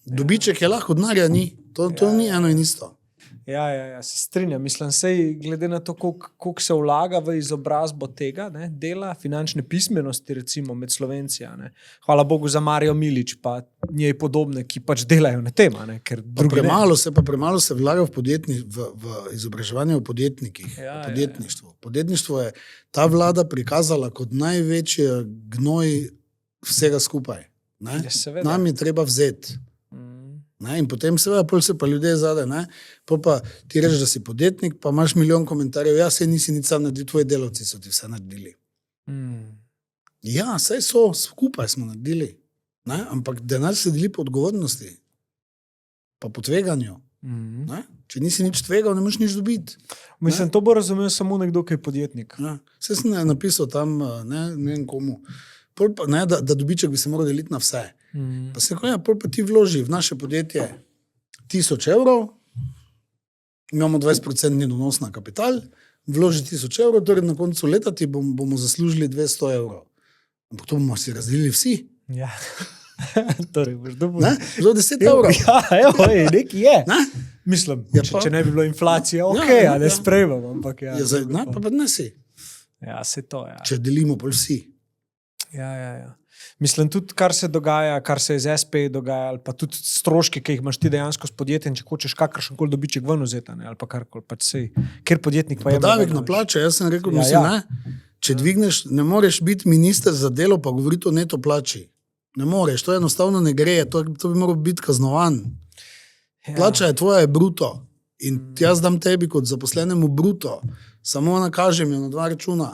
Dobiček je lahko, denarja ni. To ni eno in isto.
Ja, se strinjam. Mislim, sej, glede na to, koliko se vlaga v izobrazbo tega dela, finančne pismenosti, recimo med Slovenci. Hvala Bogu za Marijo Milič, pa njej podobne, ki pač delajo na tem.
Premalo se vlaga v izobraževanje v podjetnikih, v podjetništvu. Podjetništvo je ta vlada prikazala kot največji gnoj vsega skupaj. Nam je treba vzeti. In potem seveda se pa ljudje zade, pa ti rečeš, da si podjetnik, pa imaš milijon komentarjev, se nisi nič sam naredil, tvoji delavci so ti vse naredili. Ja, saj so, skupaj smo naredili, ampak denar se deli po odgovornosti, pa po tveganju. Ne? Če nisi nič tvegal, ne moreš nič dobiti.
Mislim, to bo razumel samo nekdo, ki je podjetnik.
Ja. Vse sem napisal tam, ne vem komu, da dobiček bi se moral deliti na vse. Pa se rekel, pol pa ti vloži v naše podjetje 1000 evrov, imamo 20% donos na kapital, vloži 1000 evrov, torej na koncu leta ti bomo zaslužili 200 evrov. Ampak to bomo si razdelili vsi.
Ja. Torej, boš dobil.
Za 10 evrov.
Ja, evo, nekaj je.
Ne?
Mislim,
Ja,
če ne bi bilo inflacije, a ne sprejemam, ampak ja.
Pa ne si.
Ja, se to, ja.
Če delimo pol vsi.
Ja. Mislim, tudi kar se dogaja, kar se je z SP dogajalo, pa tudi stroški, ki jih imaš ti dejansko s podjetjem, če hočeš kakršenkoli dobiček ven vzeti, ali pa karkoli, pač sej, ker podjetnik pa je.
Davek na plače, jaz sem rekel, ne, če dvigneš, ne moreš biti minister za delo, pa govoriti o neto plači. Ne moreš, to enostavno ne gre, to bi moral biti kaznovan. Plača je tvoja, je bruto. In jaz dam tebi kot zaposlenemu bruto, samo nakažem jo na 2 računa.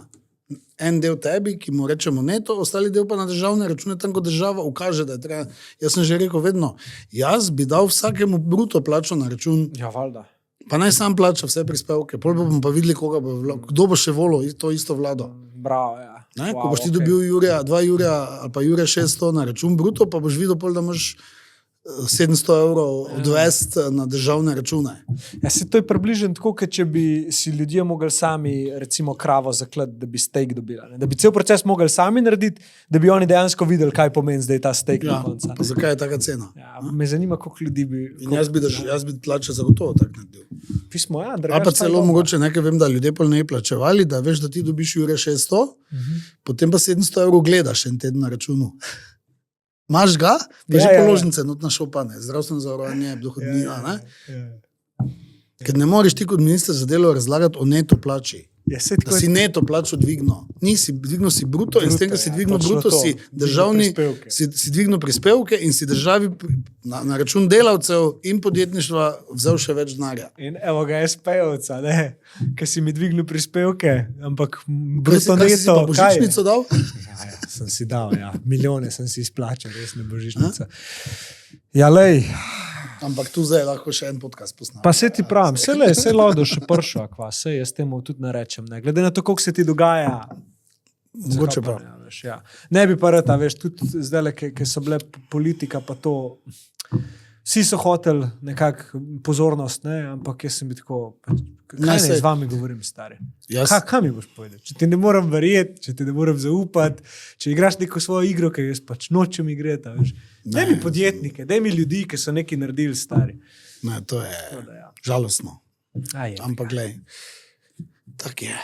En del tebi, ki mu rečemo neto, ostali del pa na državne račune, tam ko država ukaže, da je treba. Jaz sem že rekel vedno, jaz bi dal vsakemu bruto plačo na račun.
Ja, valjda.
Pa naj sam plača vse prispevke, pol bomo pa videli, kdo bo še volil to isto vlado.
Bravo, ja.
Ne? Ko boš ti dobil 2 Jurija ali pa Jurija 600 na račun bruto, pa boš videl pol, da imaš 700 evrov odvesti na državne račune.
Ja, se to je približno tako, kot če bi si ljudje mogli sami, recimo, kravo zaklati, da bi steak dobila. Ne? Da bi cel proces mogli sami narediti, da bi oni dejansko videli, kaj pomeni zdaj ta steak na koncu.
Pa zakaj je taka cena?
Ja, me zanima, koliko ljudi bi...
Jaz bi plače zagotovo tak naredil.
Pismo, ja,
A pa celo mogoče nekaj vem, da ljudje pol ne plačevali, da veš, da ti dobiš Jure 600, potem pa 700 evrov gledaš en teden na računu. Imaš ga, pa že položnice, notna šopane, zdravstveno zavarovanje, dohodnina. Ker ne moreš ti kot minister za delo razlagati o neto plači. Da si neto plačo dvignil. Nisi dvignil si bruto in s tem, da si dvignil bruto, si državni, si dvignil prispevke in si državi na račun delavcev in podjetništva vzel še več denarja.
In evo ga SP-ovca, ker si mi dvignil prispevke, ampak bruto neto.
Kaj si pa božičnico dal?
Ja, sem si dal, ja. Milijone sem si izplačal, res ne božičnica. Ja, lej.
Ampak tu zdaj lahko še en podcast posnam.
Pa se ti pravim, se laudo še pršo, akva, se jaz temu tudi narečem. Ne. Glede na to, koliko se ti dogaja.
Mogoče prav.
Ja. Ne bi pa reta, veš, tudi zdaj, ki so bile politika, pa to, vsi so hoteli nekako pozornost, ne, ampak jaz sem bi tako, kaj ne z vami govorim, stari? Kaj mi boš povedal? Če ti ne moram verjeti, če ti ne moram zaupati, če igraš neko svojo igro, ki jaz pač nočem igrati, veš. Daj mi podjetnike, daj mi ljudi, ki so nekaj naredili, stari.
Ne, to je žalostno. Ampak glej, tak je.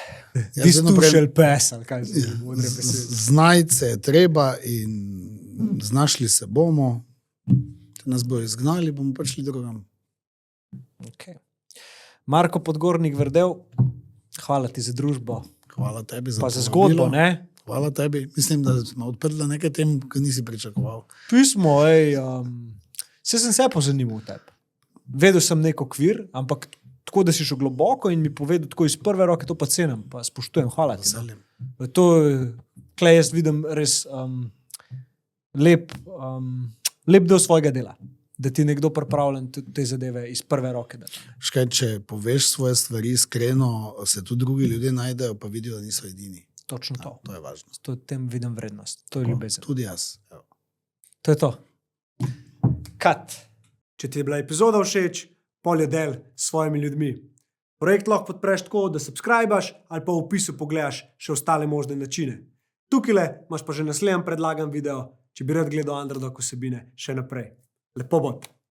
Distušel pes, ali kaj se je modre besede.
Znajti se je treba in znašli se bomo, če nas bojo izgnali, bomo prišli drugam.
Okay. Marko Podgornik Verdel, hvala ti za družbo.
Hvala tebi za
pa za zgodbo, ne?
Hvala tebi. Mislim, da smo odprli nekaj tem, ki nisi pričakoval.
Pismo, se sem se pozanimal v tebi. Vedel sem nek okvir, ampak tako, da si šel globoko in mi povedal tako iz prve roke, to pa cenim, pa spoštujem. Hvala ti. To, klej jaz vidim res lep del svojega dela. Da ti nekdo pripravljen te zadeve iz prve roke.
Škaj, če poveš svoje stvari iskreno, se tudi drugi ljudje najdejo, pa vidijo, da niso edini.
Točno to.
To je važno.
To tem vidim vrednost. To je ljubezen.
Tudi jaz. Evo.
To je to. Cut. Če ti je bila epizoda všeč, polje del s svojimi ljudmi. Projekt lahko podpreš tako, da subscribaš ali pa v opisu pogledaš še ostale možne načine. Tukajle imaš pa že naslednji predlagan video, če bi rad gledal Underdog vsebine še naprej. Lepo bod.